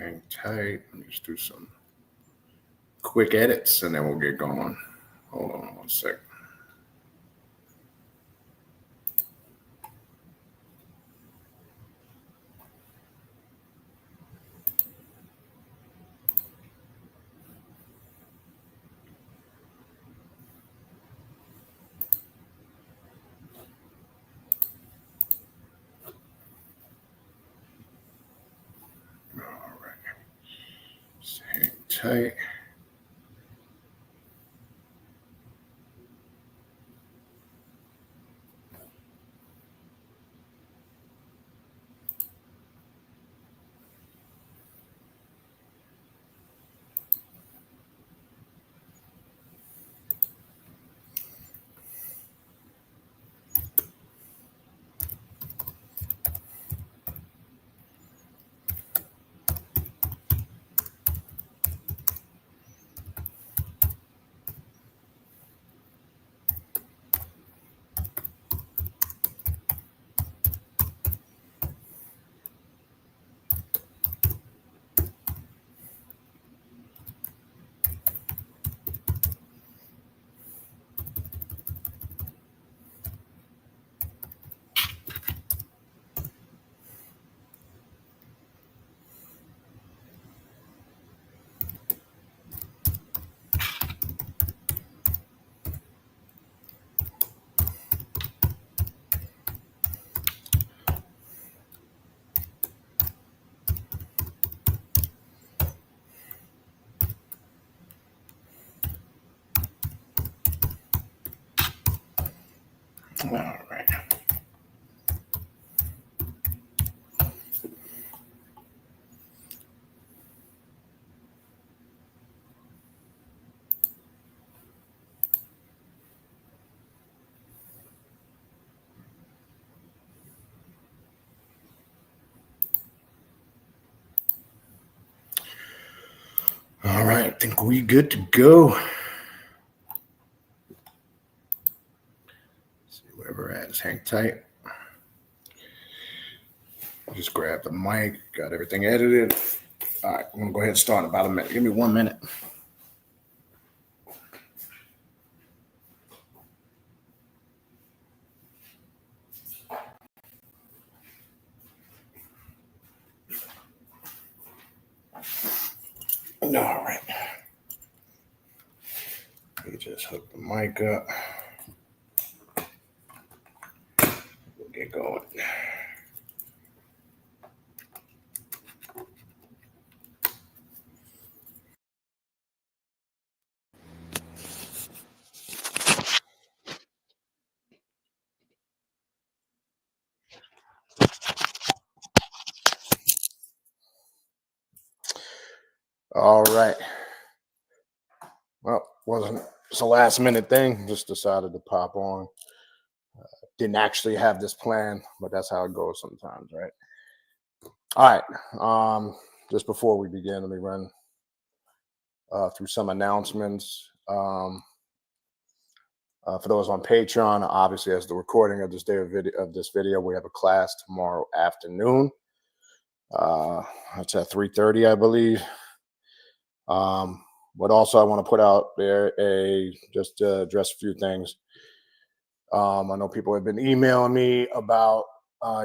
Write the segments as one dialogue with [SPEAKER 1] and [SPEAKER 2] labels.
[SPEAKER 1] Hang tight. Let me just do some quick edits and then we'll get going. Hold on one sec. All right. Just hang tight. All right. All right, I think we good to go. See where we're at. Just hang tight. Just grab the mic. Got everything edited. All right, I'm gonna go ahead and start in about a minute. Give me 1 minute. All right. Let me just hook the mic up. We'll get going. All right. Well, it's a last minute thing. Just decided to pop on. Didn't actually have this plan, but that's how it goes sometimes, right? All right. Just before we begin, let me run through some announcements. For those on Patreon, obviously, as the recording of this video, we have a class tomorrow afternoon. It's at 3:30, I believe. But also, I want to put out there just to address a few things. I know people have been emailing me about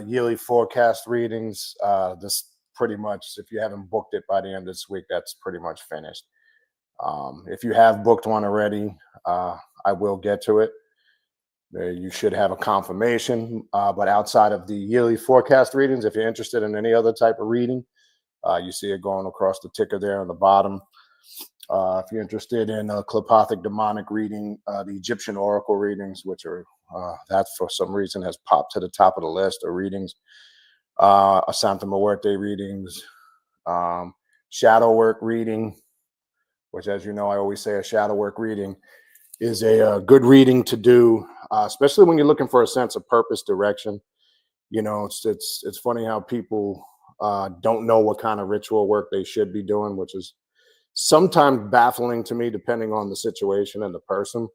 [SPEAKER 1] yearly forecast readings. This pretty much, if you haven't booked it by the end of this week, that's pretty much finished. If you have booked one already, I will get to it. You should have a confirmation. But outside of the yearly forecast readings, if you're interested in any other type of reading, you see it going across the ticker there on the bottom. If you're interested in a Clepothic demonic reading, the Egyptian oracle readings, which are that for some reason has popped to the top of the list of readings, a Santa Muerte readings, shadow work reading, which, as you know, I always say a shadow work reading is a good reading to do, especially when you're looking for a sense of purpose, direction. You know, it's funny how people don't know what kind of ritual work they should be doing, which is sometimes baffling to me, depending on the situation and the person.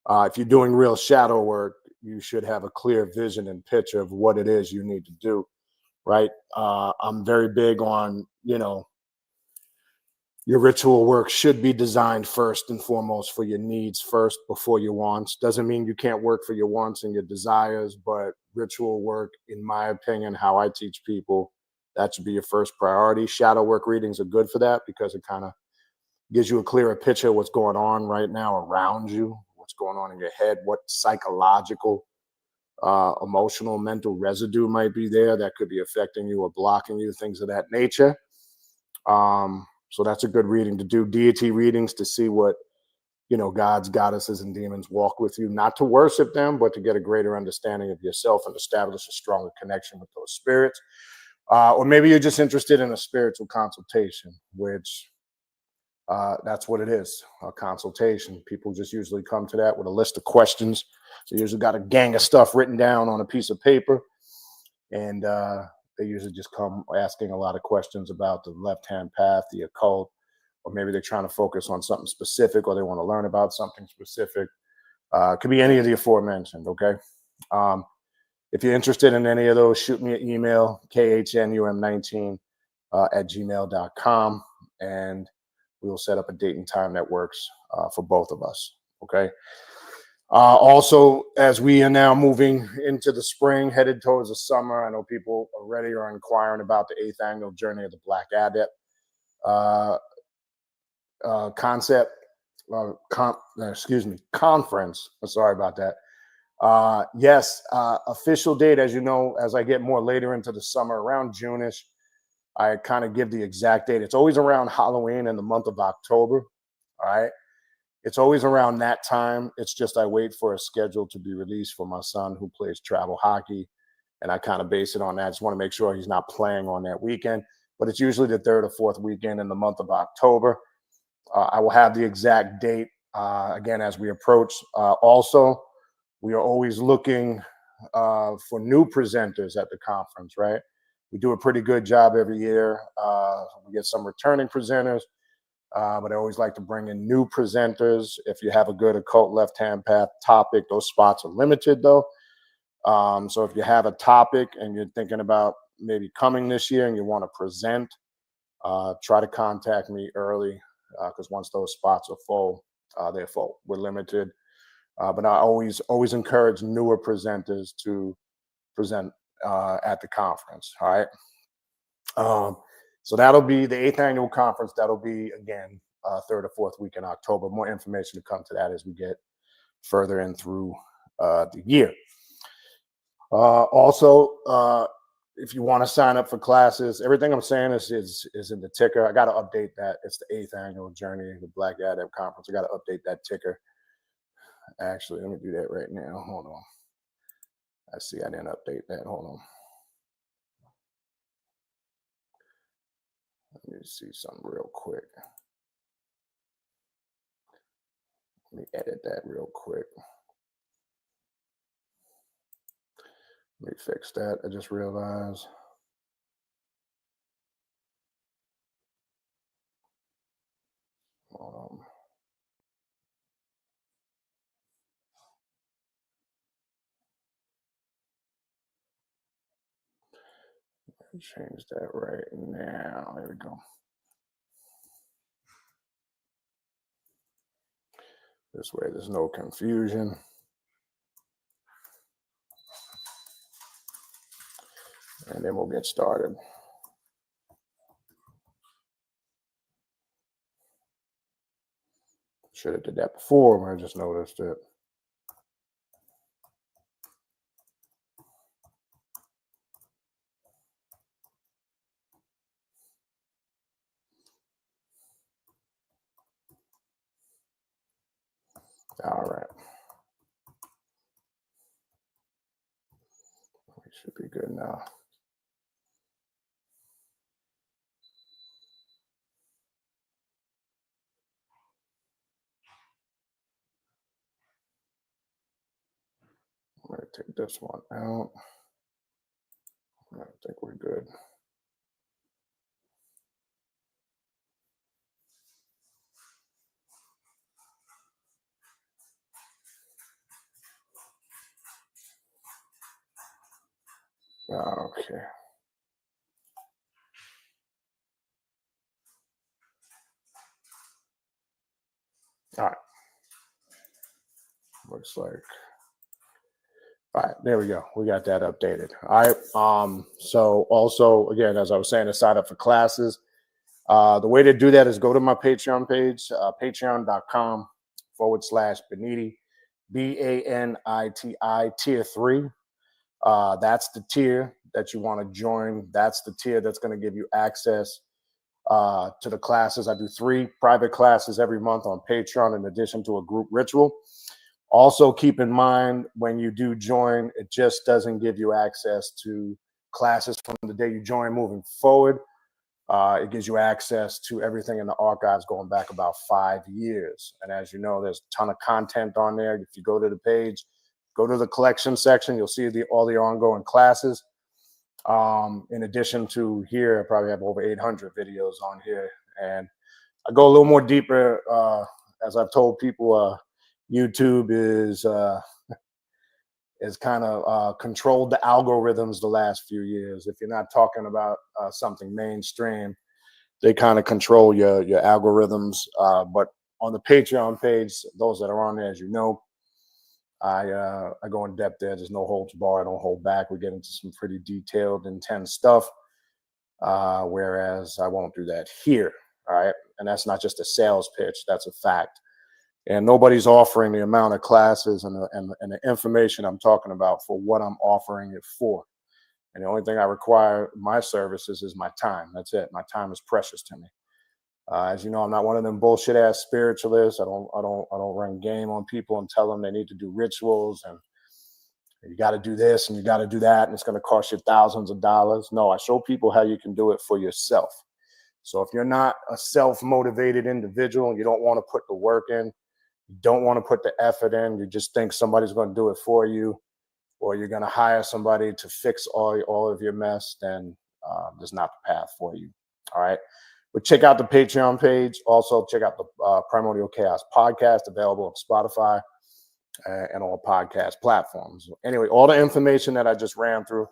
[SPEAKER 1] If you're doing real shadow work, you should have a clear vision and picture of what it is you need to do, right? I'm very big on, Your ritual work should be designed first and foremost for your needs first before your wants. Doesn't mean you can't work for your wants and your desires, but ritual work, in my opinion, how I teach people, that should be your first priority. Shadow work readings are good for that because it kind of gives you a clearer picture of what's going on right now around you, what's going on in your head, what psychological, emotional, mental residue might be there that could be affecting you or blocking you, things of that nature. So that's a good reading to do. Deity readings to see what, gods, goddesses, and demons walk with you, not to worship them, but to get a greater understanding of yourself and establish a stronger connection with those spirits. Or maybe you're just interested in a spiritual consultation, which that's what it is, a consultation. People just usually come to that with a list of questions. So you usually got a gang of stuff written down on a piece of paper. And they usually just come asking a lot of questions about the left-hand path, the occult, or maybe they're trying to focus on something specific or they want to learn about something specific. It could be any of the aforementioned, okay? If you're interested in any of those, shoot me an email, khnum19 at gmail.com, and we will set up a date and time that works for both of us, okay? Also, as we are now moving into the spring, headed towards the summer, I know people already are inquiring about the 8th annual Journey of the Black Adept conference. Sorry about that. Yes, official date, as you know, as I get more later into the summer, around June-ish, I kind of give the exact date. It's always around Halloween in the month of October, all right? It's always around that time. It's just I wait for a schedule to be released for my son who plays travel hockey, and I kind of base it on that. I just want to make sure he's not playing on that weekend, but it's usually the 3rd or 4th weekend in the month of October. I will have the exact date again as we approach. Also, we are always looking for new presenters at the conference, right? We do a pretty good job every year. We get some returning presenters. But I always like to bring in new presenters. If you have a good occult left-hand path topic, those spots are limited though. So if you have a topic and you're thinking about maybe coming this year and you want to present, try to contact me early because once those spots are full, they're full. We're limited. But I always encourage newer presenters to present at the conference. All right. So that'll be the 8th annual conference. That'll be, again, 3rd or 4th week in October. More information to come to that as we get further in through the year. Also, if you want to sign up for classes, everything I'm saying is in the ticker. I got to update that. It's the 8th annual Journey, the Black Adept Conference. I got to update that ticker. Actually, let me do that right now. Hold on. I see I didn't update that. Hold on. Let me see something real quick. Let me edit that real quick. Let me fix that. I just realized. Change that right now. There we go. This way there's no confusion. And then we'll get started. Should have did that before, but I just noticed it. All right. We should be good now. I'm going to take this one out. I think we're good. Okay. All right. Looks like. All right, there we go. We got that updated. All right. So also, again, as I was saying, to sign up for classes, the way to do that is go to my Patreon page, patreon.com/Baniti, BANITI, tier 3. That's the tier that you want to join. That's the tier that's going to give you access to the classes. I do 3 private classes every month on Patreon in addition to a group ritual. Also, keep in mind when you do join, it just doesn't give you access to classes from the day you join moving forward. It gives you access to everything in the archives going back about 5 years. And as you know, there's a ton of content on there. If you go to the page, go to the collection section, you'll see all the ongoing classes. In addition to here, I probably have over 800 videos on here. And I go a little more deeper. As I've told people, YouTube is kind of controlled the algorithms the last few years. If you're not talking about something mainstream, they kind of control your algorithms. But on the Patreon page, those that are on there, as you know, I go in depth there. There's no holds barred. I don't hold back. We get into some pretty detailed, intense stuff. Whereas I won't do that here. All right. And that's not just a sales pitch. That's a fact. And nobody's offering the amount of classes and the information I'm talking about for what I'm offering it for. And the only thing I require my services is my time. That's it. My time is precious to me. As you know, I'm not one of them bullshit ass spiritualists. I don't run game on people and tell them they need to do rituals and you got to do this and you got to do that and it's going to cost you thousands of dollars. No, I show people how you can do it for yourself. So if you're not a self-motivated individual and you don't want to put the work in, you don't want to put the effort in, you just think somebody's going to do it for you, or you're going to hire somebody to fix all of your mess, then this is not the path for you. All right. But check out the Patreon page. Also, check out the Primordial Chaos podcast, available on Spotify and all podcast platforms. Anyway, all the information that I just ran through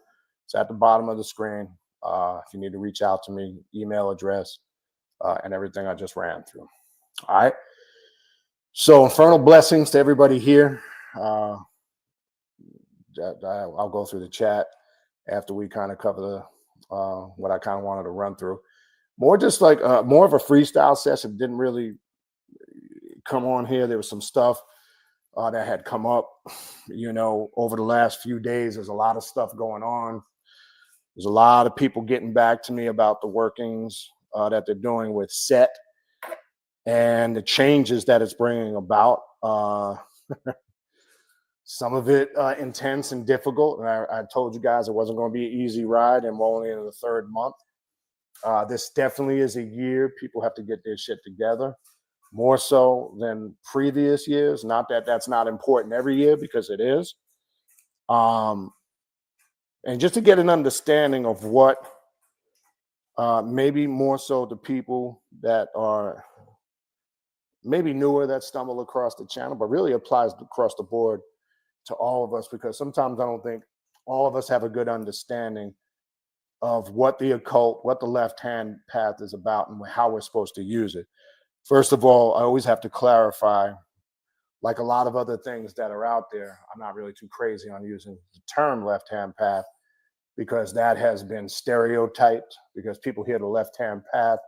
[SPEAKER 1] is at the bottom of the screen. If you need to reach out to me, email address, and everything I just ran through. All right. So infernal blessings to everybody here. I'll go through the chat after we kind of cover what I kind of wanted to run through. More just like more of a freestyle session. Didn't really come on here. There was some stuff that had come up, over the last few days. There's a lot of stuff going on. There's a lot of people getting back to me about the workings that they're doing with SET and the changes that it's bringing about. Some of it intense and difficult. And I told you guys it wasn't going to be an easy ride, and we're only in the 3rd month. This definitely is a year people have to get their shit together, more so than previous years. Not that that's not important every year, because it is. And just to get an understanding of what maybe more so the people that are maybe newer that stumble across the channel, but really applies across the board to all of us, because sometimes I don't think all of us have a good understanding of what the occult, what the left-hand path is about, and how we're supposed to use it. First of all, I always have to clarify, like a lot of other things that are out there, I'm not really too crazy on using the term left-hand path, because that has been stereotyped, because people hear the left-hand path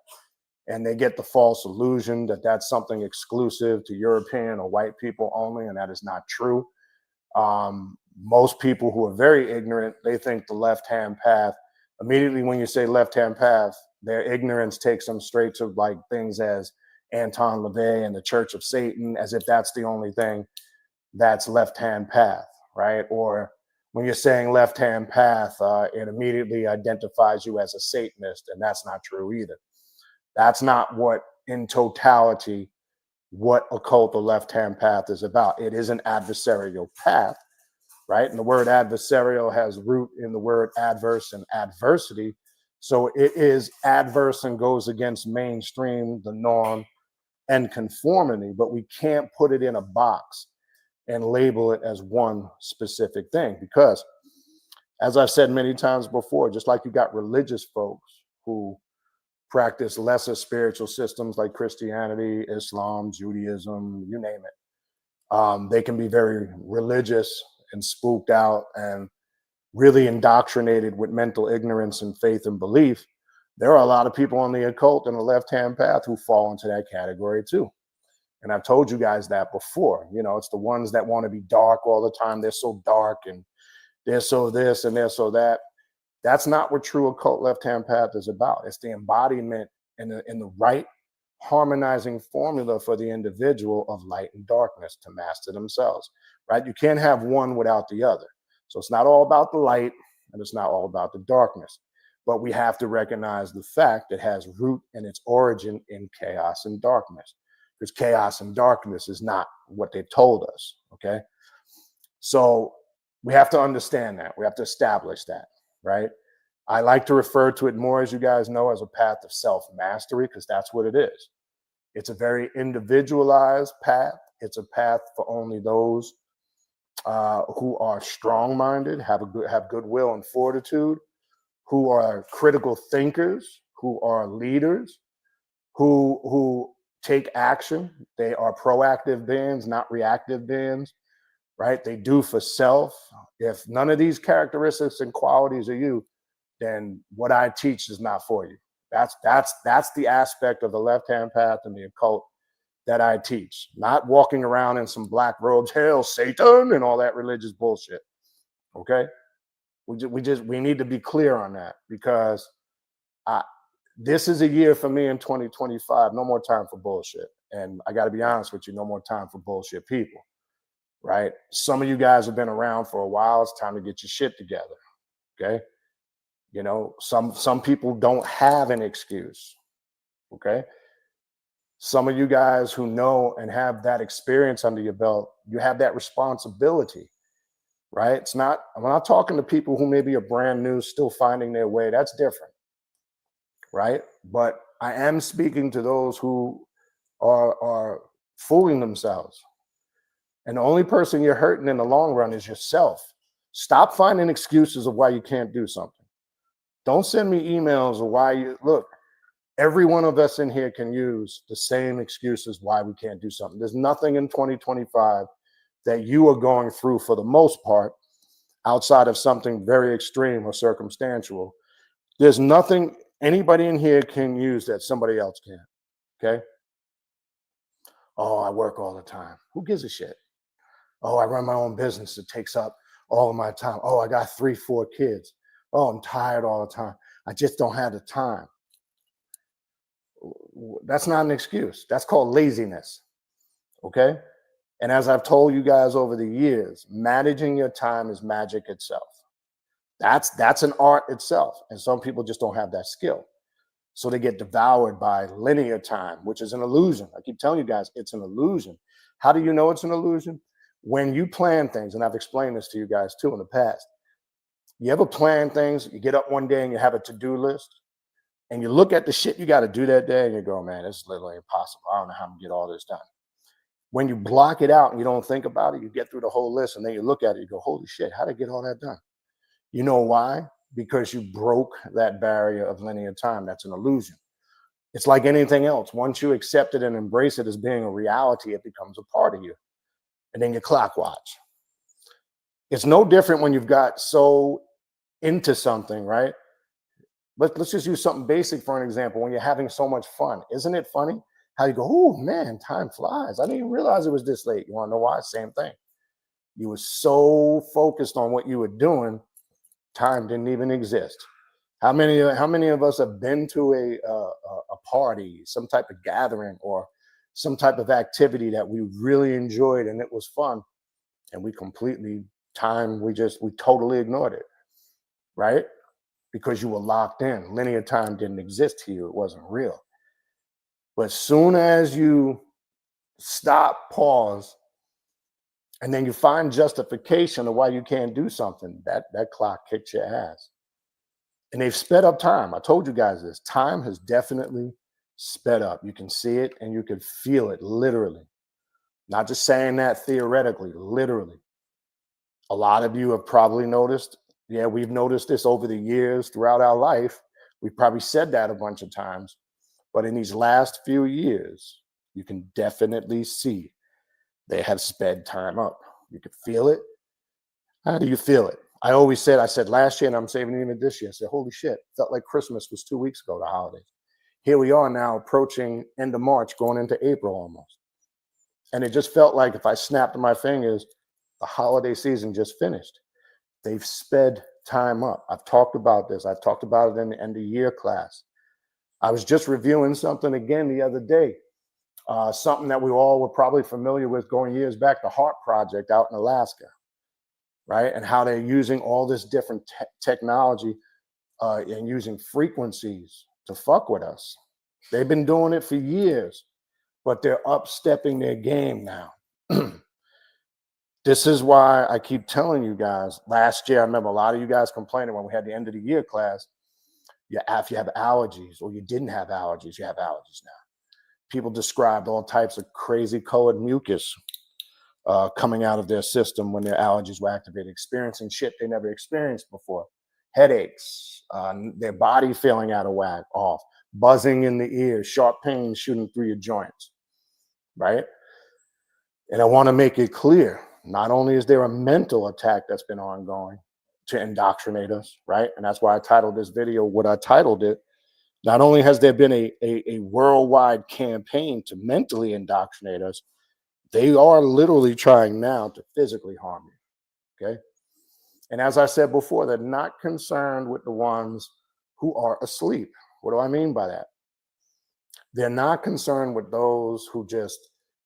[SPEAKER 1] and they get the false illusion that that's something exclusive to European or white people only, and that is not true. Most people who are very ignorant, they think the left-hand path, immediately when you say left-hand path, their ignorance takes them straight to like things as Anton LaVey and the Church of Satan, as if that's the only thing that's left-hand path, right? Or when you're saying left-hand path, it immediately identifies you as a Satanist, and that's not true either. That's not what, in totality, what occult or left-hand path is about. It is an adversarial path, right? And the word adversarial has root in the word adverse and adversity. So it is adverse and goes against mainstream, the norm, and conformity, but we can't put it in a box and label it as one specific thing, because, as I've said many times before, just like you got religious folks who practice lesser spiritual systems like Christianity, Islam, Judaism, you name it. They can be very religious and spooked out and really indoctrinated with mental ignorance and faith and belief. There are a lot of people on the occult and the left-hand path who fall into that category too. And I've told you guys that before. You know, it's the ones that want to be dark all the time. They're so dark and they're so this and they're so that. That's not what true occult left-hand path is about. It's the embodiment in the right harmonizing formula for the individual of light and darkness to master themselves, right? You can't have one without the other. So it's not all about the light and it's not all about the darkness. But we have to recognize the fact it has root and its origin in chaos and darkness. Because chaos and darkness is not what they told us, okay? So we have to understand that. We have to establish that, right? I like to refer to it more, as you guys know, as a path of self-mastery, because that's what it is. It's a very individualized path. It's a path for only those who are strong-minded, have goodwill and fortitude, who are critical thinkers, who are leaders, who take action. They are proactive beings, not reactive beings, right? They do for self. If none of these characteristics and qualities are you, then what I teach is not for you. That's the aspect of the left-hand path and the occult that I teach. Not walking around in some black robes, hail Satan, and all that religious bullshit. Okay? We need to be clear on that, because this is a year for me in 2025. No more time for bullshit. And I got to be honest with you, no more time for bullshit people, right? Some of you guys have been around for a while. It's time to get your shit together, okay? You know, some people don't have an excuse, okay? Some of you guys who know and have that experience under your belt, you have that responsibility, right? It's not, I'm not talking to people who maybe are brand new, still finding their way. That's different, right? But I am speaking to those who are fooling themselves. And the only person you're hurting in the long run is yourself. Stop finding excuses of why you can't do something. Don't send me emails of why you, look, every one of us in here can use the same excuses why we can't do something. There's nothing in 2025 that you are going through, for the most part, outside of something very extreme or circumstantial. There's nothing anybody in here can use that somebody else can, okay? Oh, I work all the time. Who gives a shit? Oh, I run my own business. It takes up all of my time. Oh, I got 3, 4 kids. Oh, I'm tired all the time. I just don't have the time. That's not an excuse. That's called laziness, okay? And as I've told you guys over the years, managing your time is magic itself. That's an art itself. And some people just don't have that skill. So they get devoured by linear time, which is an illusion. I keep telling you guys, it's an illusion. How do you know it's an illusion? When you plan things, and I've explained this to you guys too in the past. You ever plan things, you get up one day and you have a to-do list, and you look at the shit you got to do that day and you go, man, this is literally impossible. I don't know how I'm gonna get all this done. When you block it out and you don't think about it, you get through the whole list and then you look at it, you go, holy shit, how did I get all that done? You know why? Because you broke that barrier of linear time. That's an illusion. It's like anything else. Once you accept it and embrace it as being a reality, it becomes a part of you. And then you clock watch. It's no different when you've got so into something, right? Let's just use something basic for an example. When you're having so much fun, isn't it funny how you go, oh man, time flies. I didn't even realize it was this late. You want to know why? Same thing. You were so focused on what you were doing, time didn't even exist. How many of us have been to a party, some type of gathering, or some type of activity that we really enjoyed and it was fun, and we totally ignored it, right? Because you were locked in. Linear time didn't exist to you. It wasn't real. But as soon as you stop, pause, and then you find justification of why you can't do something, that clock kicks your ass. And they've sped up time. I told you guys this. Time has definitely sped up. You can see it and you can feel it literally. Not just saying that theoretically, literally. A lot of you have probably noticed, yeah, we've noticed this over the years throughout our life. We've probably said that a bunch of times. But in these last few years, you can definitely see they have sped time up. You can feel it. How do you feel it? I said last year, and I'm saying even this year, I said, holy shit, felt like Christmas was 2 weeks ago, the holidays. Here we are now approaching end of March, going into April almost. And it just felt like if I snapped my fingers, the holiday season just finished. They've sped time up. I've talked about this. I've talked about it in the end of year class. I was just reviewing something again the other day, something that we all were probably familiar with going years back, the HARP project out in Alaska, right? And how they're using all this different technology and using frequencies to fuck with us. They've been doing it for years, but they're upstepping their game now. This is why I keep telling you guys, last year, I remember a lot of you guys complaining when we had the end of the year class, if you have allergies or you didn't have allergies, you have allergies now. People described all types of crazy colored mucus coming out of their system when their allergies were activated, experiencing shit they never experienced before. Headaches, their body feeling out of whack, off, buzzing in the ears, sharp pains shooting through your joints, right? And I want to make it clear, not only is there a mental attack that's been ongoing to indoctrinate us, right? And that's why I titled this video what I titled it. Not only has there been a worldwide campaign to mentally indoctrinate us, they are literally trying now to physically harm you, okay? And as I said before, they're not concerned with the ones who are asleep. What do I mean by that? They're not concerned with those who just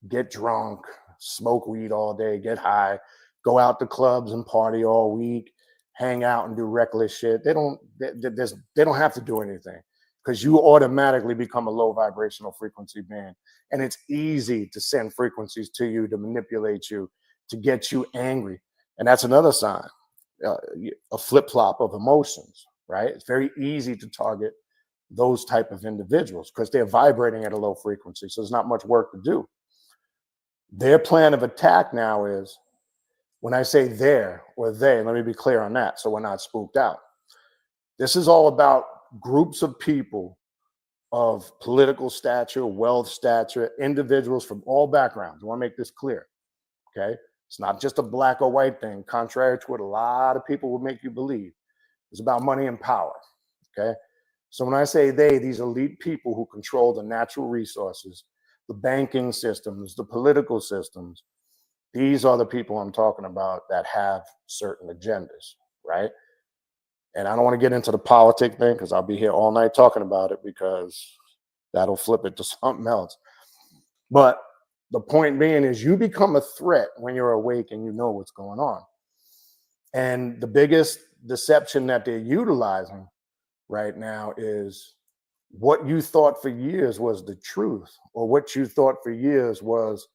[SPEAKER 1] get drunk, smoke weed all day, get high, go out to clubs and party all week, hang out and do reckless shit. They don't have to do anything because you automatically become a low vibrational frequency being. And it's easy to send frequencies to you, to manipulate you, to get you angry. And that's another sign, a flip-flop of emotions, right? It's very easy to target those type of individuals because they're vibrating at a low frequency. So there's not much work to do. Their plan of attack now is, when I say their or they, let me be clear on that so we're not spooked out. This is all about groups of people of political stature, wealth stature, individuals from all backgrounds. I want to make this clear, okay? It's not just a black or white thing, contrary to what a lot of people will make you believe. It's about money and power, okay? So when I say they, these elite people who control the natural resources, the banking systems, the political systems, these are the people I'm talking about that have certain agendas, right? And I don't want to get into the politic thing because I'll be here all night talking about it because that'll flip it to something else. But the point being is you become a threat when you're awake and you know what's going on. And the biggest deception that they're utilizing right now is what you thought for years was the truth, or what you thought for years was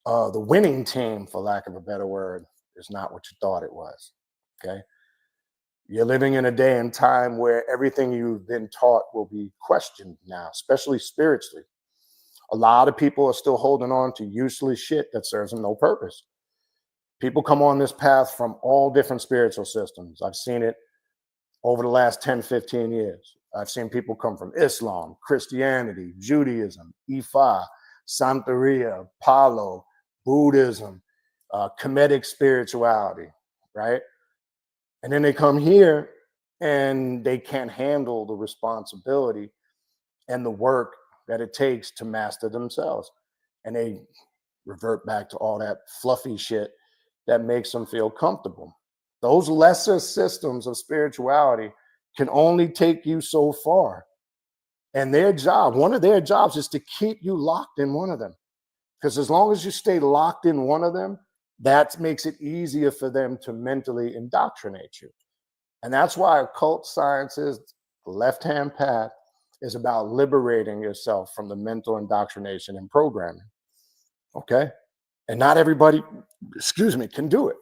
[SPEAKER 1] the winning team, for lack of a better word, is not what you thought it was, okay? You're living in a day and time where everything you've been taught will be questioned now, especially spiritually. A lot of people are still holding on to useless shit that serves them no purpose. People come on this path from all different spiritual systems. I've seen it over the last 10, 15 years. I've seen people come from Islam, Christianity, Judaism, Ifa, Santeria, Palo, Buddhism, Kemetic spirituality, right? And then they come here and they can't handle the responsibility and the work that it takes to master themselves. And they revert back to all that fluffy shit that makes them feel comfortable. Those lesser systems of spirituality can only take you so far. And their job, one of their jobs is to keep you locked in one of them. Because as long as you stay locked in one of them, that makes it easier for them to mentally indoctrinate you. And that's why occult sciences, the left-hand path, is about liberating yourself from the mental indoctrination and programming. Okay? And not everybody, can do it.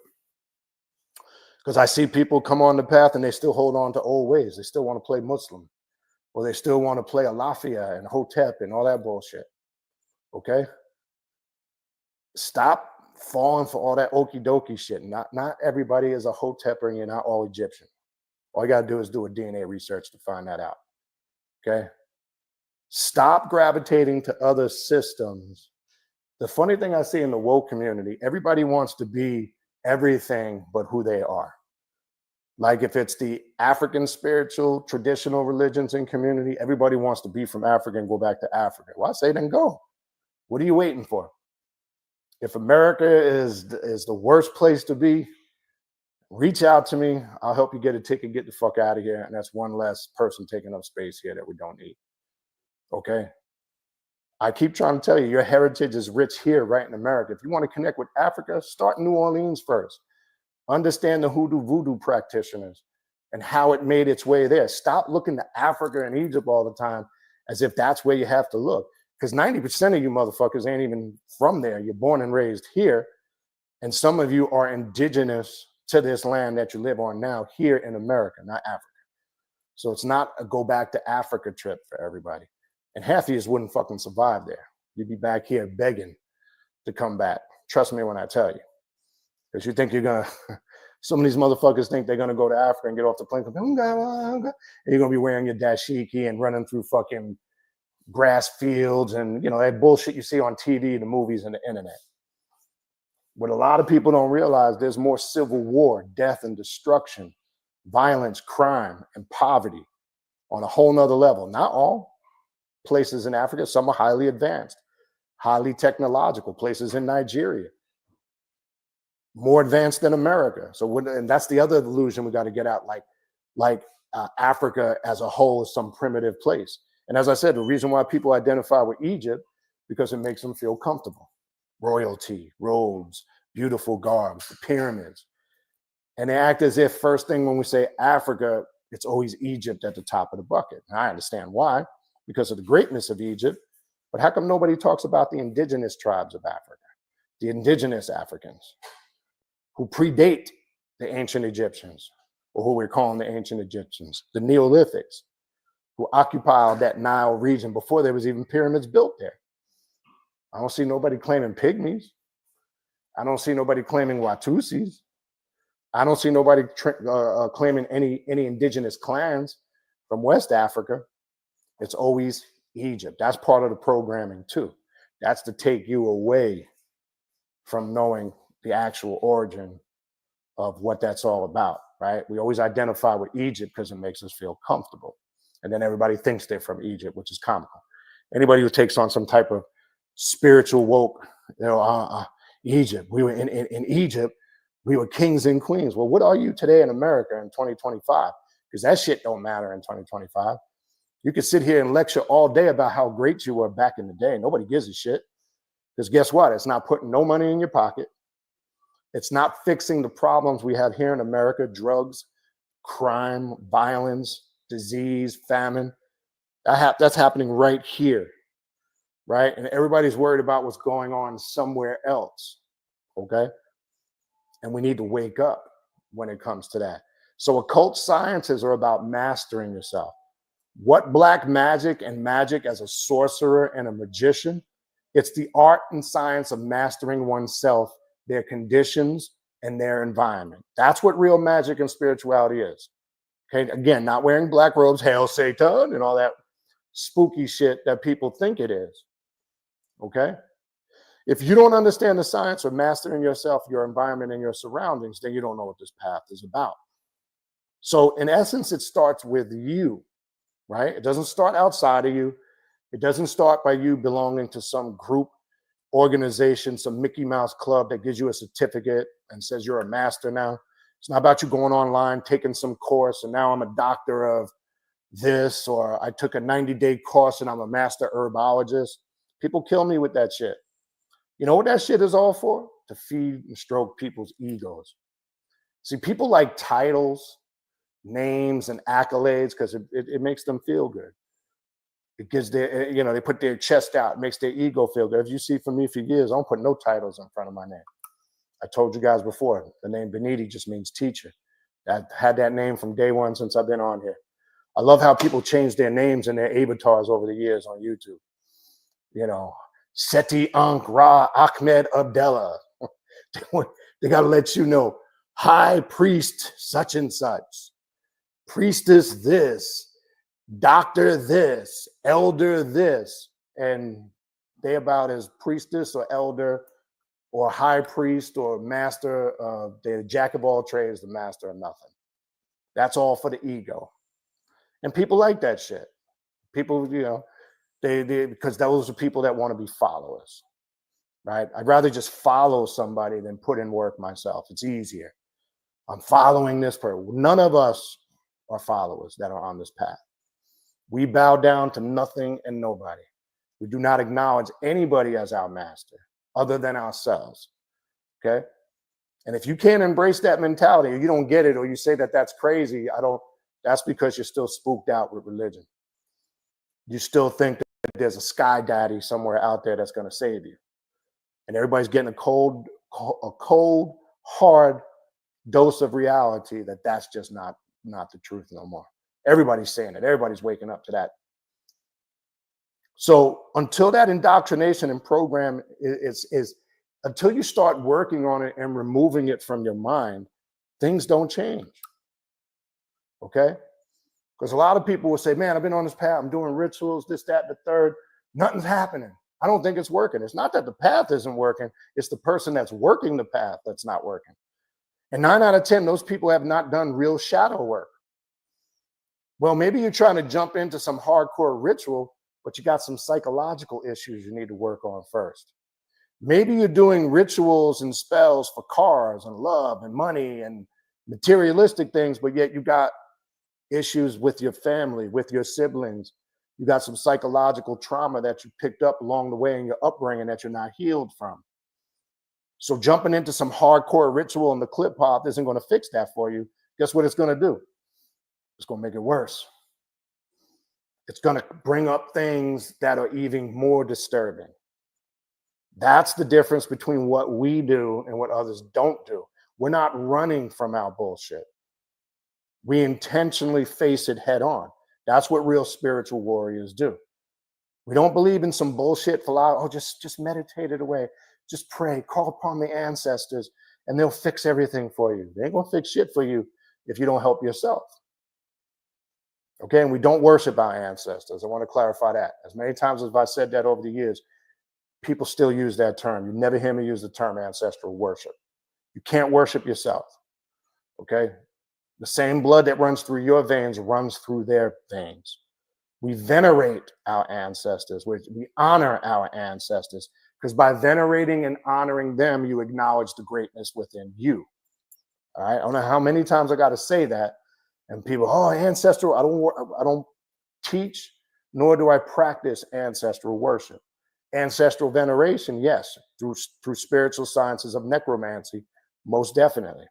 [SPEAKER 1] Because I see people come on the path and they still hold on to old ways. They still want to play Muslim, or they still want to play Alafia and Hotep and all that bullshit. Okay? Stop falling for all that okie dokie shit. Not everybody is a Hotep, and you're not all Egyptian. All you got to do is do a DNA research to find that out. Okay? Stop gravitating to other systems. The funny thing I see in the woke community, everybody wants to be everything but who they are. Like if it's the African spiritual traditional religions and community, everybody wants to be from Africa and go back to Africa. Well, I say then go. What are you waiting for? If America is the worst place to be, reach out to me. I'll help you get a ticket, get the fuck out of here. And that's one less person taking up space here that we don't need. Okay? I keep trying to tell you, your heritage is rich here, right in America. If you want to connect with Africa, start in New Orleans first. Understand the hoodoo voodoo practitioners and how it made its way there. Stop looking to Africa and Egypt all the time as if that's where you have to look. Because 90% of you motherfuckers ain't even from there. You're born and raised here. And some of you are indigenous to this land that you live on now here in America, not Africa. So it's not a go back to Africa trip for everybody. And half of you wouldn't fucking survive there. You'd be back here begging to come back. Trust me when I tell you. Because you think you're going to, some of these motherfuckers think they're going to go to Africa and get off the plane. And you're going to be wearing your dashiki and running through fucking grass fields and, you know, that bullshit you see on TV, the movies, and the internet. What a lot of people don't realize, there's more civil war, death and destruction, violence, crime, and poverty on a whole nother level. Not all places in Africa. Some are highly advanced, highly technological. Places in Nigeria, more advanced than America. So, and that's the other illusion we got to get out. Like Africa as a whole is some primitive place. And as I said, the reason why people identify with Egypt, because it makes them feel comfortable. Royalty, robes, beautiful garbs, the pyramids. And they act as if first thing when we say Africa, it's always Egypt at the top of the bucket. And I understand why, because of the greatness of Egypt. But how come nobody talks about the indigenous tribes of Africa, the indigenous Africans who predate the ancient Egyptians, or who we're calling the ancient Egyptians, the Neolithics, who occupied that Nile region before there was even pyramids built there? I don't see nobody claiming pygmies. I don't see nobody claiming Watusis. I don't see nobody claiming any indigenous clans from West Africa. It's always Egypt. That's part of the programming too. That's to take you away from knowing the actual origin of what that's all about, right? We always identify with Egypt because it makes us feel comfortable. And then everybody thinks they're from Egypt, which is comical. Anybody who takes on some type of spiritual woke, you know, Egypt, we were in Egypt, we were kings and queens. Well, what are you today in America in 2025? Because that shit don't matter in 2025. You could sit here and lecture all day about how great you were back in the day. Nobody gives a shit. Because guess what? It's not putting no money in your pocket. It's not fixing the problems we have here in America: drugs, crime, violence, disease, famine. That's happening right here, right? And everybody's worried about what's going on somewhere else, okay? And we need to wake up when it comes to that. So occult sciences are about mastering yourself. What black magic and magic as a sorcerer and a magician, it's the art and science of mastering oneself, their conditions, and their environment. That's what real magic and spirituality is. Okay, again, not wearing black robes, hail Satan, and all that spooky shit that people think it is. Okay? If you don't understand the science of mastering yourself, your environment, and your surroundings, then you don't know what this path is about. So in essence, it starts with you, right? It doesn't start outside of you. It doesn't start by you belonging to some group, organization, some Mickey Mouse club that gives you a certificate and says you're a master now. It's not about you going online, taking some course, and now I'm a doctor of this, or I took a 90-day course and I'm a master herbologist. People kill me with that shit. You know what that shit is all for? To feed and stroke people's egos. See, people like titles, names, and accolades because it makes them feel good. It gives their, you know, they put their chest out, it makes their ego feel good. If you see from me for years, I don't put no titles in front of my name. I told you guys before, the name Baniti just means teacher. I had that name from day one since I've been on here. I love how people change their names and their avatars over the years on YouTube. You know, Seti Ankh Ra Ahmed Abdallah. They got to let you know, high priest such and such, priestess this, doctor this, elder this, and they about as priestess or elder or high priest or master. They're jack of all trades, the master of nothing. That's all for the ego. And people like that shit. People, they because those are people that want to be followers, right? I'd rather just follow somebody than put in work myself. It's easier. I'm following this person. None of us are followers that are on this path. We bow down to nothing and nobody. We do not acknowledge anybody as our master other than ourselves. Okay. And if you can't embrace that mentality, or you don't get it, or you say that that's crazy, that's because you're still spooked out with religion. You still think that there's a sky daddy somewhere out there that's going to save you. And everybody's getting a cold, hard dose of reality that's just not the truth no more. Everybody's saying it. Everybody's waking up to that. So until that indoctrination and program is until you start working on it and removing it from your mind, things don't change. Okay? Because a lot of people will say, man, I've been on this path. I'm doing rituals, this, that, the third. Nothing's happening. I don't think it's working. It's not that the path isn't working. It's the person that's working the path that's not working. And 9 out of 10, those people have not done real shadow work. Well, maybe you're trying to jump into some hardcore ritual, but you got some psychological issues you need to work on first. Maybe you're doing rituals and spells for cars and love and money and materialistic things, but yet you got issues with your family, with your siblings. You got some psychological trauma that you picked up along the way in your upbringing that you're not healed from. So jumping into some hardcore ritual in the clip path isn't going to fix that for you. Guess what it's going to do? It's going to make it worse. It's going to bring up things that are even more disturbing. That's the difference between what we do and what others don't do. We're not running from our bullshit. We intentionally face it head on. That's what real spiritual warriors do. We don't believe in some bullshit just meditate it away. Just pray, call upon the ancestors, and they'll fix everything for you. They ain't gonna fix shit for you if you don't help yourself. Okay, and we don't worship our ancestors. I want to clarify that. As many times as I've said that over the years, people still use that term. You never hear me use the term ancestral worship. You can't worship yourself. Okay? The same blood that runs through your veins runs through their veins. We venerate our ancestors. We honor our ancestors, because by venerating and honoring them, you acknowledge the greatness within you. All right? I don't know how many times I got to say that. And people, ancestral, I don't teach, nor do I practice ancestral worship. Ancestral veneration, yes, through spiritual sciences of necromancy, most definitely.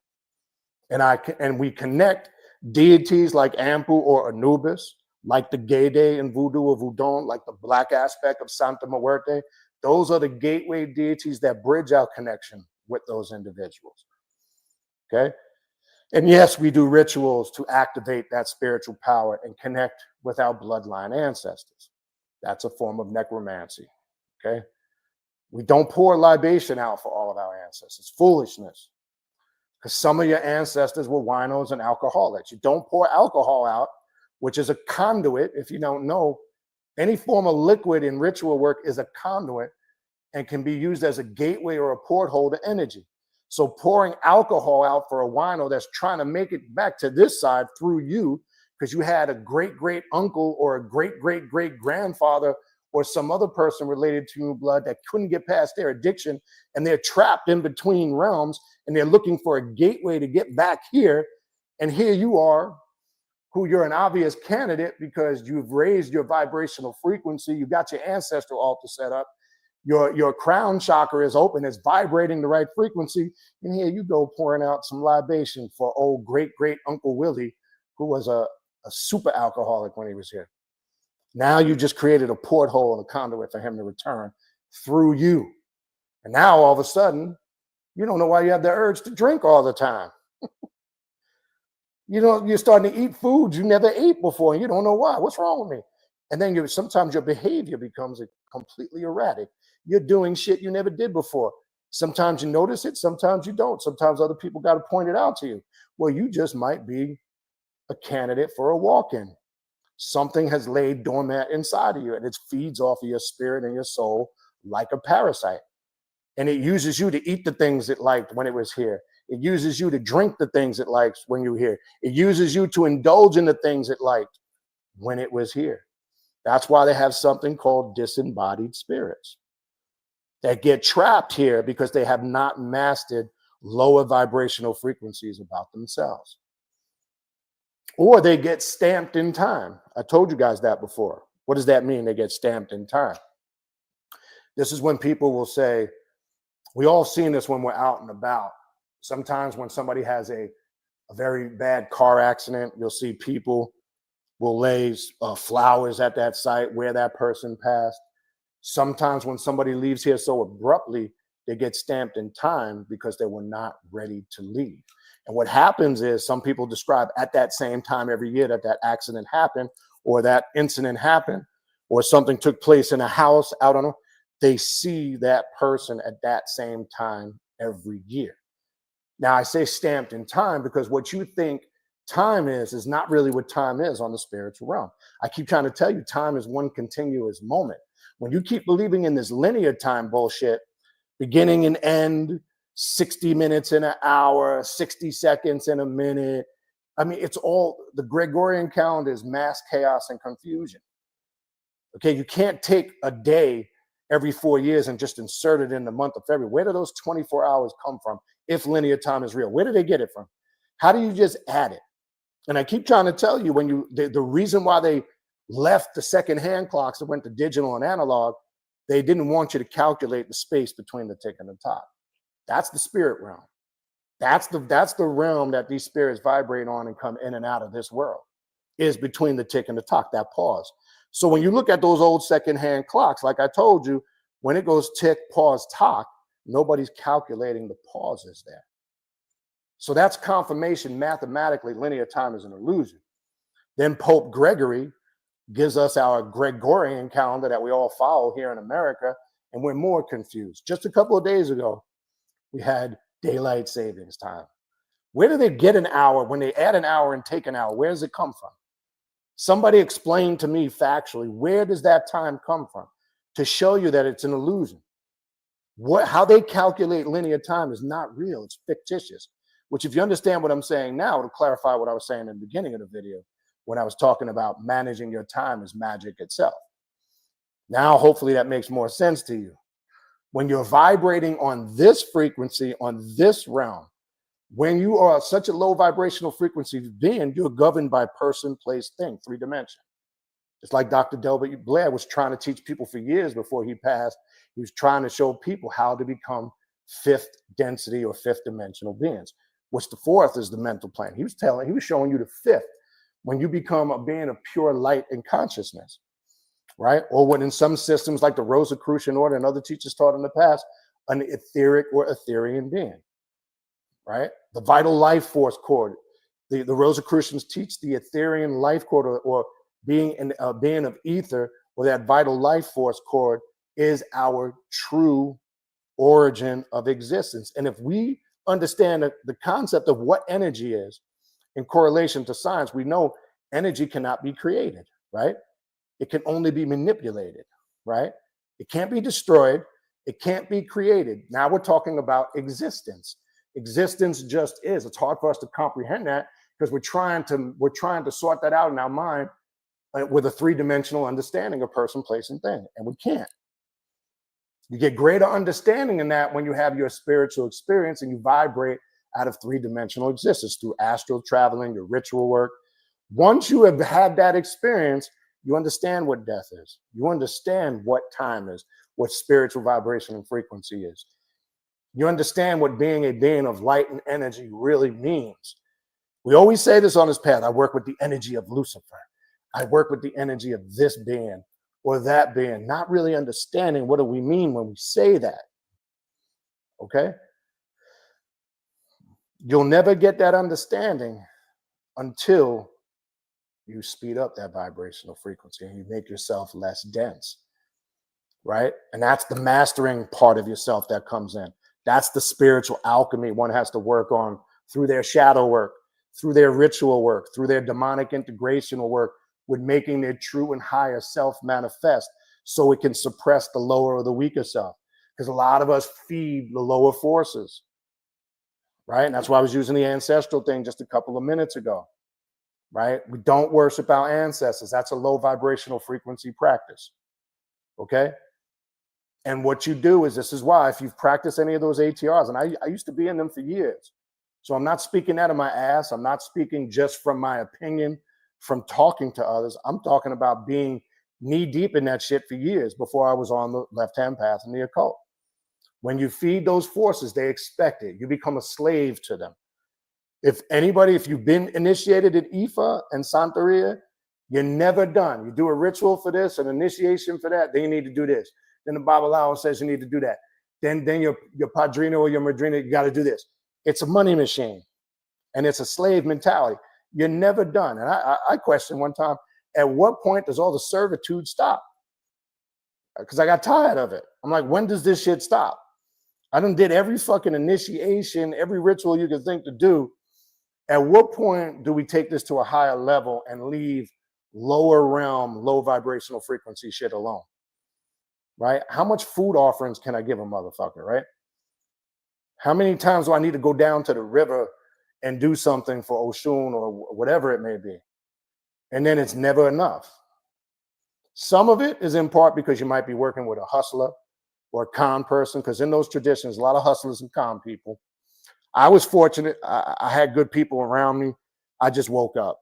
[SPEAKER 1] And we connect deities like Ampu or Anubis, like the Gede in Voodoo or Voodoo, like the black aspect of Santa Muerte. Those are the gateway deities that bridge our connection with those individuals. Okay? And yes, we do rituals to activate that spiritual power and connect with our bloodline ancestors. That's a form of necromancy. Okay? We don't pour libation out for all of our ancestors. Foolishness. Because some of your ancestors were winos and alcoholics. You don't pour alcohol out, which is a conduit. If you don't know, any form of liquid in ritual work is a conduit and can be used as a gateway or a porthole to energy. So pouring alcohol out for a wino that's trying to make it back to this side through you, because you had a great-great uncle or a great-great-great-grandfather or some other person related to your blood that couldn't get past their addiction, and they're trapped in between realms, and they're looking for a gateway to get back here. And here you are, who you're an obvious candidate because you've raised your vibrational frequency, you got your ancestral altar set up, your crown chakra is open, it's vibrating the right frequency, and here you go pouring out some libation for old great Uncle Willie, who was a super alcoholic when he was here. Now you just created a porthole and a conduit for him to return through you. And now all of a sudden, you don't know why you have the urge to drink all the time. You're starting to eat foods you never ate before, and you don't know why. What's wrong with me? And then sometimes your behavior becomes completely erratic. You're doing shit you never did before. Sometimes you notice it, sometimes you don't. Sometimes other people got to point it out to you. Well, you just might be a candidate for a walk-in. Something has laid dormant inside of you, and it feeds off of your spirit and your soul like a parasite. And it uses you to eat the things it liked when it was here. It uses you to drink the things it likes when you were here. It uses you to indulge in the things it liked when it was here. That's why they have something called disembodied spirits that get trapped here because they have not mastered lower vibrational frequencies about themselves. Or they get stamped in time. I told you guys that before. What does that mean? They get stamped in time. This is when people will say, we all seen this when we're out and about. Sometimes when somebody has a very bad car accident, you'll see people will lay flowers at that site where that person passed. Sometimes when somebody leaves here so abruptly, they get stamped in time because they were not ready to leave. And what happens is some people describe at that same time every year that that accident happened or that incident happened or something took place in a house out on, they see that person at that same time every year. Now, I say stamped in time because what you think time is not really what time is on the spiritual realm. I keep trying to tell you, time is one continuous moment. When you keep believing in this linear time bullshit, beginning and end, 60 minutes in an hour, 60 seconds in a minute. I mean, it's all, the Gregorian calendar is mass chaos and confusion. Okay, you can't take a day every 4 years and just insert it in the month of February. Where do those 24 hours come from if linear time is real? Where do they get it from? How do you just add it? And I keep trying to tell you, when the reason why they left the second-hand clocks and went to digital and analog, they didn't want you to calculate the space between the tick and the tock. That's the spirit realm. That's the realm that these spirits vibrate on and come in and out of this world, is between the tick and the tock, that pause. So when you look at those old second-hand clocks, like I told you, when it goes tick, pause, tock, nobody's calculating the pauses there. So that's confirmation mathematically linear time is an illusion. Then Pope Gregory gives us our Gregorian calendar that we all follow here in America, and we're more confused. Just a couple of days ago, we had daylight savings time. Where do they get an hour when they add an hour and take an hour? Where does it come from? Somebody explain to me factually, where does that time come from to show you that it's an illusion? How they calculate linear time is not real. It's fictitious, which if you understand what I'm saying now, it'll clarify what I was saying in the beginning of the video when I was talking about managing your time as magic itself. Now, hopefully that makes more sense to you. When you're vibrating on this frequency, on this realm, when you are such a low vibrational frequency being, you're governed by person, place, thing, 3 dimension. It's like Dr. Delbert Blair was trying to teach people for years before he passed. He was trying to show people how to become 5th density or 5th dimensional beings, which the 4th is the mental plane. He was showing you the 5th when you become a being of pure light and consciousness, right? Or what in some systems like the Rosicrucian order and other teachers taught in the past, an etheric or Etherean being, right? The vital life force cord. The Rosicrucians teach the Etherean life cord or being a being of ether, or that vital life force cord is our true origin of existence. And if we understand the concept of what energy is in correlation to science, we know energy cannot be created, right? It can only be manipulated, right? It can't be destroyed. It can't be created. Now we're talking about existence. Existence just is. It's hard for us to comprehend that because we're trying to sort that out in our mind with a 3-dimensional understanding of person, place, and thing, and we can't. You get greater understanding in that when you have your spiritual experience and you vibrate out of 3-dimensional existence through astral traveling, your ritual work. Once you have had that experience, you understand what death is. You understand what time is, what spiritual vibration and frequency is. You understand what being a being of light and energy really means. We always say this on this path. I work with the energy of Lucifer. I work with the energy of this being or that being, not really understanding what do we mean when we say that. Okay? You'll never get that understanding until you speed up that vibrational frequency and you make yourself less dense, right? And that's the mastering part of yourself that comes in. That's the spiritual alchemy one has to work on through their shadow work, through their ritual work, through their demonic integrational work with making their true and higher self manifest so it can suppress the lower or the weaker self. Because a lot of us feed the lower forces, right? And that's why I was using the ancestral thing just a couple of minutes ago, right? We don't worship our ancestors. That's a low vibrational frequency practice, okay? And what you do is, this is why, if you've practiced any of those ATRs, and I used to be in them for years, so I'm not speaking out of my ass. I'm not speaking just from my opinion, from talking to others. I'm talking about being knee deep in that shit for years before I was on the left-hand path in the occult. When you feed those forces, they expect it. You become a slave to them. If you've been initiated in Ifa and Santeria, you're never done. You do a ritual for this, an initiation for that, then you need to do this. Then the Babalawo says you need to do that. Then your padrino or your madrina, you got to do this. It's a money machine, and it's a slave mentality. You're never done. And I questioned one time, at what point does all the servitude stop? Because I got tired of it. I'm like, when does this shit stop? I done did every fucking initiation, every ritual you could think to do. At what point do we take this to a higher level and leave lower realm, low vibrational frequency shit alone? Right? How much food offerings can I give a motherfucker, right? How many times do I need to go down to the river and do something for Oshun or whatever it may be? And then it's never enough. Some of it is in part because you might be working with a hustler or a con person, because in those traditions, a lot of hustlers and con people. I was fortunate. I had good people around me. I just woke up.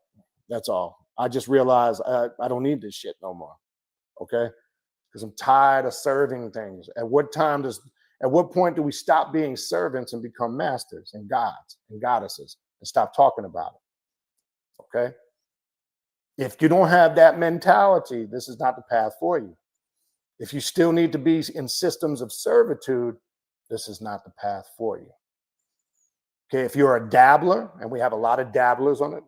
[SPEAKER 1] That's all. I just realized I don't need this shit no more. Okay? Because I'm tired of serving things. At what point do we stop being servants and become masters and gods and goddesses and stop talking about it? Okay? If you don't have that mentality, this is not the path for you. If you still need to be in systems of servitude, this is not the path for you. Okay, if you're a dabbler, and we have a lot of dabblers on it,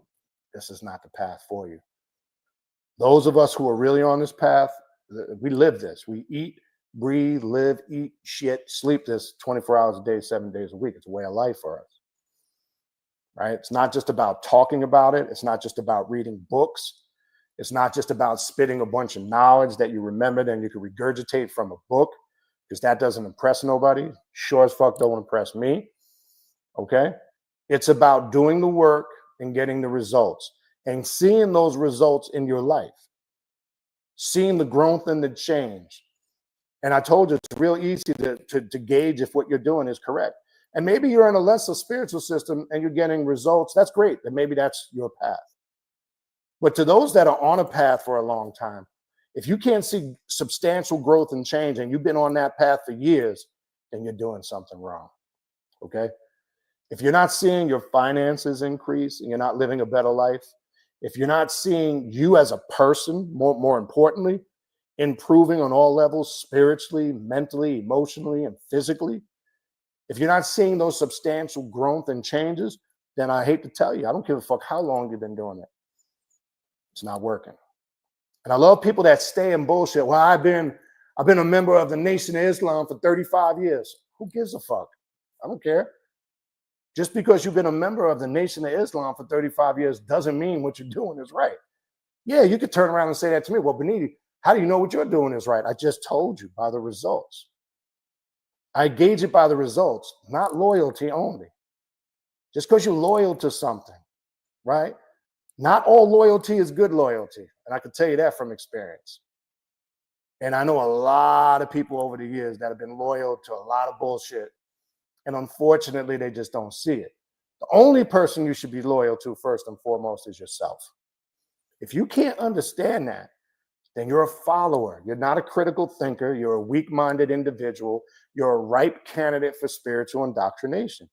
[SPEAKER 1] this is not the path for you. Those of us who are really on this path, we live this. We eat, breathe, live, eat, shit, sleep this 24 hours a day, 7 days a week. It's a way of life for us. Right? It's not just about talking about it. It's not just about reading books. It's not just about spitting a bunch of knowledge that you remembered and you can regurgitate from a book, because that doesn't impress nobody. Sure as fuck don't impress me. Okay? It's about doing the work and getting the results and seeing those results in your life, seeing the growth and the change. And I told you, it's real easy to gauge if what you're doing is correct. And maybe you're in a lesser spiritual system and you're getting results. That's great. Then maybe that's your path. But to those that are on a path for a long time, if you can't see substantial growth and change and you've been on that path for years, then you're doing something wrong. Okay? If you're not seeing your finances increase and you're not living a better life, if you're not seeing you as a person, more importantly, improving on all levels, spiritually, mentally, emotionally, and physically, if you're not seeing those substantial growth and changes, then I hate to tell you, I don't give a fuck how long you've been doing it. It's not working. And I love people that stay in bullshit. Well, I've been a member of the Nation of Islam for 35 years. Who gives a fuck? I don't care. Just because you've been a member of the Nation of Islam for 35 years doesn't mean what you're doing is right. Yeah, you could turn around and say that to me. Well, Baniti, how do you know what you're doing is right? I just told you, by the results. I gauge it by the results, not loyalty only. Just because you're loyal to something, right? Not all loyalty is good loyalty. And I can tell you that from experience. And I know a lot of people over the years that have been loyal to a lot of bullshit. And unfortunately, they just don't see it. The only person you should be loyal to first and foremost is yourself. If you can't understand that, then you're a follower. You're not a critical thinker. You're a weak-minded individual. You're a ripe candidate for spiritual indoctrination.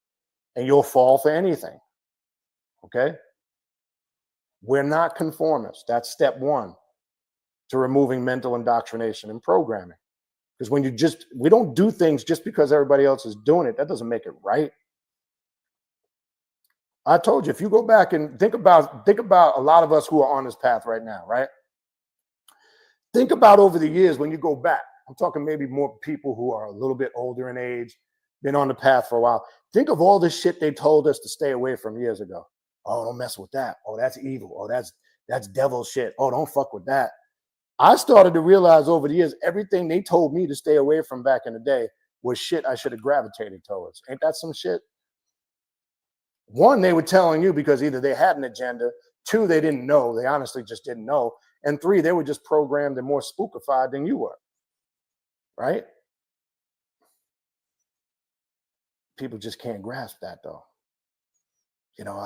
[SPEAKER 1] And you'll fall for anything. Okay? We're not conformists. That's step one to removing mental indoctrination and programming. Because we don't do things just because everybody else is doing it. That doesn't make it right. I told you, if you go back and think about a lot of us who are on this path right now, right? Think about over the years when you go back. I'm talking maybe more people who are a little bit older in age, been on the path for a while. Think of all the shit they told us to stay away from years ago. Oh, don't mess with that. Oh, that's evil. Oh, That's devil shit. Oh, don't fuck with that. I started to realize over the years, everything they told me to stay away from back in the day was shit I should have gravitated towards. Ain't that some shit? One, they were telling you because either they had an agenda. Two, they didn't know. They honestly just didn't know. And three, they were just programmed and more spookified than you were. Right? People just can't grasp that though. You know,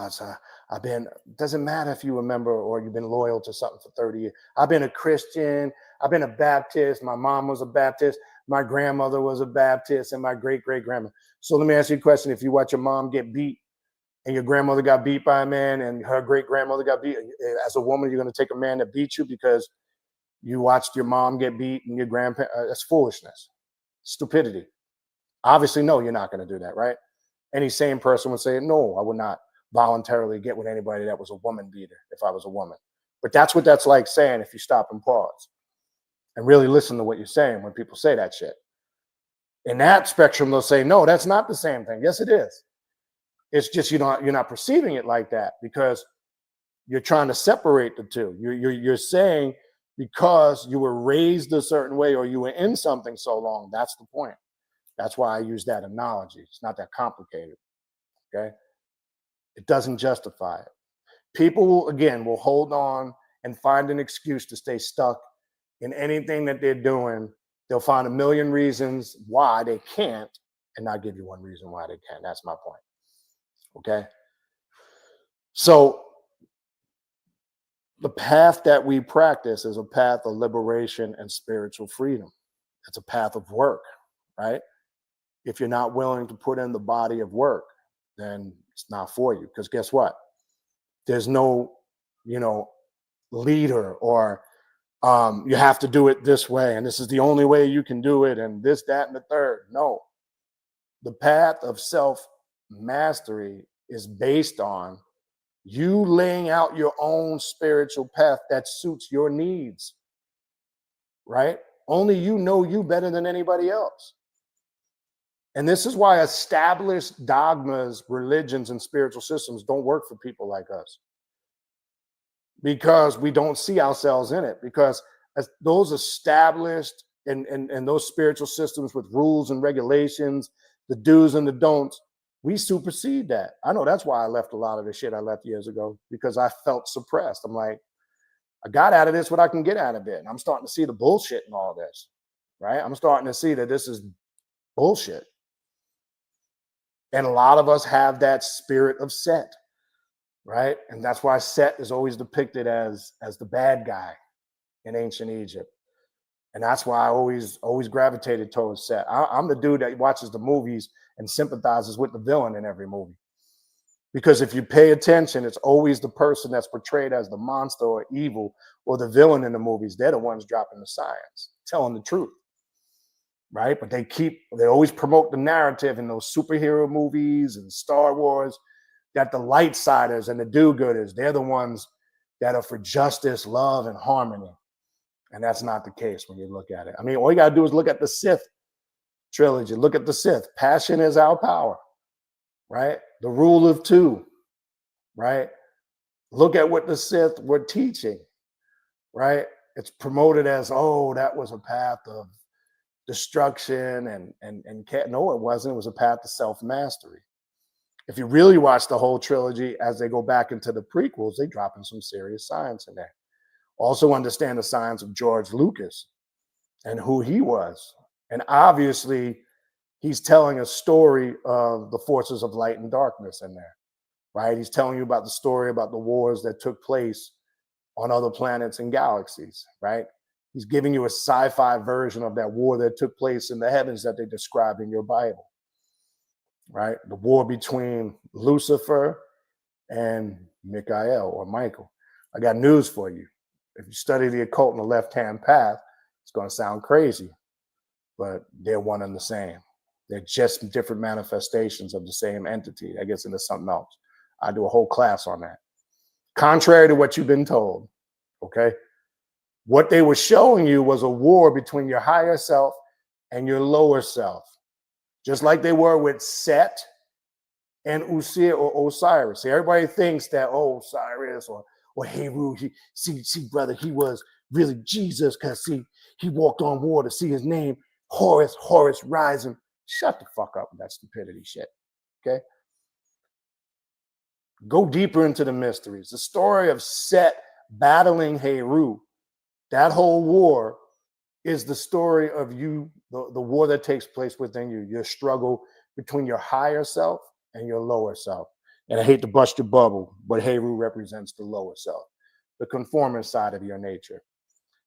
[SPEAKER 1] I've been, doesn't matter if you remember or you've been loyal to something for 30 years. I've been a Christian. I've been a Baptist. My mom was a Baptist. My grandmother was a Baptist and my great-great-grandma. So let me ask you a question. If you watch your mom get beat and your grandmother got beat by a man and her great-grandmother got beat, as a woman, you're going to take a man that beat you because you watched your mom get beat and your grandpa, that's foolishness, stupidity. Obviously, no, you're not going to do that, right? Any sane person would say, no, I would not voluntarily get with anybody that was a woman beater if I was a woman. But that's what that's like saying if you stop and pause and really listen to what you're saying when people say that shit. In that spectrum, they'll say, no, that's not the same thing. Yes, it is. It's just you're not perceiving it like that because you're trying to separate the two. You're saying because you were raised a certain way or you were in something so long, that's the point. That's why I use that analogy. It's not that complicated, okay? It doesn't justify it. People, again, will hold on and find an excuse to stay stuck in anything that they're doing. They'll find a million reasons why they can't and not give you one reason why they can. That's my point, okay? So the path that we practice is a path of liberation and spiritual freedom. It's a path of work, right? If you're not willing to put in the body of work, then it's not for you. Because guess what? There's no, leader or you have to do it this way. And this is the only way you can do it. And this, that, and the third. No. The path of self-mastery is based on you laying out your own spiritual path that suits your needs, right? Only you know you better than anybody else. And this is why established dogmas, religions, and spiritual systems don't work for people like us. Because we don't see ourselves in it. Because those established and those spiritual systems with rules and regulations, the do's and the don'ts, we supersede that. I know that's why I left a lot of the shit I left years ago, because I felt suppressed. I'm like, I got out of this what I can get out of it. And I'm starting to see the bullshit in all this, right? I'm starting to see that this is bullshit. And a lot of us have that spirit of Set, right? And that's why Set is always depicted as the bad guy in ancient Egypt. And that's why I always gravitated towards Set. I'm the dude that watches the movies and sympathizes with the villain in every movie. Because if you pay attention, it's always the person that's portrayed as the monster or evil or the villain in the movies. They're the ones dropping the science, telling the truth. Right? But they always promote the narrative in those superhero movies and Star Wars that the light siders and the do-gooders, they're the ones that are for justice, love, and harmony. And that's not the case when you look at it. I mean, all you got to do is look at the Sith trilogy. Look at the Sith. Passion is our power, right? The rule of two, right? Look at what the Sith were teaching, right? It's promoted as, oh, that was a path of destruction and no, it wasn't. It was a path to self-mastery. If you really watch the whole trilogy, as they go back into the prequels, they drop in some serious science in there. Also understand the science of George Lucas and who he was. And obviously, he's telling a story of the forces of light and darkness in there, right? He's telling you about the story about the wars that took place on other planets and galaxies, right? He's giving you a sci-fi version of that war that took place in the heavens that they describe in your Bible, right? The war between Lucifer and Michael or Michael. I got news for you. If you study the occult in the left-hand path, it's going to sound crazy, but they're one and the same. They're just different manifestations of the same entity. I guess into something else. I do a whole class on that. Contrary to what you've been told, okay? What they were showing you was a war between your higher self and your lower self. Just like they were with Set and Usia or Osiris. See, everybody thinks that, oh, Osiris or Or Heru, see, brother, he was really Jesus because he walked on water. See his name, Horus rising. Shut the fuck up with that stupidity shit. Okay. Go deeper into the mysteries. The story of Set battling Heru, that whole war is the story of you, the war that takes place within you, your struggle between your higher self and your lower self. And I hate to bust your bubble, but Heru represents the lower self, the conformist side of your nature.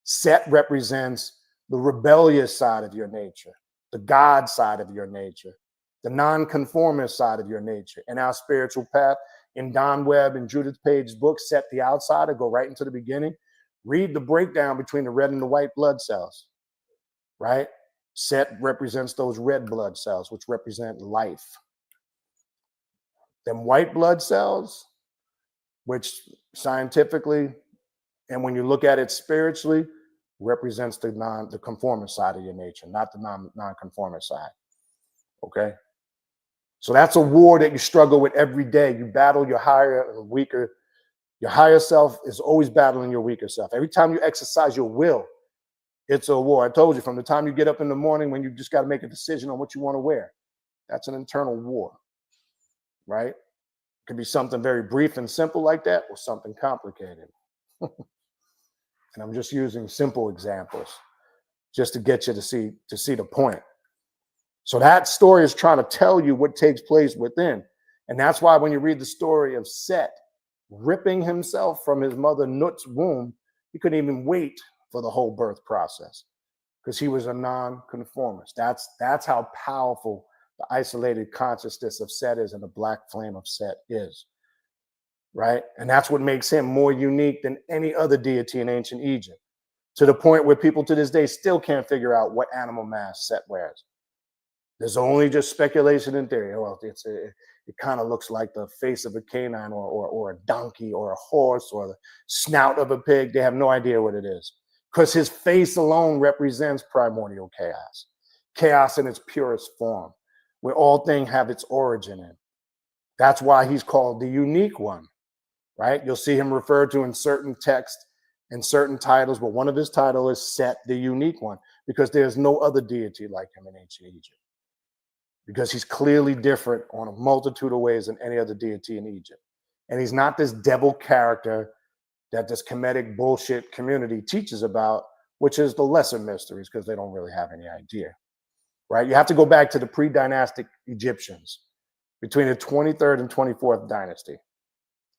[SPEAKER 1] Set represents the rebellious side of your nature, the God side of your nature, the non-conformist side of your nature. And our spiritual path, in Don Webb and Judith Page's book, Set the Outsider, go right into the beginning. Read the breakdown between the red and the white blood cells, right? Set represents those red blood cells, which represent life. Them white blood cells, which scientifically, and when you look at it spiritually, represents the conformist side of your nature, not the non-conformist side. Okay? So that's a war that you struggle with every day. You battle your higher, weaker. Your higher self is always battling your weaker self. Every time you exercise your will, it's a war. I told you, from the time you get up in the morning when you just got to make a decision on what you want to wear, that's an internal war, right? It could be something very brief and simple like that, or something complicated. And I'm just using simple examples just to get you to see the point. So that story is trying to tell you what takes place within. And that's why when you read the story of Set ripping himself from his mother Nut's womb, he couldn't even wait for the whole birth process because he was a non-conformist. That's how powerful the isolated consciousness of Set is and the black flame of Set is, right? And that's what makes him more unique than any other deity in ancient Egypt, to the point where people to this day still can't figure out what animal mask Set wears. There's only just speculation and theory. Well, it kind of looks like the face of a canine or a donkey or a horse or the snout of a pig. They have no idea what it is because his face alone represents primordial chaos, chaos in its purest form, where all things have its origin in. That's why he's called the unique one, right? You'll see him referred to in certain texts and certain titles, but one of his titles is Set the Unique One, because there's no other deity like him in ancient Egypt. Because he's clearly different on a multitude of ways than any other deity in Egypt. And he's not this devil character that this Kemetic bullshit community teaches about, which is the lesser mysteries, because they don't really have any idea, right? You have to go back to the pre-dynastic Egyptians between the 23rd and 24th dynasty.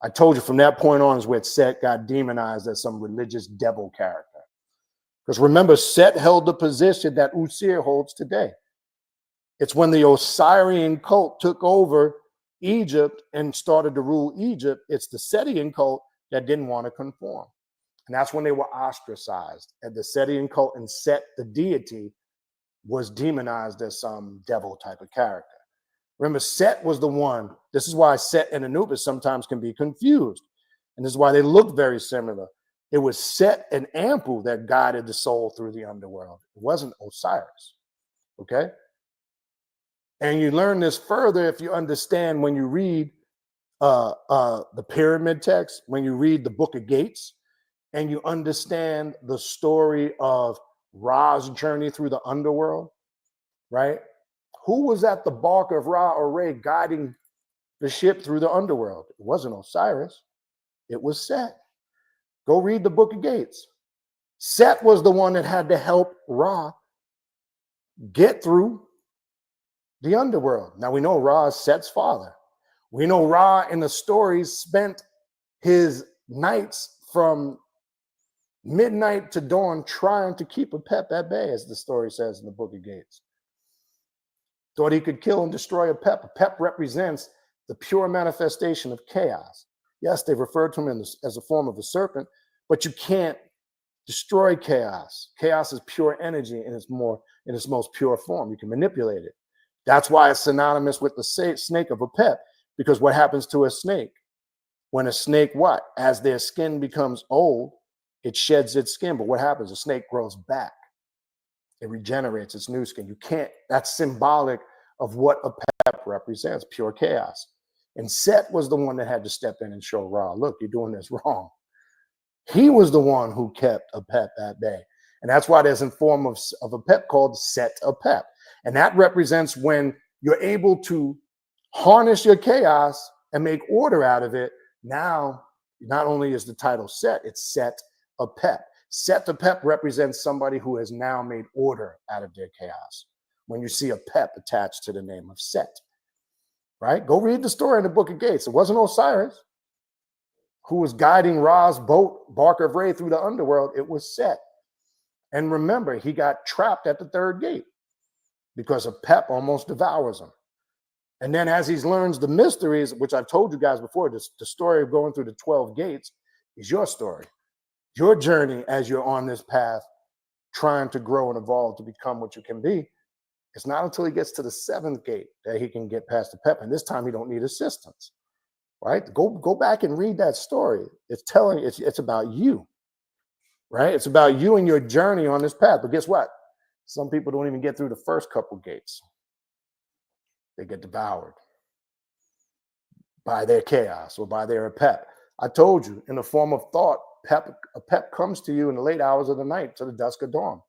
[SPEAKER 1] I told you from that point on is where Set got demonized as some religious devil character. Because remember, Set held the position that Usir holds today. It's when the Osirian cult took over Egypt and started to rule Egypt. It's the Setian cult that didn't want to conform. And that's when they were ostracized. And the Setian cult and Set, the deity, was demonized as some devil type of character. Remember, Set was the one. This is why Set and Anubis sometimes can be confused. And this is why they look very similar. It was Set and Anpu that guided the soul through the underworld. It wasn't Osiris. Okay? And you learn this further if you understand when you read the pyramid text, when you read the Book of Gates, and you understand the story of Ra's journey through the underworld, right? Who was at the bark of Ra or Re guiding the ship through the underworld? It wasn't Osiris. It was Set. Go read the Book of Gates. Set was the one that had to help Ra get through the underworld. Now we know Ra is Set's father. We know Ra in the stories spent his nights from midnight to dawn trying to keep Apep at bay, as the story says in the Book of Gates. Thought he could kill and destroy Apep. Apep represents the pure manifestation of chaos. Yes, they referred to him as a form of a serpent, but you can't destroy chaos. Chaos is pure energy in its most pure form. You can manipulate it. That's why it's synonymous with the snake of Apep, because what happens to a snake? When a snake, as their skin becomes old, it sheds its skin. But what happens? A snake grows back. It regenerates its new skin. You can't, that's symbolic of what Apep represents, pure chaos. And Set was the one that had to step in and show Ra, look, you're doing this wrong. He was the one who kept a pep at bay. And that's why there's a form of a pep called set a pep. And that represents when you're able to harness your chaos and make order out of it. Now, not only is the title set, it's set a pep. Set a pep represents somebody who has now made order out of their chaos. When you see a pep attached to the name of Set, right? Go read the story in the Book of Gates. It wasn't Osiris who was guiding Ra's boat, Barker of Ray, through the underworld. It was Set. And remember, he got trapped at the third gate because a pep almost devours him. And then as he learns the mysteries, which I've told you guys before, the story of going through the 12 gates is your story. Your journey as you're on this path, trying to grow and evolve to become what you can be. It's not until he gets to the 7th gate that he can get past the pep. And this time he don't need assistance, right? Go back and read that story. It's about you, right? It's about you and your journey on this path. But guess what? Some people don't even get through the first couple gates. They get devoured by their chaos or by their pep. I told you, in the form of thought, a pep comes to you in the late hours of the night to the dusk of dawn.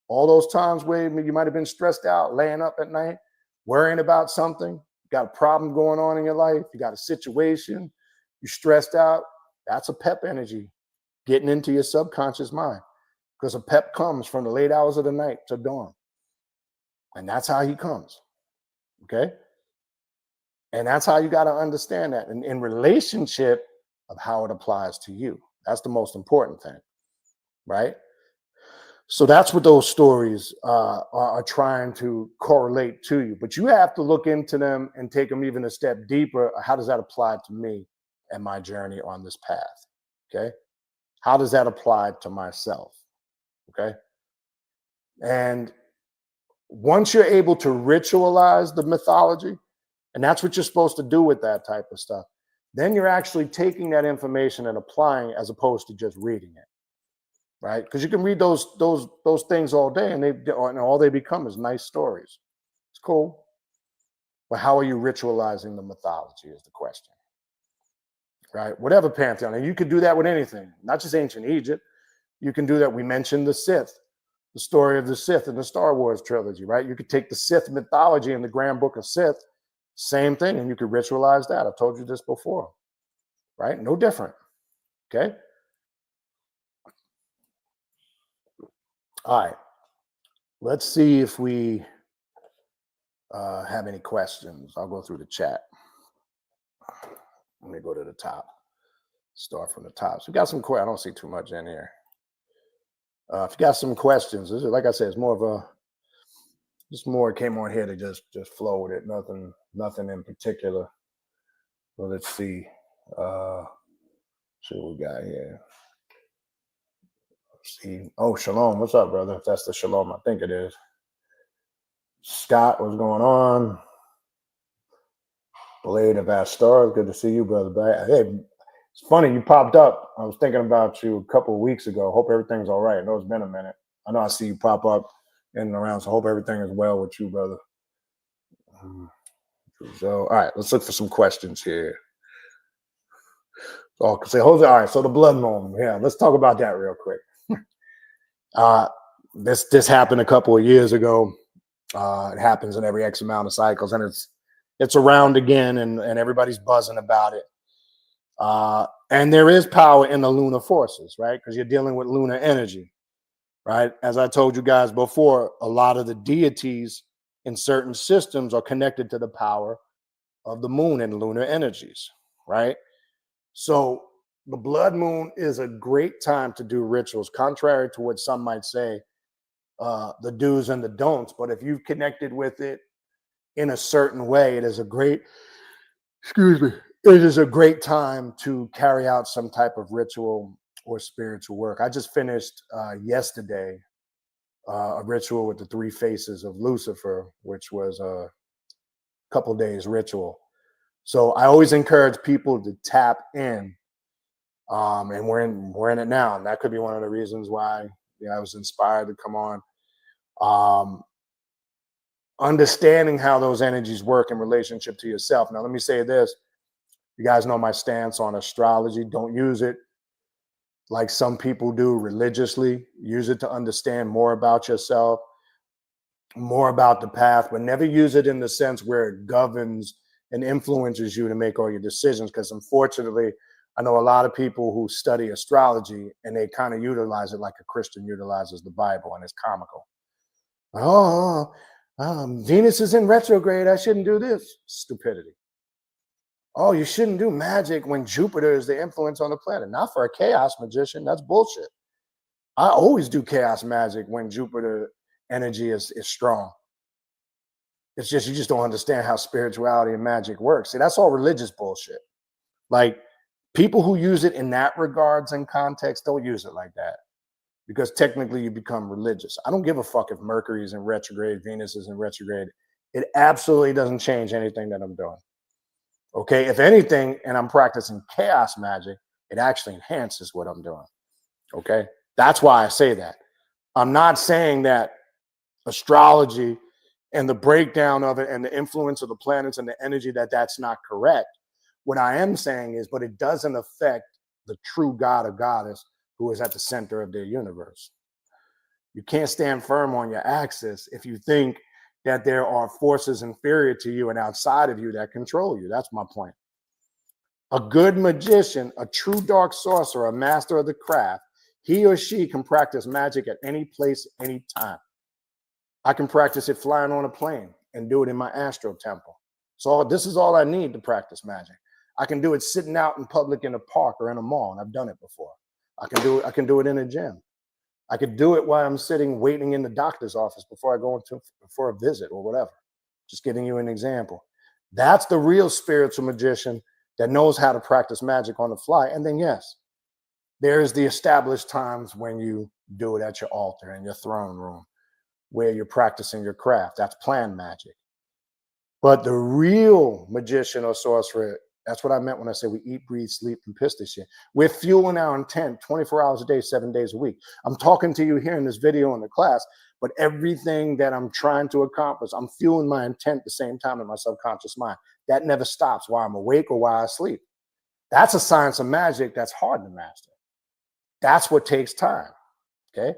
[SPEAKER 1] All those times where you might have been stressed out, laying up at night, worrying about something, you got a problem going on in your life, you got a situation, you're stressed out, that's a pep energy getting into your subconscious mind, because a pep comes from the late hours of the night to dawn. And that's how he comes, okay? And that's how you got to understand that in relationship of how it applies to you. That's the most important thing, right? So that's what those stories are trying to correlate to you. But you have to look into them and take them even a step deeper. How does that apply to me and my journey on this path? Okay. How does that apply to myself? Okay. And once you're able to ritualize the mythology, and that's what you're supposed to do with that type of stuff, then you're actually taking that information and applying as opposed to just reading it. Right? Because you can read those things all day and all they become is nice stories. It's cool. But how are you ritualizing the mythology is the question. Right? Whatever pantheon. And you could do that with anything, not just ancient Egypt. You can do that. We mentioned the Sith, the story of the Sith in the Star Wars trilogy, right? You could take the Sith mythology in the Grand Book of Sith, same thing, and you could ritualize that. I've told you this before. Right? No different. Okay? All right, let's see if we have any questions. I'll go through the chat. Let me go to the top. Start from the top. So we got some questions. I don't see too much in here. If you got some questions, this is, like I said, it's more of a, just more came on here to just flow with it. Nothing in particular. So let's see. See what we got here. See, oh, Shalom. What's up, brother? If that's the Shalom, I think it is. Scott, what's going on? Blade of Astral, good to see you, brother. Hey, it's funny you popped up. I was thinking about you a couple of weeks ago. Hope everything's all right. I know it's been a minute. I know I see you pop up in and around, so hope everything is well with you, brother. So, all right, let's look for some questions here. Oh, say Jose. All right, so the blood moon. Yeah, let's talk about that real quick. This happened a couple of years ago. It happens in every X amount of cycles, and it's around again, and everybody's buzzing about it. And there is power in the lunar forces, right? Because you're dealing with lunar energy, right? As I told you guys before, a lot of the deities in certain systems are connected to the power of the moon and lunar energies, right? So the blood moon is a great time to do rituals, contrary to what some might say, the do's and the don'ts. But if you've connected with it in a certain way, it is a great, it is a great time to carry out some type of ritual or spiritual work. I just finished yesterday a ritual with the 3 faces of Lucifer, which was a couple days ritual. So I always encourage people to tap in, and we're in it now, and that could be one of the reasons why I was inspired to come on. Understanding how those energies work in relationship to yourself. Now, let me say this. You guys know my stance on astrology. Don't use it like some people do religiously. Use it to understand more about yourself, more about the path, but never use it in the sense where it governs and influences you to make all your decisions. Because unfortunately, I know a lot of people who study astrology and they kind of utilize it like a Christian utilizes the Bible, and it's comical. Oh, Venus is in retrograde. I shouldn't do this. Stupidity. Oh, you shouldn't do magic when Jupiter is the influence on the planet. Not for a chaos magician. That's bullshit. I always do chaos magic when Jupiter energy is strong. It's just you just don't understand how spirituality and magic works. See, that's all religious bullshit. Like people who use it in that regards and context don't use it like that, because technically you become religious. I don't give a fuck if Mercury is in retrograde, Venus is in retrograde. It absolutely doesn't change anything that I'm doing. Okay, if anything, and I'm practicing chaos magic, it actually enhances what I'm doing. Okay, that's why I say that. I'm not saying that astrology and the breakdown of it and the influence of the planets and the energy, that's not correct. What I am saying is, but it doesn't affect the true god or goddess who is at the center of their universe. You can't stand firm on your axis if you think that there are forces inferior to you and outside of you that control you. That's my point. A good magician, a true dark sorcerer, a master of the craft, he or she can practice magic at any place, any time. I can practice it flying on a plane and do it in my astral temple. So this is all I need to practice magic. I can do it sitting out in public in a park or in a mall, and I've done it before. I can do it in a gym. I could do it while I'm sitting waiting in the doctor's office before I go into for a visit or whatever. Just giving you an example. That's the real spiritual magician that knows how to practice magic on the fly. And then yes, there's the established times when you do it at your altar in your throne room, where you're practicing your craft. That's planned magic. But the real magician or sorcerer, that's what I meant when I said we eat, breathe, sleep, and piss this shit. We're fueling our intent 24 hours a day, 7 days a week. I'm talking to you here in this video in the class, but everything that I'm trying to accomplish, I'm fueling my intent at the same time in my subconscious mind. That never stops while I'm awake or while I sleep. That's a science of magic that's hard to master. That's what takes time, okay?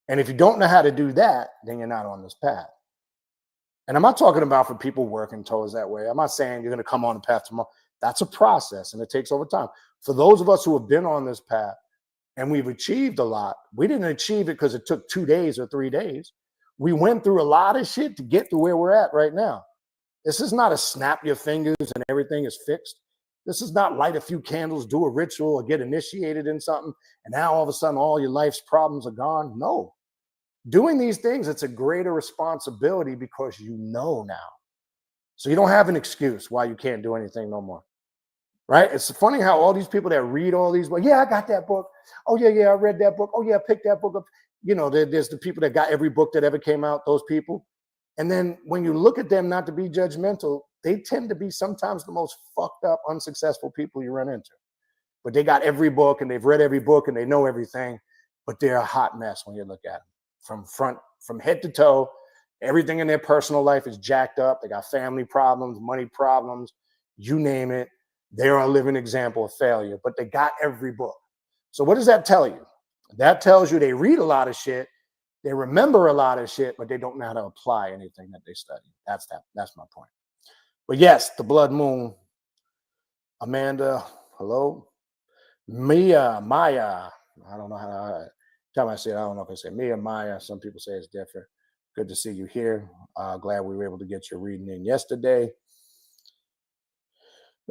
[SPEAKER 1] And if you don't know how to do that, then you're not on this path. And I'm not talking about for people working towards that way. I'm not saying you're going to come on the path tomorrow. That's a process, and it takes over time. For those of us who have been on this path and we've achieved a lot, we didn't achieve it because it took 2 days or 3 days. We went through a lot of shit to get to where we're at right now. This is not a snap your fingers and everything is fixed. This is not light a few candles, do a ritual, or get initiated in something, and now all of a sudden all your life's problems are gone. No. Doing these things, it's a greater responsibility because you know now. So you don't have an excuse why you can't do anything no more. Right? It's funny how all these people that read all these, well, yeah, I got that book. Oh, yeah, I read that book. Oh, yeah, I picked that book up. You know, there's the people that got every book that ever came out, those people. And then when you look at them, not to be judgmental, they tend to be sometimes the most fucked up, unsuccessful people you run into. But they got every book and they've read every book and they know everything, but they're a hot mess when you look at them. From head to toe, everything in their personal life is jacked up. They got family problems, money problems, you name it. They're a living example of failure, but they got every book. So what does that tell you? That tells you they read a lot of shit, they remember a lot of shit, but they don't know how to apply anything that they study. That's my point. But yes, the blood moon. Amanda, hello. Maya. I don't know how to time I say it, I don't know if I say Mia, Maya. Some people say it's different. Good to see you here. Glad we were able to get your reading in yesterday.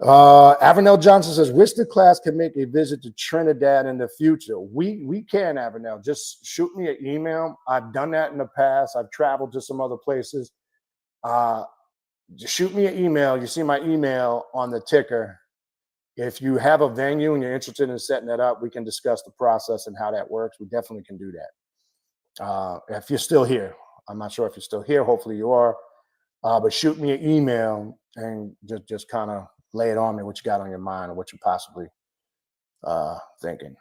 [SPEAKER 1] Avernell Johnson says, wish the class can make a visit to Trinidad in the future. We can, Avernell. Just shoot me an email. I've done that in the past. I've traveled to some other places. Just shoot me an email. You see my email on the ticker. If you have a venue and you're interested in setting that up, we can discuss the process and how that works. We definitely can do that. If you're still here, I'm not sure if you're still here. Hopefully you are. But shoot me an email and just kind of lay it on me, what you got on your mind or what you're possibly thinking.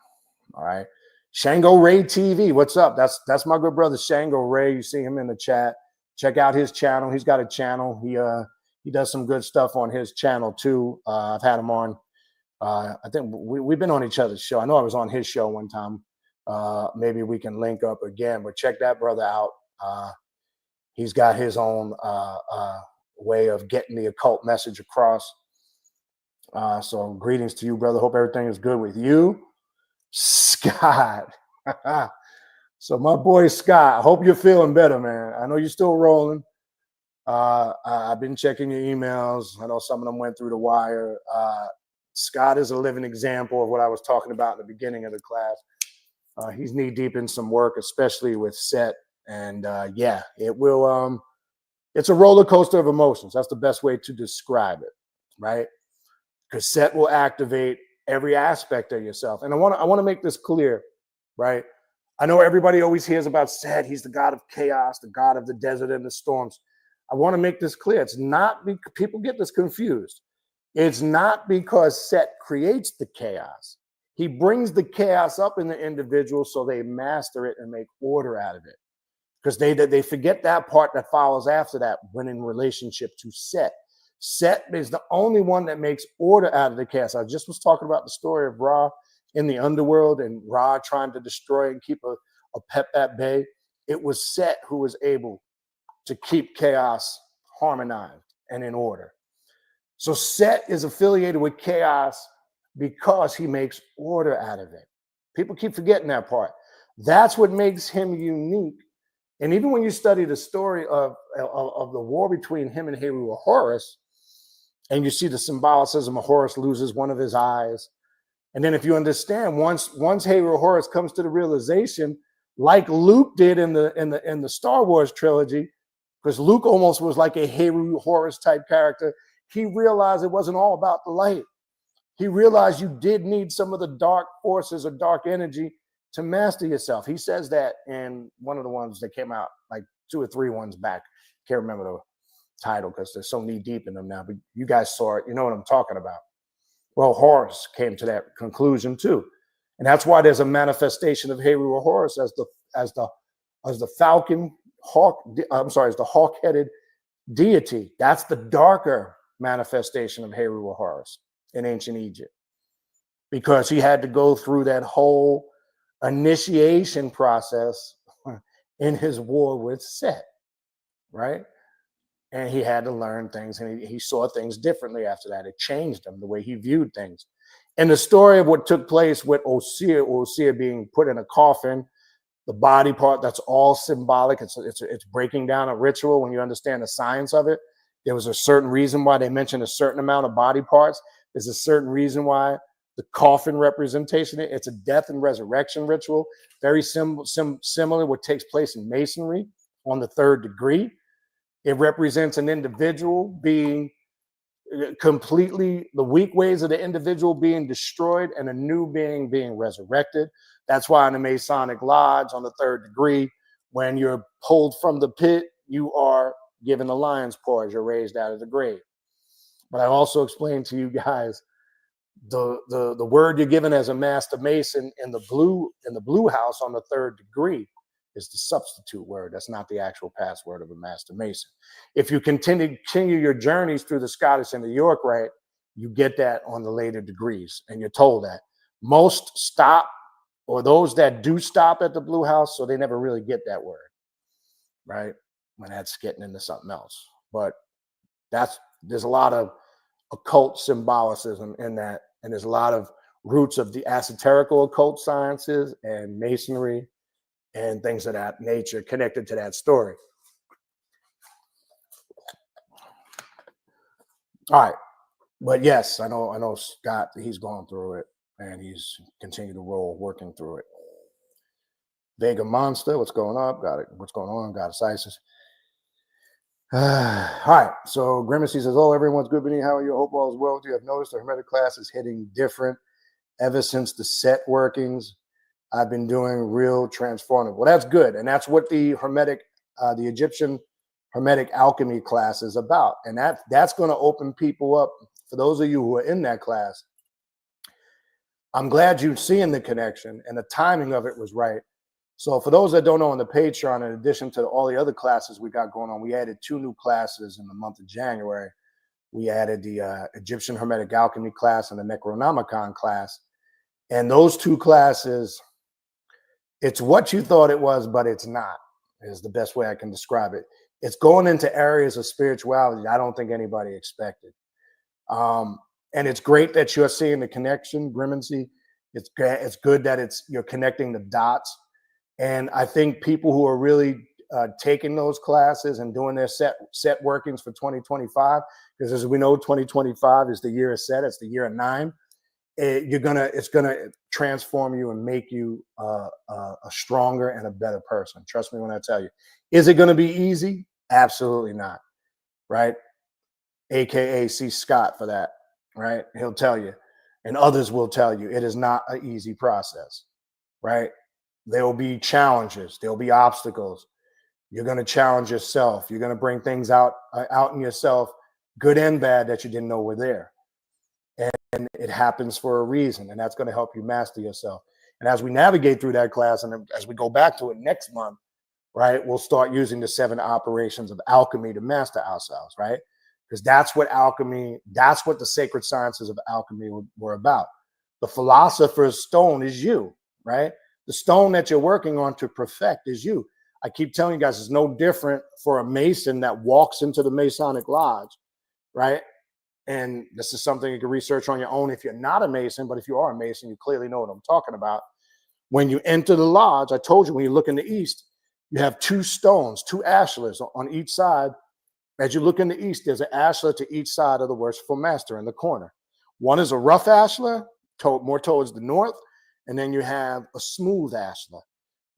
[SPEAKER 1] All right. Shango Ray TV. What's up? That's my good brother, Shango Ray. You see him in the chat. Check out his channel. He's got a channel. He does some good stuff on his channel too. I've had him on I think we've been on each other's show. I know I was on his show one time. Maybe we can link up again, but check that brother out. He's got his own way of getting the occult message across. So greetings to you, brother. Hope everything is good with you. Scott. So my boy Scott, I hope you're feeling better, man. I know you're still rolling. I've been checking your emails. I know some of them went through the wire. Scott is a living example of what I was talking about in the beginning of the class. He's knee deep in some work, especially with Set. And yeah, it will. It's a roller coaster of emotions. That's the best way to describe it, right? Because Set will activate every aspect of yourself. And I want to make this clear, right? I know everybody always hears about Set. He's the god of chaos, the god of the desert and the storms. I want to make this clear. It's not because people get this confused. It's not because Set creates the chaos. He brings the chaos up in the individual so they master it and make order out of it. Because they forget that part that follows after that when in relationship to Set. Set is the only one that makes order out of the chaos. I just was talking about the story of Ra in the underworld and Ra trying to destroy and keep a pep at bay. It was Set who was able to keep chaos harmonized and in order. So Set is affiliated with chaos because he makes order out of it. People keep forgetting that part. That's what makes him unique. And even when you study the story of the war between him and Heru Horus, and you see the symbolicism of Horus loses one of his eyes, and then if you understand, once Heru Horus comes to the realization, like Luke did in the Star Wars trilogy, because Luke almost was like a Heru Horus type character, he realized it wasn't all about the light. He realized you did need some of the dark forces or dark energy to master yourself. He says that in one of the ones that came out like 2 or 3 ones back. Can't remember the title because they're so knee deep in them now, but you guys saw it. You know what I'm talking about. Well, Horus came to that conclusion too. And that's why there's a manifestation of Heru Horus as the falcon hawk. I'm sorry, as the hawk-headed deity. That's the darker manifestation of Heru Horus in ancient Egypt, because he had to go through that whole initiation process in his war with Set, right? And he had to learn things, and he saw things differently after that. It changed him, the way he viewed things. And the story of what took place with Osir being put in a coffin, the body part, that's all symbolic. It's breaking down a ritual when you understand the science of it. There was a certain reason why they mentioned a certain amount of body parts. There's a certain reason why the coffin representation, it's a death and resurrection ritual, very similar what takes place in Masonry on the 3rd degree. It represents an individual being completely, the weak ways of the individual being destroyed and a new being resurrected. That's why in the Masonic Lodge on the 3rd degree, when you're pulled from the pit, you are given the lion's paw as you're raised out of the grave. But I also explained to you guys the word you're given as a master mason in the blue house on the 3rd degree is the substitute word. That's not the actual password of a master mason. If you continue your journeys through the Scottish and the York Rite, you get that on the later degrees, and you're told that most stop, or those that do stop at the blue house, so they never really get that word, right? When that's getting into something else. But there's a lot of occult symbolicism in that, and there's a lot of roots of the esoterical occult sciences and Masonry and things of that nature connected to that story. All right. But yes, I know Scott, he's gone through it, and he's continued to roll working through it. Vega Monster, what's going on? Got it. What's going on? Goddess Isis. All right. So Grimacy says, "Oh, everyone's good, Benny. How are you? Hope all is well with you. I've noticed the Hermetic class is hitting different ever since the set workings. I've been doing real transformative." Well, that's good. And that's what the Hermetic, the Egyptian Hermetic alchemy class is about. And that's going to open people up. For those of you who are in that class, I'm glad you're seeing the connection, and the timing of it was right. So for those that don't know, on the Patreon, in addition to all the other classes we got going on, we added 2 new classes in the month of January. We added the Egyptian Hermetic Alchemy class and the Necronomicon class. And those two classes, it's what you thought it was, but it's not, is the best way I can describe it. It's going into areas of spirituality I don't think anybody expected. And it's great that you're seeing the connection, Grimmancy. It's good that you're connecting the dots. And I think people who are really taking those classes and doing their set workings for 2025, because as we know, 2025 is the year of set. It's the year of 9. It's gonna transform you and make you a stronger and a better person. Trust me when I tell you. Is it gonna be easy? Absolutely not. Right? AKA C. Scott for that. Right? He'll tell you, and others will tell you, it is not an easy process. Right? There will be challenges. There will be obstacles. You're going to challenge yourself. You're going to bring things out in yourself, good and bad, that you didn't know were there. And it happens for a reason, and that's going to help you master yourself. And as we navigate through that class, and as we go back to it next month, right, we'll start using the 7 operations of alchemy to master ourselves, right? Because that's what the sacred sciences of alchemy were about. The philosopher's stone is you, right? The stone that you're working on to perfect is you. I keep telling you guys, it's no different for a Mason that walks into the Masonic Lodge, right? And this is something you can research on your own if you're not a Mason, but if you are a Mason, you clearly know what I'm talking about. When you enter the lodge, I told you, when you look in the east, you have 2 stones, 2 ashlars on each side. As you look in the east, there's an ashlar to each side of the worshipful master in the corner. One is a rough ashlar, more towards the north, and then you have a smooth ashlar.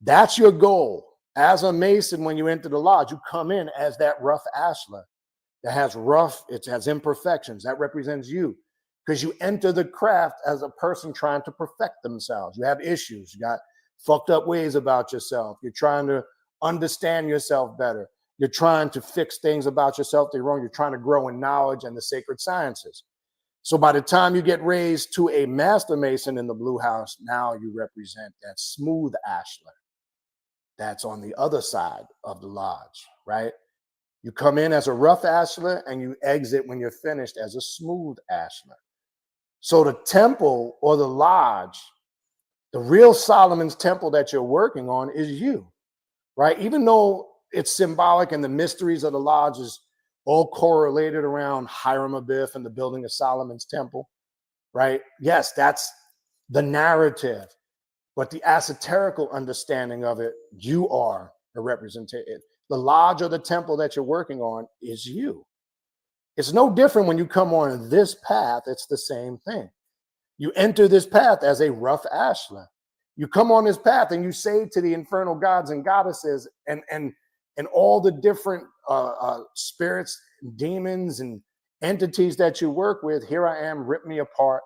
[SPEAKER 1] That's your goal. As a Mason, when you enter the lodge, you come in as that rough ashlar that it has imperfections. That represents you, because you enter the craft as a person trying to perfect themselves. You have issues. You got fucked up ways about yourself. You're trying to understand yourself better. You're trying to fix things about yourself that are wrong. You're trying to grow in knowledge and the sacred sciences. So by the time you get raised to a Master Mason in the Blue House, now you represent that smooth ashlar. That's on the other side of the lodge, right? You come in as a rough ashlar and you exit when you're finished as a smooth ashlar. So the temple or the lodge, the real Solomon's temple that you're working on is you, right? Even though it's symbolic and the mysteries of the lodge is all correlated around Hiram Abiff and the building of Solomon's temple, right? Yes, that's the narrative. But the esoterical understanding of it, you are a representative. The lodge or the temple that you're working on is you. It's no different when you come on this path. It's the same thing. You enter this path as a rough ashlar. You come on this path and you say to the infernal gods and goddesses and all the different spirits, demons, and entities that you work with, here I am, rip me apart,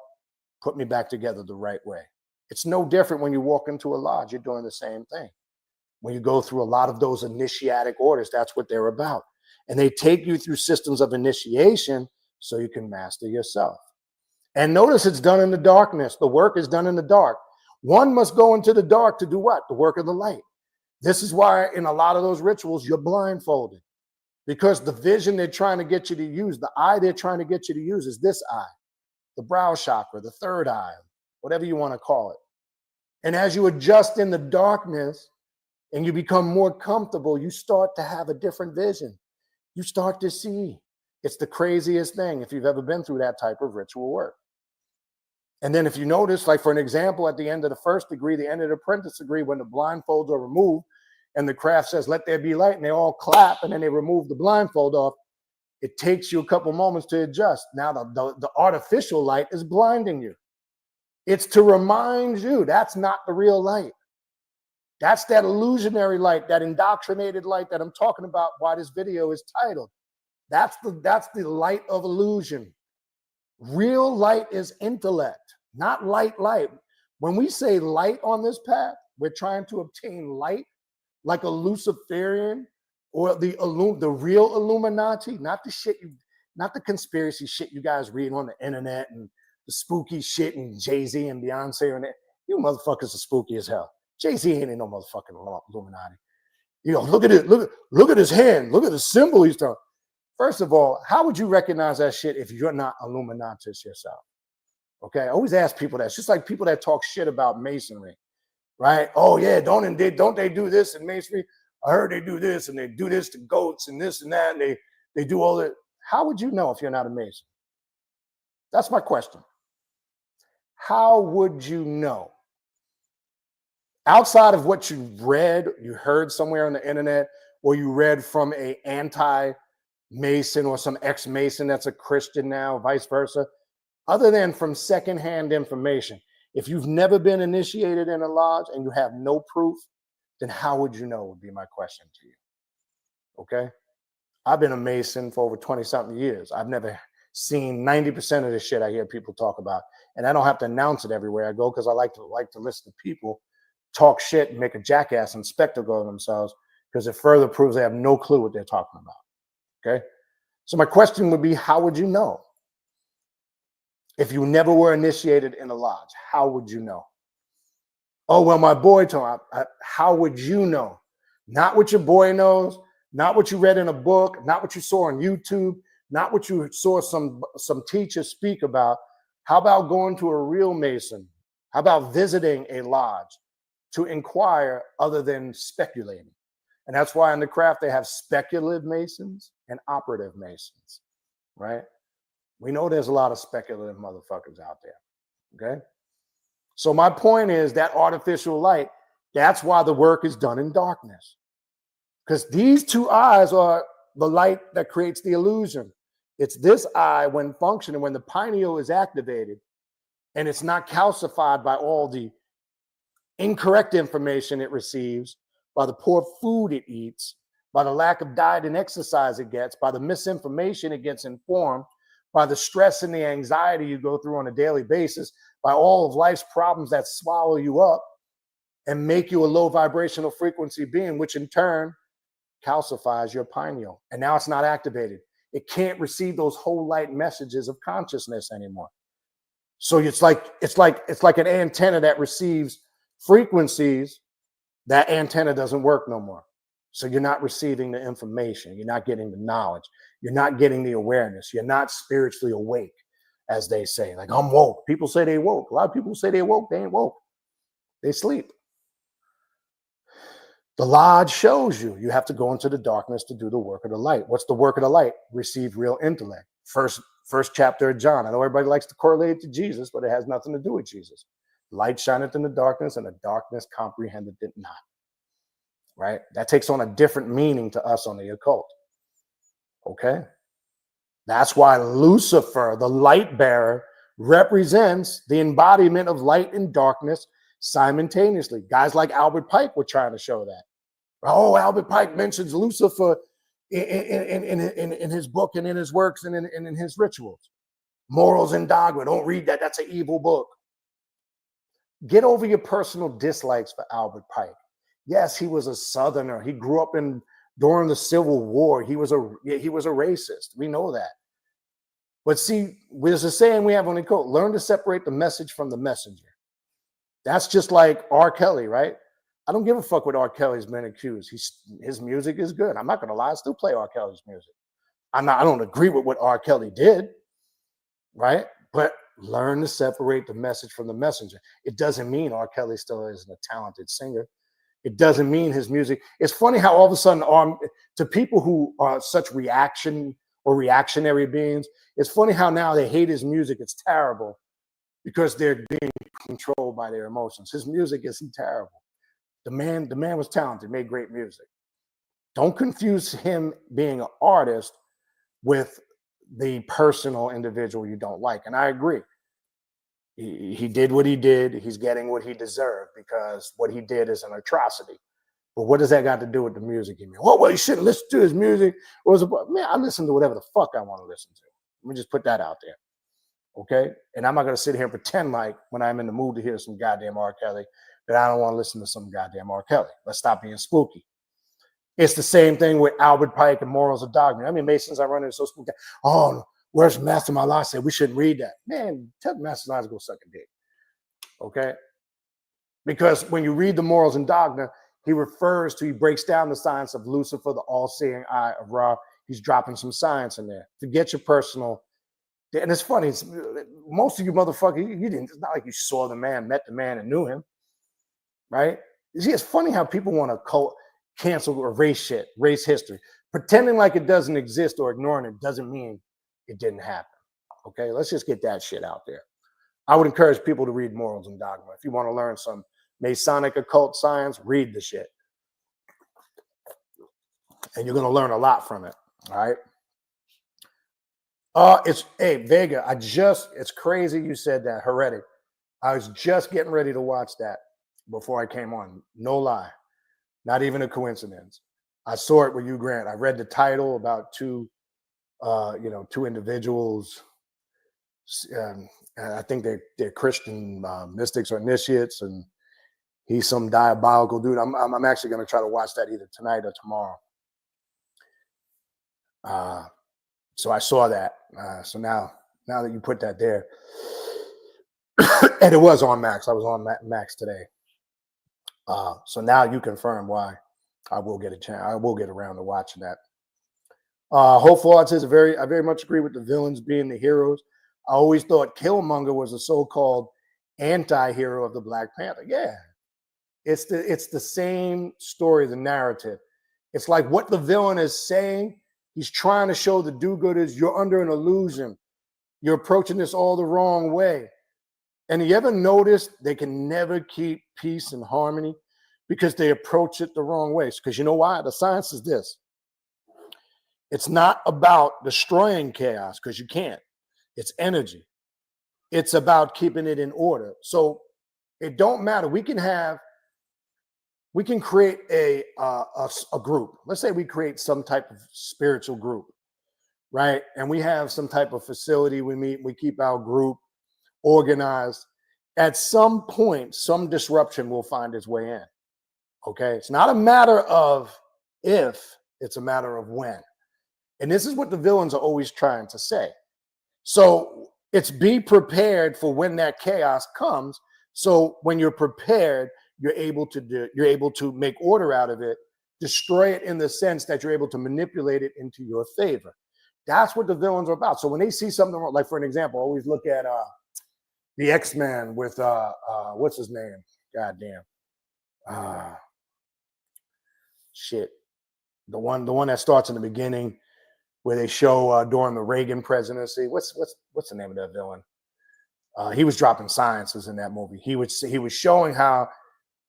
[SPEAKER 1] put me back together the right way. It's no different when you walk into a lodge. You're doing the same thing. When you go through a lot of those initiatic orders, that's what they're about. And they take you through systems of initiation so you can master yourself. And notice it's done in the darkness. The work is done in the dark. One must go into the dark to do what? The work of the light. This is why in a lot of those rituals, you're blindfolded. Because the vision they're trying to get you to use, the eye they're trying to get you to use is this eye, the brow chakra, the third eye, whatever you want to call it. And as you adjust in the darkness and you become more comfortable, you start to have a different vision. You start to see. It's the craziest thing if you've ever been through that type of ritual work. And then if you notice, like for an example, at the end of the first degree, the end of the apprentice degree, when the blindfolds are removed and the craft says, let there be light, and they all clap and then they remove the blindfold off, it takes you a couple moments to adjust. Now the artificial light is blinding you. It's to remind you that's not the real light. That's that illusionary light, that indoctrinated light that I'm talking about, why this video is titled. That's the light of illusion. Real light is intellect, not light. When we say light on this path, we're trying to obtain light like a Luciferian or the real Illuminati, not the conspiracy shit you guys read on the internet and the spooky shit and Jay-Z and Beyonce and that. You motherfuckers are spooky as hell. Jay-Z ain't no motherfucking Illuminati. You know, look at it. Look at his hand. Look at the symbol he's talking. First of all, how would you recognize that shit if you're not Illuminatus yourself? Okay, I always ask people that. It's just like people that talk shit about masonry, right? Oh yeah, don't they do this in masonry? I heard they do this and they do this to goats and this and that, and they do all that. How would you know if you're not a mason? That's my question. How would you know? Outside of what you read, you heard somewhere on the internet, or you read from a anti-Mason or some ex-Mason that's a Christian now, vice versa, other than from secondhand information, if you've never been initiated in a lodge and you have no proof, then how would you know would be my question to you. Okay? I've been a Mason for over 20-something years. I've never seen 90% of the shit I hear people talk about. And I don't have to announce it everywhere I go because I like to listen to people talk shit and make a jackass and spectacle of themselves because it further proves they have no clue what they're talking about. Okay? So my question would be, how would you know? If you never were initiated in a lodge, how would you know? Oh, well, my boy told me. How would you know? Not what your boy knows, not what you read in a book, not what you saw on YouTube, not what you saw some teacher speak about. How about going to a real Mason? How about visiting a lodge to inquire other than speculating? And that's why in the craft they have speculative Masons and operative Masons, right? We know there's a lot of speculative motherfuckers out there, okay? So my point is that artificial light, that's why the work is done in darkness. Because these two eyes are the light that creates the illusion. It's this eye when functioning, when the pineal is activated and it's not calcified by all the incorrect information it receives, by the poor food it eats, by the lack of diet and exercise it gets, by the misinformation it gets informed, by the stress and the anxiety you go through on a daily basis, by all of life's problems that swallow you up and make you a low vibrational frequency being, which in turn calcifies your pineal. And now it's not activated. It can't receive those whole light messages of consciousness anymore. So it's like an antenna that receives frequencies. That antenna doesn't work no more. So you're not receiving the information. You're not getting the knowledge. You're not getting the awareness. You're not spiritually awake, as they say. Like, I'm woke. People say they woke. A lot of people say they woke. They ain't woke. They sleep. The lodge shows you. You have to go into the darkness to do the work of the light. What's the work of the light? Receive real intellect. First chapter of John. I know everybody likes to correlate it to Jesus, but it has nothing to do with Jesus. Light shineth in the darkness, and the darkness comprehended it not. Right? That takes on a different meaning to us on the occult. Okay? That's why Lucifer, the light bearer, represents the embodiment of light and darkness simultaneously. Guys like Albert Pike were trying to show that. Oh, Albert Pike mentions Lucifer in his book and in his works and in his rituals. Morals and Dogma. Don't read that. That's an evil book. Get over your personal dislikes for Albert Pike. Yes, he was a Southerner. He grew up during the Civil War. He was a racist. We know that. But see, there's a saying we have on the code: learn to separate the message from the messenger. That's just like R. Kelly, right? I don't give a fuck what R. Kelly's been accused. His music is good. I'm not gonna lie, I still play R. Kelly's music. I don't agree with what R. Kelly did, right? But learn to separate the message from the messenger. It doesn't mean R. Kelly still isn't a talented singer. It doesn't mean his music. It's funny how all of a sudden, to people who are such reactionary beings, it's funny how now they hate his music. It's terrible because they're being controlled by their emotions. His music isn't terrible. The man was talented, made great music. Don't confuse him being an artist with the personal individual you don't like. And I agree. He did what he did. He's getting what he deserved because what he did is an atrocity. But what does that got to do with the music? You mean, well, you shouldn't listen to his music. Man, I listen to whatever the fuck I want to listen to. Let me just put that out there. Okay? And I'm not going to sit here and pretend like when I'm in the mood to hear some goddamn R. Kelly that I don't want to listen to some goddamn R. Kelly. Let's stop being spooky. It's the same thing with Albert Pike and Morals of Dogma. I mean, Masons I run into so spooky. Oh, where's Master Malak said we shouldn't read that? Man, tell Master Malak to go suck a dick. Okay? Because when you read the Morals and Dogma, he breaks down the science of Lucifer, the all-seeing eye of Ra. He's dropping some science in there. Forget your personal. And it's funny. Most of you motherfuckers, you didn't. It's not like you saw the man, met the man, and knew him, right? You see, it's funny how people want to cancel or race shit, race history, pretending like it doesn't exist or ignoring it doesn't mean it didn't happen. Okay, let's just get that shit out there. I would encourage people to read Morals and Dogma. If you want to learn some Masonic occult science, read the shit, and you're going to learn a lot from it. All right. Hey, Vega, it's crazy you said that, Heretic. I was just getting ready to watch that before I came on. No lie. Not even a coincidence. I saw it with you, Grant. I read the title about two individuals. And I think they're Christian mystics or initiates, and he's some diabolical dude. I'm actually going to try to watch that either tonight or tomorrow. So I saw that. So now that you put that there, and it was on Max. I was on Max today. So now you confirm why I will get a chance. I will get around to watching that. Hopeful says I very much agree with the villains being the heroes. I always thought Killmonger was a so-called anti-hero of the Black Panther. Yeah, it's the same story, the narrative. It's like what the villain is saying. He's trying to show the do-gooders you're under an illusion. You're approaching this all the wrong way. And you ever notice they can never keep peace and harmony because they approach it the wrong way? Because you know why? The science is this. It's not about destroying chaos because you can't. It's energy. It's about keeping it in order. So it don't matter. We can create a group. Let's say we create some type of spiritual group, right? And we have some type of facility. We meet, we keep our group organized. At some point, some disruption will find its way in. Okay. It's not a matter of if, it's a matter of when. And this is what the villains are always trying to say. So it's be prepared for when that chaos comes. So when you're prepared, you're able to make order out of it, destroy it in the sense that you're able to manipulate it into your favor. That's what the villains are about. So when they see something wrong, like for an example, always look at the X-Men with what's his name? Goddamn. Shit. The one that starts in the beginning where they show during the Reagan presidency. What's the name of that villain? He was dropping sciences in that movie. He was showing how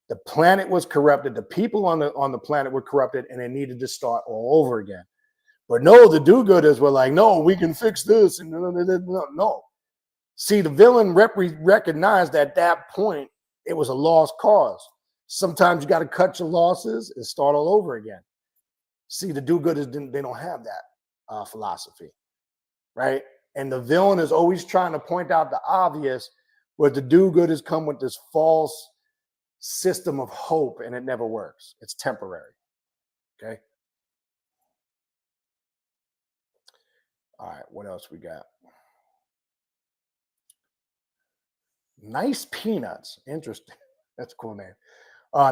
[SPEAKER 1] the planet was corrupted, the people on the planet were corrupted, and they needed to start all over again. But no, the do-gooders were like, no, we can fix this. And no. See, the villain recognized at that point it was a lost cause. Sometimes you got to cut your losses and start all over again. See, the do-gooders they don't have that philosophy, right? And the villain is always trying to point out the obvious, where the do-gooders come with this false system of hope, and it never works. It's temporary. Okay. All right. What else we got? Nice Peanuts. Interesting. That's a cool name.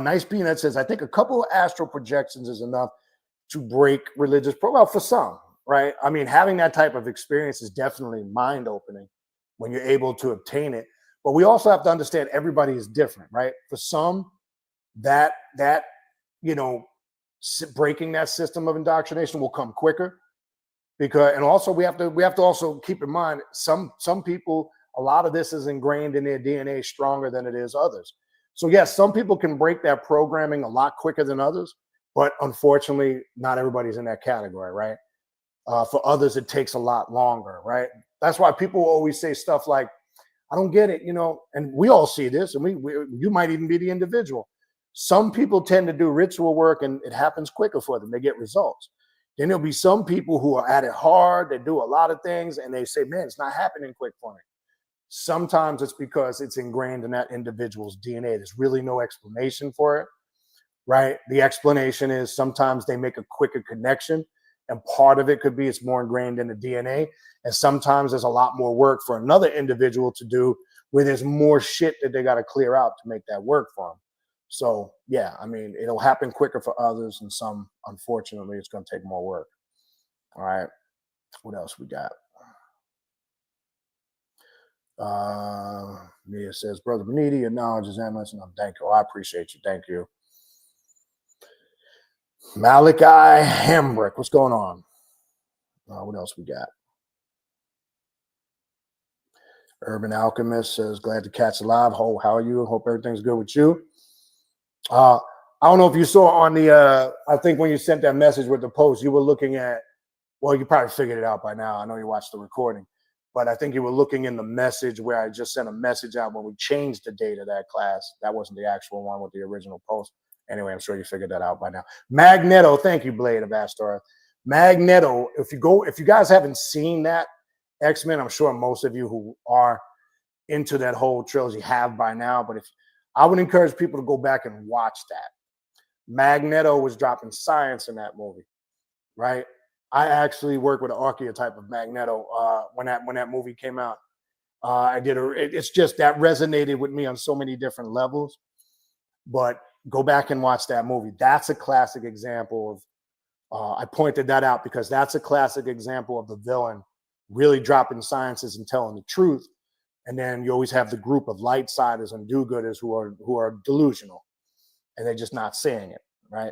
[SPEAKER 1] Nice Peanuts says, I think a couple of astral projections is enough to break religious well, for some, right? I mean, having that type of experience is definitely mind-opening when you're able to obtain it. But we also have to understand everybody is different, right? For some, that breaking that system of indoctrination will come quicker, and also we have to also keep in mind some people, a lot of this is ingrained in their DNA stronger than it is others. So yes, some people can break that programming a lot quicker than others, but unfortunately, not everybody's in that category, right? For others, it takes a lot longer, right? That's why people always say stuff like, I don't get it, and we all see this, and you might even be the individual. Some people tend to do ritual work and it happens quicker for them. They get results. Then there'll be some people who are at it hard. They do a lot of things and they say, man, it's not happening quick for me. Sometimes it's because it's ingrained in that individual's DNA. There's really no explanation for it, right? The explanation is sometimes they make a quicker connection, and part of it could be it's more ingrained in the DNA. And sometimes there's a lot more work for another individual to do where there's more shit that they got to clear out to make that work for them. So, yeah, I mean, it'll happen quicker for others, and some, unfortunately, it's going to take more work. All right. What else we got? Mia says, Brother Baniti, your knowledge is endless. And thank you. I appreciate you. Thank you. Malachi Hambrick, what's going on? What else we got? Urban Alchemist says, glad to catch alive. How are you? Hope everything's good with you. I don't know if you saw on the, I think when you sent that message with the post, you were looking at, well, you probably figured it out by now. I know you watched the recording, but I think you were looking in the message where I just sent a message out when we changed the date of that class. That wasn't the actual one with the original post. Anyway, I'm sure you figured that out by now. Magneto, thank you, Blade of Astor. Magneto, if you guys haven't seen that X-Men, I'm sure most of you who are into that whole trilogy have by now, but I would encourage people to go back and watch that. Magneto was dropping science in that movie, right? I actually worked with an archetype of Magneto when that movie came out. It's just that resonated with me on so many different levels. But go back and watch that movie. That's a classic example of. I pointed that out because that's a classic example of the villain really dropping sciences and telling the truth. And then you always have the group of light-siders and do-gooders who are delusional, and they're just not saying it, right?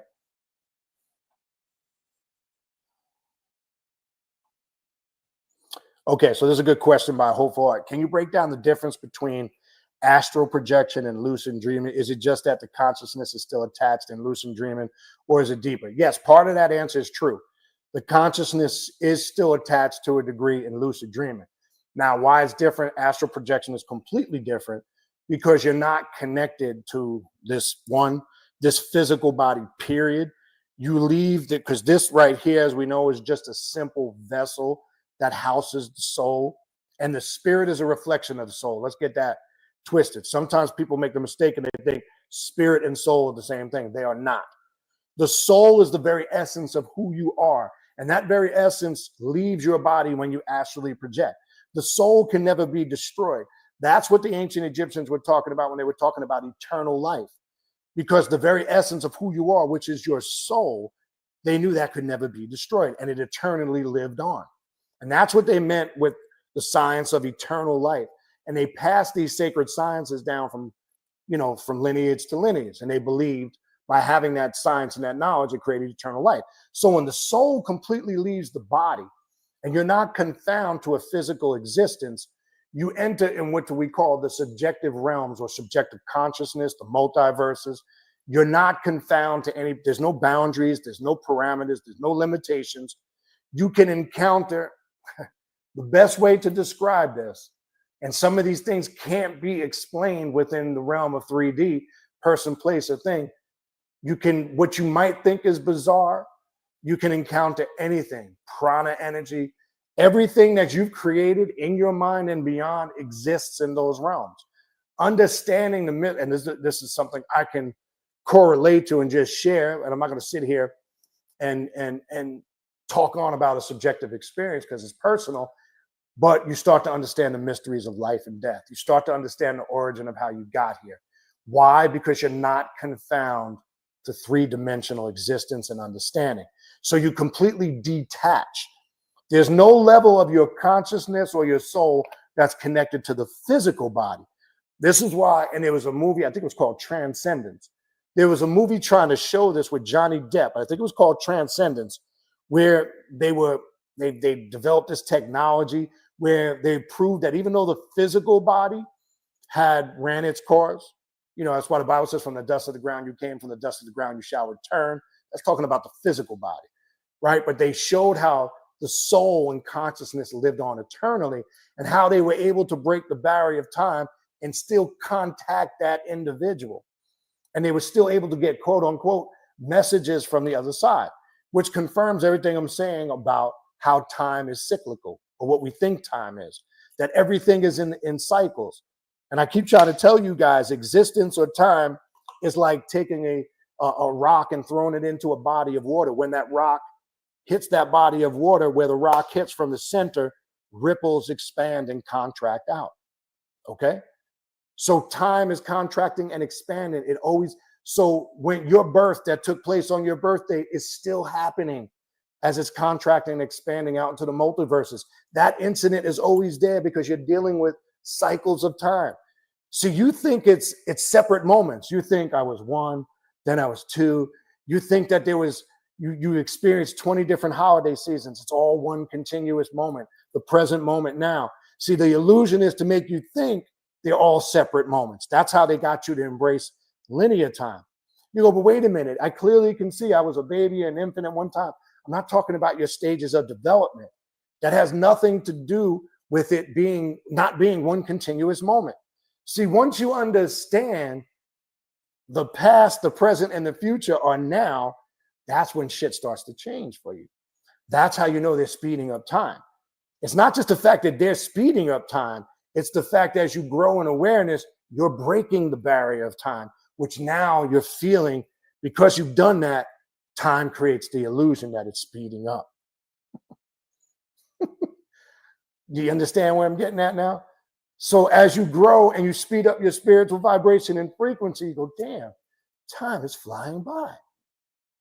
[SPEAKER 1] Okay, so there's a good question by Hopeful Art. Can you break down the difference between astral projection and lucid dreaming? Is it just that the consciousness is still attached in lucid dreaming, or is it deeper? Yes, part of that answer is true. The consciousness is still attached to a degree in lucid dreaming. Now, why it's different? Astral projection is completely different because you're not connected to this physical body, period. You leave because this right here, as we know, is just a simple vessel that houses the soul, and the spirit is a reflection of the soul. Let's get that twisted. Sometimes people make the mistake and they think spirit and soul are the same thing. They are not. The soul is the very essence of who you are, and that very essence leaves your body when you astrally project. The soul can never be destroyed. That's what the ancient Egyptians were talking about when they were talking about eternal life, because the very essence of who you are, which is your soul, they knew that could never be destroyed, and it eternally lived on. And that's what they meant with the science of eternal life. And they passed these sacred sciences down from lineage to lineage. And they believed by having that science and that knowledge, it created eternal life. So when the soul completely leaves the body and you're not confounded to a physical existence, you enter in what we call the subjective realms or subjective consciousness, the multiverses. You're not confounded to there's no boundaries, there's no parameters, there's no limitations. You can encounter the best way to describe this, and some of these things can't be explained within the realm of 3D, person, place, or thing. What you might think is bizarre, you can encounter anything. Prana energy, everything that you've created in your mind and beyond exists in those realms. Understanding the myth, and this is something I can correlate to and just share, and I'm not going to sit here and talk on about a subjective experience because it's personal, but you start to understand the mysteries of life and death. You start to understand the origin of how you got here. Why? Because you're not confounded to three-dimensional existence and understanding. So you completely detach. There's no level of your consciousness or your soul that's connected to the physical body. This is why, and there was a movie, I think it was called Transcendence. There was a movie trying to show this with Johnny Depp. I think it was called Transcendence, where they developed this technology where they proved that even though the physical body ran its course, that's why the Bible says, from the dust of the ground you came, from the dust of the ground you shall return. That's talking about the physical body, right? But they showed how the soul and consciousness lived on eternally and how they were able to break the barrier of time and still contact that individual. And they were still able to get, quote unquote, messages from the other side, which confirms everything I'm saying about how time is cyclical, or what we think time is, that everything is in cycles. And I keep trying to tell you guys, existence or time is like taking a rock and throwing it into a body of water. When that rock hits that body of water, where the rock hits from the center, ripples expand and contract out. Okay? So time is contracting and expanding. So when your birth that took place on your birthday is still happening. as it's contracting and expanding out into the multiverses. That incident is always there because you're dealing with cycles of time. So you think it's separate moments. You think I was 1, then I was 2. You think that there was, you experienced 20 different holiday seasons. It's all one continuous moment, the present moment now. See, the illusion is to make you think they're all separate moments. That's how they got you to embrace linear time. You go, but wait a minute. I clearly can see I was a baby, an infant at one time. I'm not talking about your stages of development. That has nothing to do with it being not being one continuous moment. See, once you understand the past, the present, and the future are now, that's when shit starts to change for you. That's how you know they're speeding up time. It's not just the fact that they're speeding up time. It's the fact that as you grow in awareness, you're breaking the barrier of time, which now you're feeling, because you've done that, time creates the illusion that it's speeding up. Do you understand where I'm getting at now? So as you grow and you speed up your spiritual vibration and frequency, you go, damn, time is flying by.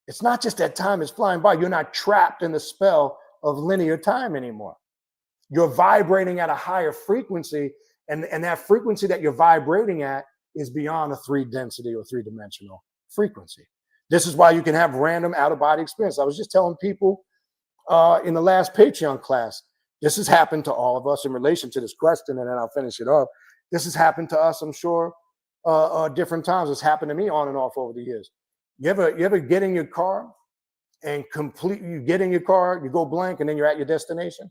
[SPEAKER 1] It's not just that time is flying by. You're not trapped in the spell of linear time anymore. You're vibrating at a higher frequency, and that frequency that you're vibrating at is beyond a 3 density or 3-dimensional frequency. This is why you can have random out-of-body experience. I was just telling people in the last Patreon class, this has happened to all of us in relation to this question, and then I'll finish it up. This has happened to us, I'm sure, different times. It's happened to me on and off over the years. You ever get in your car and you get in your car, you go blank, and then you're at your destination?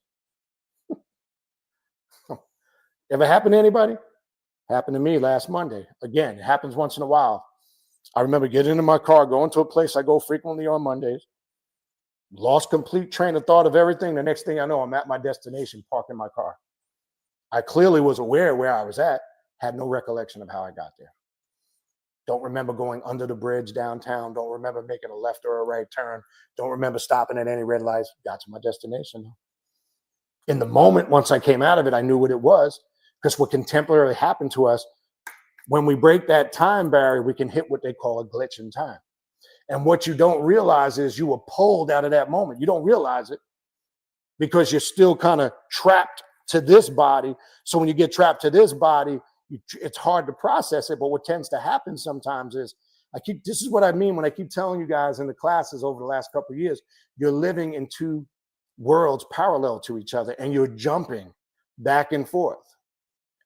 [SPEAKER 1] Ever happened to anybody? Happened to me last Monday. Again, it happens once in a while. I remember getting into my car, going to a place I go frequently on Mondays, lost complete train of thought of everything. The next thing I know, I'm at my destination, parking my car. I clearly was aware where I was at, had no recollection of how I got there. Don't remember going under the bridge downtown. Don't remember making a left or a right turn. Don't remember stopping at any red lights. Got to my destination. In the moment, once I came out of it, I knew what it was, because what contemporarily happened to us, when we break that time barrier, we can hit what they call a glitch in time. And what you don't realize is you were pulled out of that moment. You don't realize it because you're still kind of trapped to this body. So when you get trapped to this body, it's hard to process it. But what tends to happen sometimes is, this is what I mean when I keep telling you guys in the classes over the last couple of years, you're living in 2 worlds parallel to each other, and you're jumping back and forth,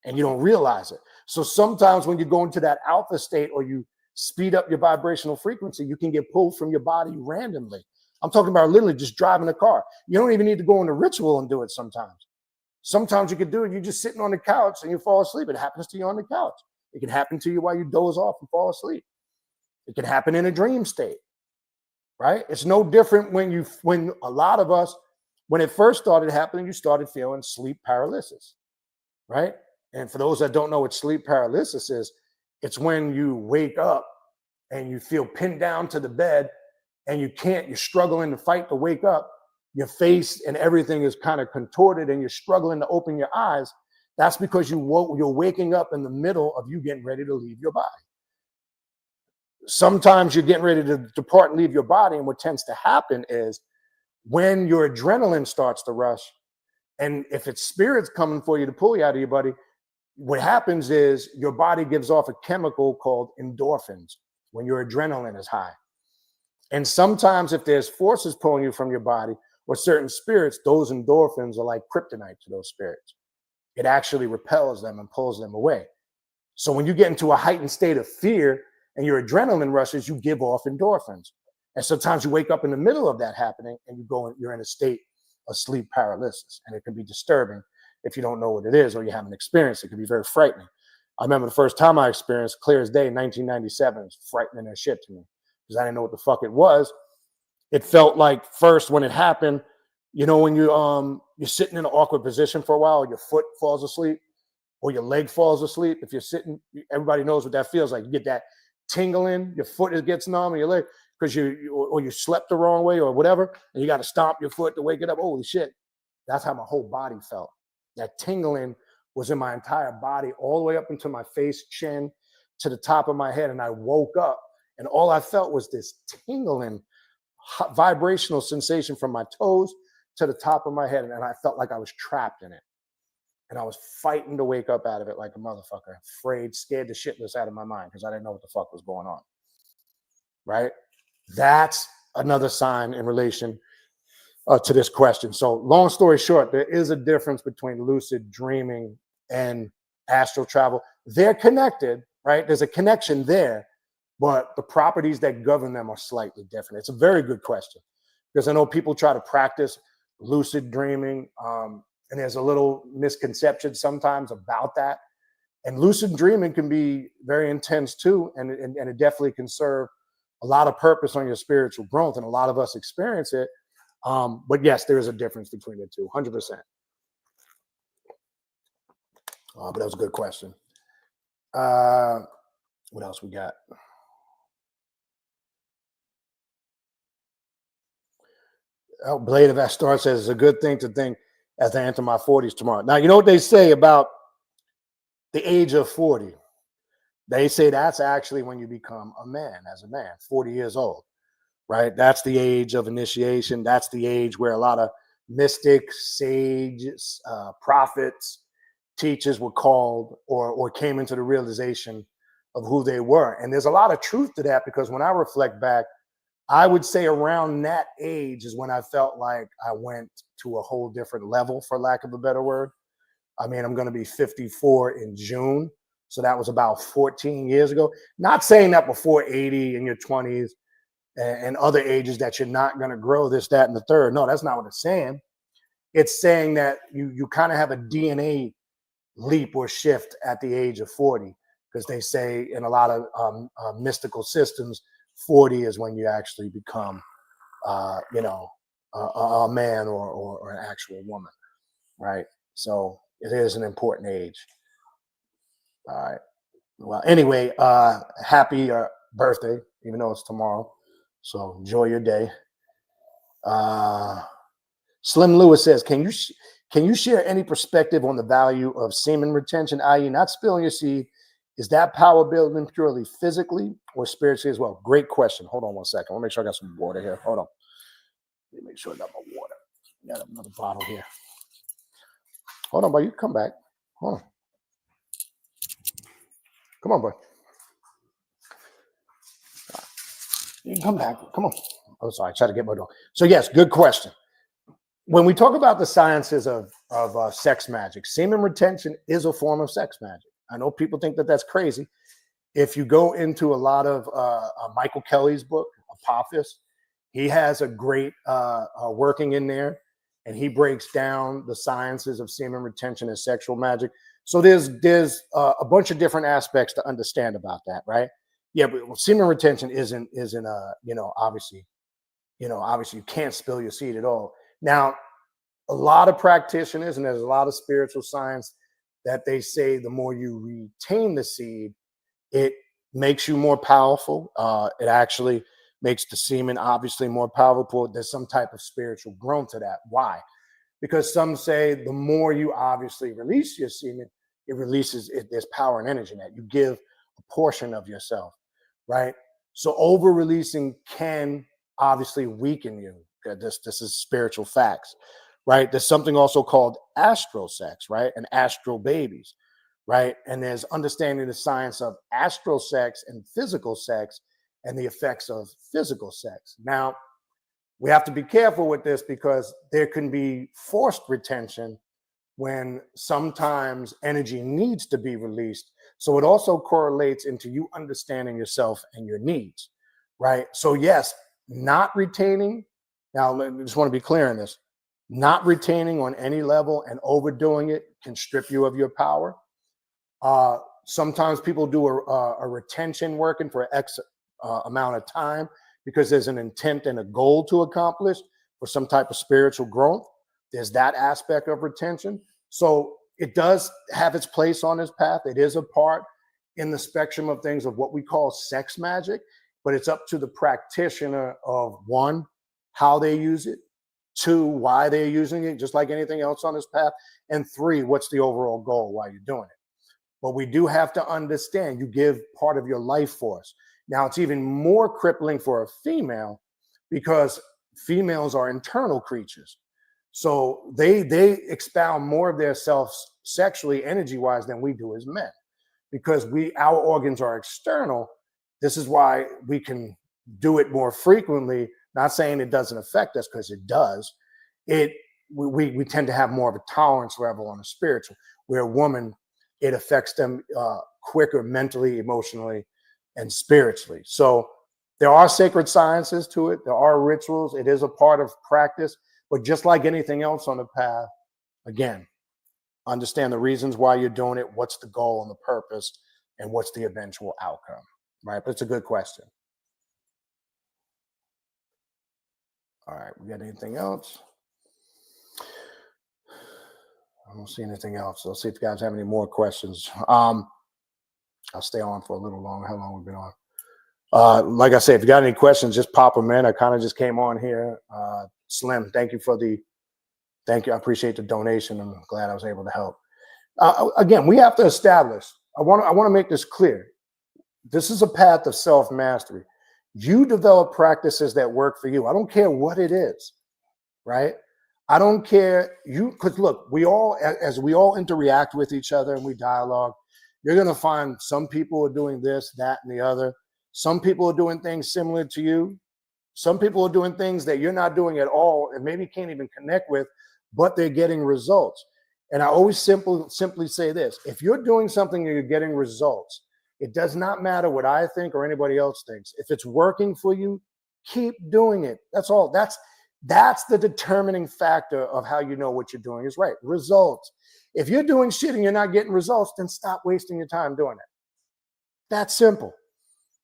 [SPEAKER 1] and you don't realize it. So sometimes when you go into that alpha state, or you speed up your vibrational frequency, you can get pulled from your body randomly. I'm talking about literally just driving a car. You don't even need to go into ritual and do it sometimes. Sometimes you can do it. You're just sitting on the couch and you fall asleep. It happens to you on the couch. It can happen to you while you doze off and fall asleep. It can happen in a dream state, right? It's no different when a lot of us, when it first started happening, you started feeling sleep paralysis, right? And for those that don't know what sleep paralysis is, it's when you wake up and you feel pinned down to the bed and you're struggling to fight to wake up. Your face and everything is kind of contorted and you're struggling to open your eyes. That's because you're waking up in the middle of you getting ready to leave your body. Sometimes you're getting ready to depart and leave your body. And what tends to happen is when your adrenaline starts to rush, and if it's spirits coming for you to pull you out of your body, what happens is your body gives off a chemical called endorphins when your adrenaline is high. And sometimes if there's forces pulling you from your body or certain spirits, those endorphins are like kryptonite to those spirits. It actually repels them and pulls them away. So when you get into a heightened state of fear and your adrenaline rushes, you give off endorphins. And sometimes you wake up in the middle of that happening and you're in a state of sleep paralysis. And it can be disturbing if you don't know what it is or you haven't experienced it. It can be very frightening. I remember the first time I experienced clear as day in 1997. It was frightening as shit to me because I didn't know what the fuck it was. It felt like first when it happened, when you're sitting in an awkward position for a while, your foot falls asleep or your leg falls asleep. If you're sitting, everybody knows what that feels like. You get that tingling, your foot gets numb, and your leg, because you slept the wrong way or whatever, and you got to stomp your foot to wake it up. Holy shit. That's how my whole body felt. That tingling was in my entire body, all the way up into my face, chin, to the top of my head. And I woke up, and all I felt was this tingling, vibrational sensation from my toes to the top of my head, and I felt like I was trapped in it. And I was fighting to wake up out of it like a motherfucker, afraid, scared the shitless out of my mind because I didn't know what the fuck was going on. Right? That's another sign in relation to this question. So long story short, there is a difference between lucid dreaming and astral travel. They're connected, right? There's a connection there, but the properties that govern them are slightly different. It's a very good question because I know people try to practice lucid dreaming, and there's a little misconception sometimes about that. And lucid dreaming can be very intense too, and it definitely can serve a lot of purpose on your spiritual growth, and a lot of us experience it. But yes, there is a difference between the two, 100%. But that was a good question. What else we got? Oh, Blade of Astar says it's a good thing to think as I enter my 40s tomorrow. Now, you know what they say about the age of 40? They say that's actually when you become a man, as a man, 40 years old, right? That's the age of initiation. That's the age where a lot of mystics, sages, prophets, teachers were called or came into the realization of who they were. And there's a lot of truth to that, because when I reflect back, I would say around that age is when I felt like I went to a whole different level, for lack of a better word. I mean, I'm going to be 54 in June. So that was about 14 years ago. Not saying that before 80 in your 20s and other ages that you're not going to grow this, that, and the third. No, that's not what it's saying. It's saying that you kind of have a DNA leap or shift at the age of 40, because they say in a lot of mystical systems, 40 is when you actually become, a man or an actual woman, right? So it is an important age. All right. Well, anyway, happy birthday, even though it's tomorrow. So enjoy your day. Slim Lewis says, can you share any perspective on the value of semen retention, i.e. not spilling your seed? Is that power building purely physically or spiritually as well? Great question. Hold on one second. I want to make sure I got some water here. Hold on. Let me make sure I got my water. I got another bottle here. Hold on, boy. You come back. Hold on. Come on, boy. You can come back. Come on. Oh, sorry. I tried to get my door. So yes, good question. When we talk about the sciences of sex magic, semen retention is a form of sex magic. I know people think that that's crazy. If you go into a lot of Michael Kelly's book, Apophis, he has a great working in there, and he breaks down the sciences of semen retention and sexual magic. So there's a bunch of different aspects to understand about that, right? Yeah, but semen retention isn't obviously you can't spill your seed at all. Now, a lot of practitioners, and there's a lot of spiritual science that they say the more you retain the seed, it makes you more powerful. It actually makes the semen obviously more powerful. There's some type of spiritual growth to that. Why? Because some say the more you obviously release your semen, there's power and energy in that. You give a portion of yourself, right? So over releasing can obviously weaken you. This is spiritual facts, right? There's something also called astral sex, right? And astral babies, right? And there's understanding the science of astral sex and physical sex and the effects of physical sex. Now, we have to be careful with this because there can be forced retention when sometimes energy needs to be released. So it also correlates into you understanding yourself and your needs, right? So yes, not retaining. Now, I just want to be clear on this. Not retaining on any level and overdoing it can strip you of your power. Sometimes people do a retention working for X amount of time because there's an intent and a goal to accomplish for some type of spiritual growth. There's that aspect of retention. So it does have its place on this path. It is a part in the spectrum of things of what we call sex magic, but it's up to the practitioner of one, how they use it, two, why they're using it, just like anything else on this path, and three, what's the overall goal while you're doing it. But we do have to understand you give part of your life force. Now, it's even more crippling for a female because females are internal creatures. So they expound more of their selves sexually, energy-wise, than we do as men, because our organs are external. This is why we can do it more frequently. Not saying it doesn't affect us, because it does. We tend to have more of a tolerance level on a spiritual, where a woman, it affects them quicker mentally, emotionally, and spiritually. So there are sacred sciences to it. There are rituals. It is a part of practice. But just like anything else on the path, again, understand the reasons why you're doing it, what's the goal and the purpose, and what's the eventual outcome, right? But it's a good question. All right, we got anything else? I don't see anything else. Let's see if you guys have any more questions. I'll stay on for a little longer. How long we've been on? Like I said, if you got any questions, just pop them in. I kind of just came on here. Slim, thank you. I appreciate the donation. I'm glad I was able to help. Again, we have to establish. I want to make this clear. This is a path of self-mastery. You develop practices that work for you. I don't care what it is, right? I don't care because look, as we all interact with each other and we dialogue, you're going to find some people are doing this, that, and the other. Some people are doing things similar to you. Some people are doing things that you're not doing at all and maybe can't even connect with, but they're getting results. And I always simply say this: if you're doing something and you're getting results, it does not matter what I think or anybody else thinks. If it's working for you, keep doing it. That's all. That's the determining factor of how you know what you're doing is right. Results. If you're doing shit and you're not getting results, then stop wasting your time doing it. That's simple.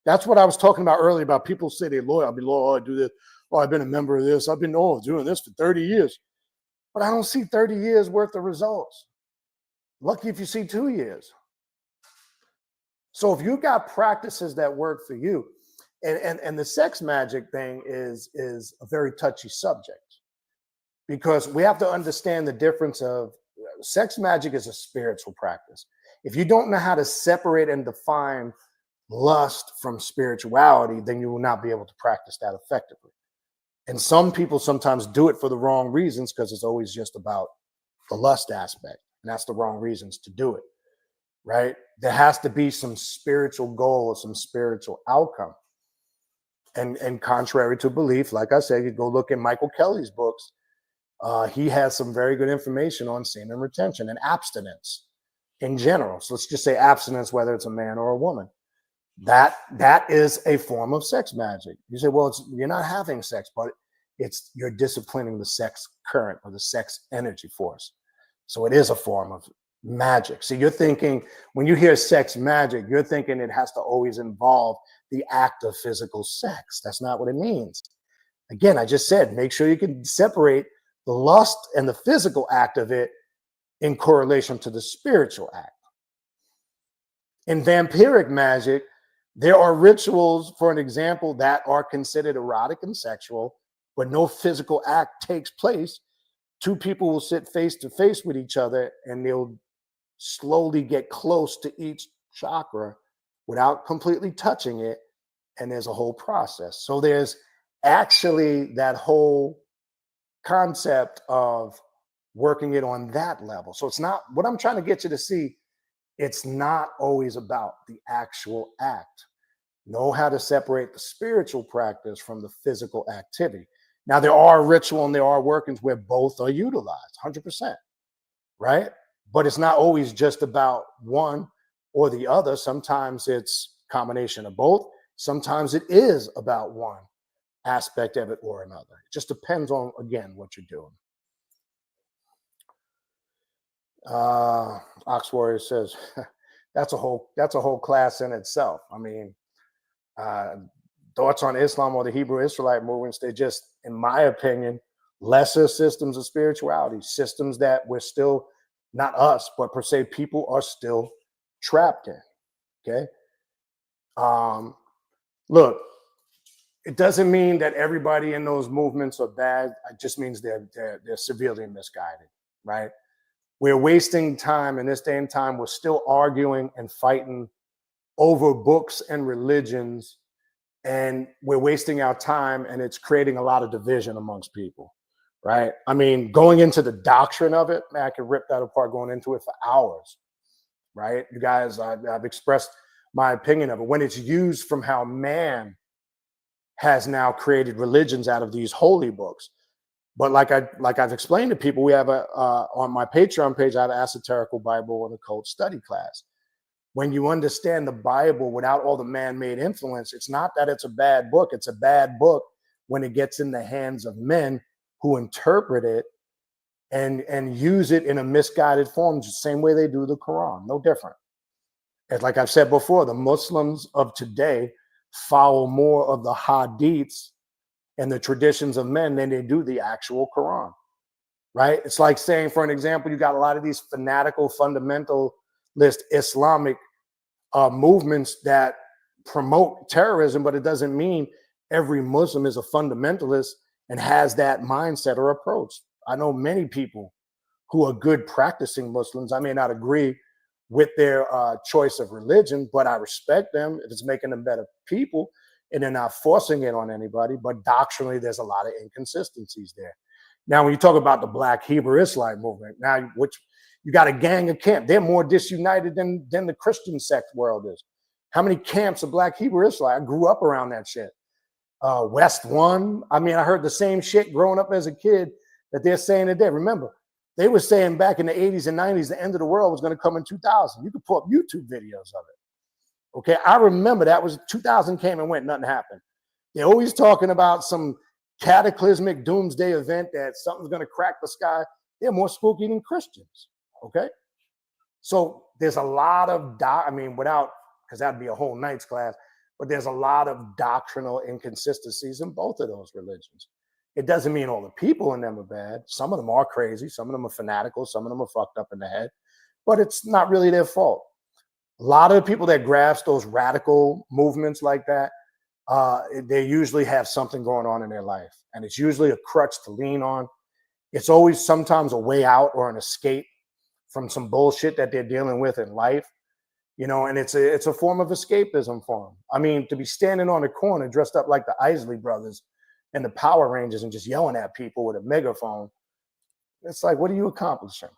[SPEAKER 1] That's what I was talking about earlier about people say they're loyal. I'll be loyal. I do this. Oh, I've been a member of this. I've been doing this for 30 years. But I don't see 30 years worth of results. Lucky if you see 2 years. So if you've got practices that work for you, and the sex magic thing is a very touchy subject, because we have to understand the difference of sex magic is a spiritual practice. If you don't know how to separate and define lust from spirituality, then you will not be able to practice that effectively. And some people sometimes do it for the wrong reasons, because it's always just about the lust aspect, and that's the wrong reasons to do it, right? There has to be some spiritual goal or some spiritual outcome. And contrary to belief, like I said, you go look in Michael Kelly's books. He has some very good information on semen retention and abstinence in general. So let's just say abstinence, whether it's a man or a woman. That is a form of sex magic. You say, well, you're not having sex, but you're disciplining the sex current or the sex energy force. So it is a form of magic. So you're thinking, when you hear sex magic, you're thinking it has to always involve the act of physical sex. That's not what it means. Again, I just said, make sure you can separate the lust and the physical act of it in correlation to the spiritual act. In vampiric magic, there are rituals, for an example, that are considered erotic and sexual, but no physical act takes place. Two people will sit face to face with each other and they'll slowly get close to each chakra without completely touching it. And there's a whole process. So there's actually that whole concept of working it on that level. So it's not, what I'm trying to get you to see, it's not always about the actual act. Know how to separate the spiritual practice from the physical activity. Now, there are ritual and there are workings where both are utilized, 100%, right? But it's not always just about one or the other. Sometimes it's a combination of both. Sometimes it is about one aspect of it or another. It just depends on, again, what you're doing. Ox Warrior says that's a whole class in itself. I mean, thoughts on Islam or the Hebrew Israelite movements, they're just, in my opinion, lesser systems of spirituality, systems that we're still, not us, but per se, people are still trapped in. Okay. Look, it doesn't mean that everybody in those movements are bad. It just means they're severely misguided, right? We're wasting time in this day and time. We're still arguing and fighting over books and religions and we're wasting our time, and it's creating a lot of division amongst people, right? I mean, going into the doctrine of it, man, I could rip that apart going into it for hours, right? You guys, I've expressed my opinion of it. When it's used from how man has now created religions out of these holy books. But like I've explained to people, we have a on my Patreon page, I have an Astral Bible and Occult study class. When you understand the Bible without all the man-made influence, it's not that it's a bad book. It's a bad book when it gets in the hands of men who interpret it and use it in a misguided form, the same way they do the Quran, no different. And like I've said before, the Muslims of today follow more of the hadiths and the traditions of men than they do the actual Quran, right? It's like saying, for an example, you got a lot of these fanatical, fundamentalist Islamic movements that promote terrorism, but it doesn't mean every Muslim is a fundamentalist and has that mindset or approach. I know many people who are good practicing Muslims. I may not agree with their choice of religion, but I respect them if it's making them better people and they're not forcing it on anybody. But doctrinally, there's a lot of inconsistencies there. Now, when you talk about the Black Hebrew Israelite movement, now which you got a gang of camps, they're more disunited than the Christian sect world is. How many camps of Black Hebrew Israelite? I grew up around that shit. West One. I mean, I heard the same shit growing up as a kid that they're saying today. Remember, they were saying back in the 80s and 90s, the end of the world was going to come in 2000. You could pull up YouTube videos of it. Okay, I remember that was 2000 came and went, nothing happened. They're always talking about some cataclysmic doomsday event that something's going to crack the sky. They're more spooky than Christians. Okay, so there's a lot of without, because that'd be a whole night's class, but there's a lot of doctrinal inconsistencies in both of those religions. It doesn't mean all the people in them are bad. Some of them are crazy. Some of them are fanatical. Some of them are fucked up in the head, but it's not really their fault. A lot of the people that grasp those radical movements like that, they usually have something going on in their life, and it's usually a crutch to lean on. It's always sometimes a way out or an escape from some bullshit that they're dealing with in life, you know, and it's a form of escapism for them. I mean, to be standing on the corner dressed up like the Isley Brothers and the Power Rangers and just yelling at people with a megaphone, it's like, what are you accomplishing?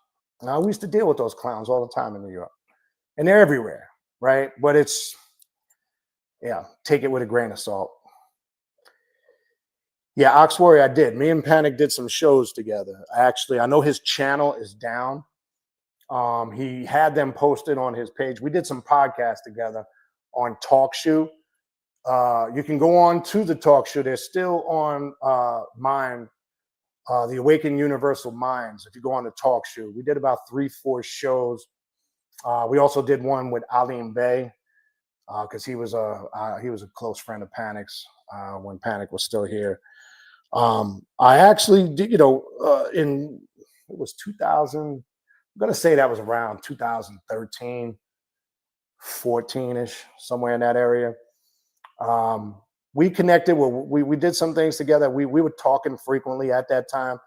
[SPEAKER 1] Now, we used to deal with those clowns all the time in New York, and they're everywhere, right? But it's, yeah, take it with a grain of salt. Yeah, Ox Warrior, I did. Me and Panic did some shows together. I know his channel is down. He had them posted on his page. We did some podcasts together on TalkShoe. You can go on to the TalkShoe. They're still on Mind, the Awakened Universal Minds. If you go on the TalkShoe, we did about 3-4 shows. We also did one with Alim Bey because he was a close friend of Panic's when Panic was still here. I actually did, in it was 2000. I'm gonna say that was around 2013, 14ish, somewhere in that area. We connected. We did some things together. We were talking frequently at that time,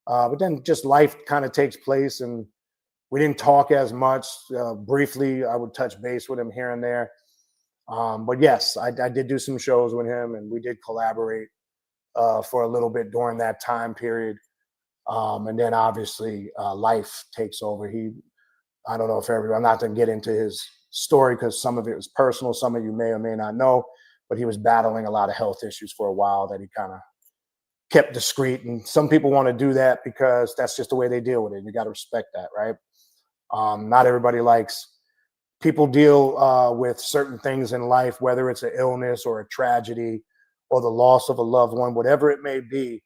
[SPEAKER 1] but then just life kind of takes place, and we didn't talk as much. Briefly, I would touch base with him here and there. But yes, I did do some shows with him, and we did collaborate for a little bit during that time period. And then obviously life takes over. I don't know if I'm not going to get into his story because some of it was personal. Some of you may or may not know, but he was battling a lot of health issues for a while that he kind of kept discreet. And some people want to do that because that's just the way they deal with it. You got to respect that, right? Not everybody likes. People deal with certain things in life, whether it's an illness or a tragedy or the loss of a loved one, whatever it may be.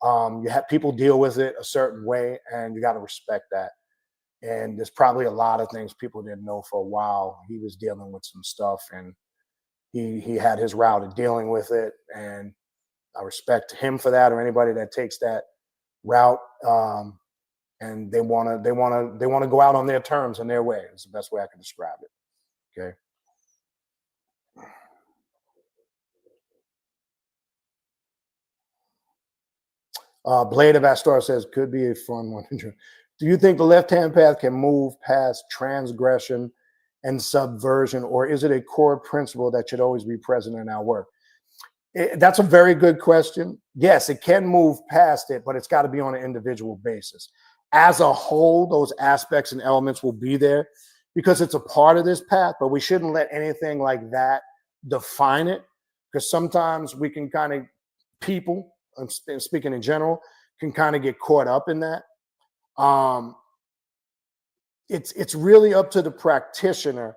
[SPEAKER 1] You have people deal with it a certain way, and you got to respect that. And there's probably a lot of things people didn't know for a while. He was dealing with some stuff, and he had his route of dealing with it, and I respect him for that, or anybody that takes that route. And they want to go out on their terms and their way. It's the best way I can describe it. Okay. Blade of Astor says, could be a fun one. Do you think the left-hand path can move past transgression and subversion, or is it a core principle that should always be present in our work? That's a very good question. Yes, it can move past it, but it's got to be on an individual basis. As a whole, those aspects and elements will be there because it's a part of this path, but we shouldn't let anything like that define it, because sometimes we can kind of, people, I'm speaking in general, can kind of get caught up in that. It's really up to the practitioner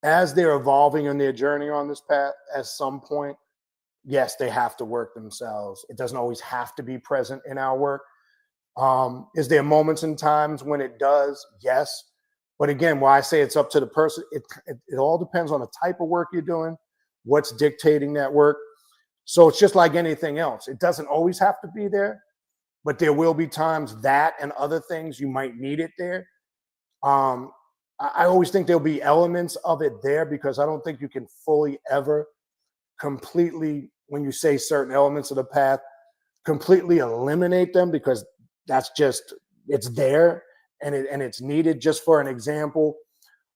[SPEAKER 1] as they're evolving in their journey on this path. At some point, yes, they have to work themselves. It doesn't always have to be present in our work. Is there moments and times when it does? Yes. But again, why I say it's up to the person, it all depends on the type of work you're doing, what's dictating that work. So it's just like anything else. It doesn't always have to be there, but there will be times that and other things you might need it there. I always think there'll be elements of it there, because I don't think you can fully ever completely, when you say certain elements of the path, completely eliminate them, because that's just, it's there and it's needed. Just for an example,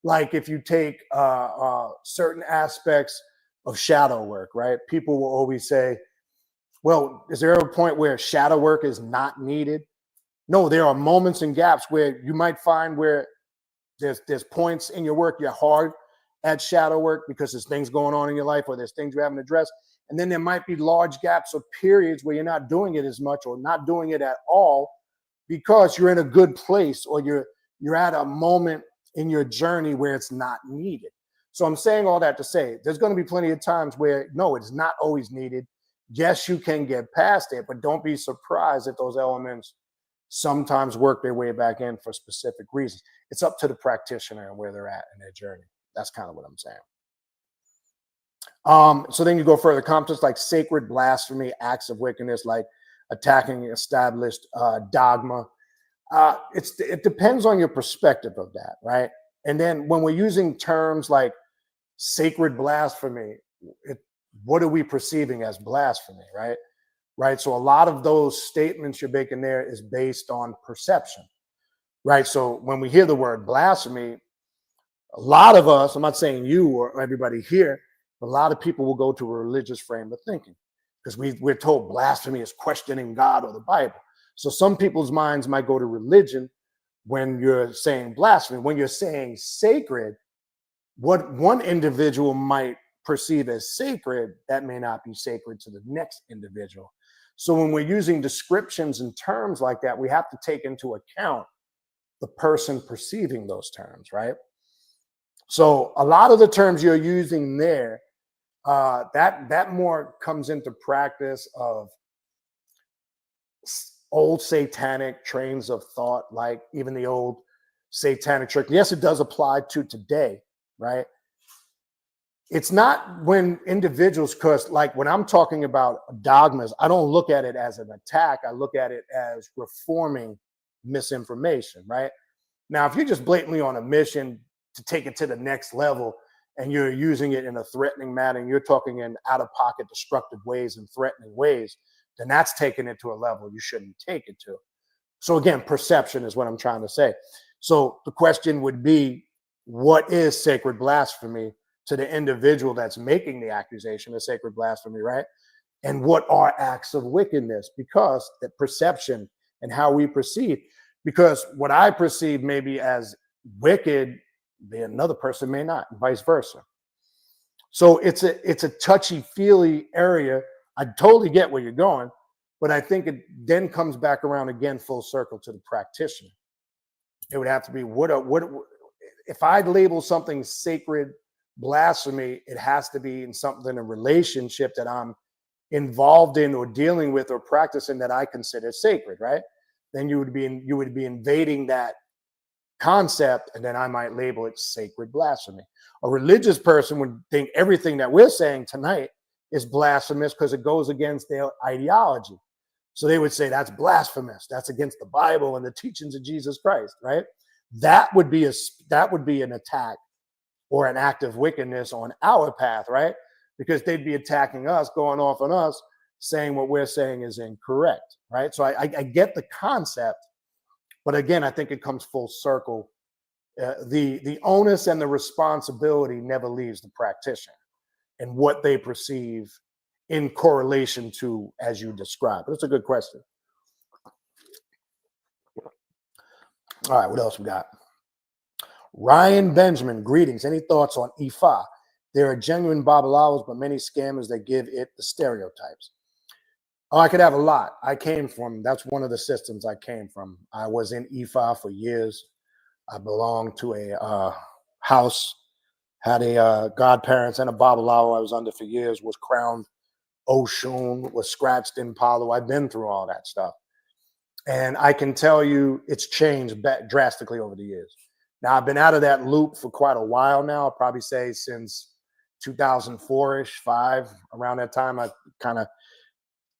[SPEAKER 1] like if you take certain aspects of shadow work, right? People will always say, well, is there ever a point where shadow work is not needed? No, there are moments and gaps where you might find where there's points in your work you're hard at shadow work because there's things going on in your life, or there's things you haven't addressed. And then there might be large gaps or periods where you're not doing it as much or not doing it at all because you're in a good place, or you're at a moment in your journey where it's not needed. So I'm saying all that to say there's going to be plenty of times where no, it's not always needed. Yes, you can get past it, but don't be surprised if those elements sometimes work their way back in for specific reasons. It's up to the practitioner and where they're at in their journey. That's kind of what I'm saying. So then you go further, concepts like sacred blasphemy, acts of wickedness, like attacking established dogma. It depends on your perspective of that, right? And then when we're using terms like sacred blasphemy, what are we perceiving as blasphemy, right? Right. So a lot of those statements you're making there is based on perception, right? So when we hear the word blasphemy, a lot of us, I'm not saying you or everybody here, but a lot of people will go to a religious frame of thinking, because we're told blasphemy is questioning God or the Bible. So some people's minds might go to religion when you're saying blasphemy. When you're saying sacred, what one individual might perceive as sacred, that may not be sacred to the next individual. So when we're using descriptions and terms like that, we have to take into account the person perceiving those terms, right? So a lot of the terms you're using there, that more comes into practice of old satanic trains of thought, like even the old satanic church. Yes, it does apply to today, right? It's not when individuals, because like when I'm talking about dogmas, I don't look at it as an attack. I look at it as reforming misinformation, right? Now, if you're just blatantly on a mission to take it to the next level and you're using it in a threatening manner, and you're talking in out-of-pocket destructive ways and threatening ways, then that's taking it to a level you shouldn't take it to. So again, perception is what I'm trying to say. So the question would be, what is sacred blasphemy to the individual that's making the accusation of sacred blasphemy, right? And what are acts of wickedness? Because the perception and how we perceive, because what I perceive maybe as wicked, another person may not, and vice versa. So it's a touchy-feely area. I totally get where you're going, but I think it then comes back around again full circle to the practitioner. It would have to be what if I label something sacred blasphemy, it has to be in something, a relationship that I'm involved in or dealing with or practicing that I consider sacred, right? Then you would be invading that concept, and then I might label it sacred blasphemy. A religious person would think everything that we're saying tonight is blasphemous because it goes against their ideology. So they would say that's blasphemous. That's against the Bible and the teachings of Jesus Christ, right? That would be an attack or an act of wickedness on our path, right? Because they'd be attacking us, going off on us, saying what we're saying is incorrect, right? So I get the concept, but again, I think it comes full circle. The onus and the responsibility never leaves the practitioner and what they perceive in correlation to as you describe. That's a good question. All right, what else we got? Ryan Benjamin, greetings. Any thoughts on Ifa? There are genuine Babalawos, but many scammers that give it the stereotypes. Oh, I could have a lot. That's one of the systems I came from. I was in Ifa for years. I belonged to a house, had a godparents and a Babalawo I was under for years, was crowned Oshun, was scratched in Palo. I've been through all that stuff. And I can tell you it's changed drastically over the years. Now, I've been out of that loop for quite a while now. I'll probably say since 2004-ish, 5, around that time, I kind of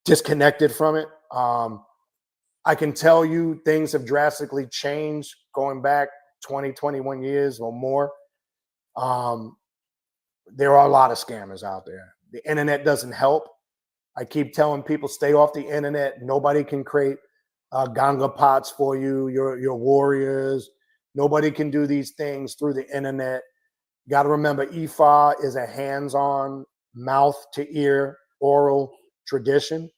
[SPEAKER 1] disconnected from it. I can tell you things have drastically changed going back 20, 21 years or more. There are a lot of scammers out there. The internet doesn't help. I keep telling people, stay off the internet. Nobody can create Ganga pots for you, your warriors. Nobody can do these things through the internet. You got to remember, Ifa is a hands-on, mouth-to-ear, oral tradition.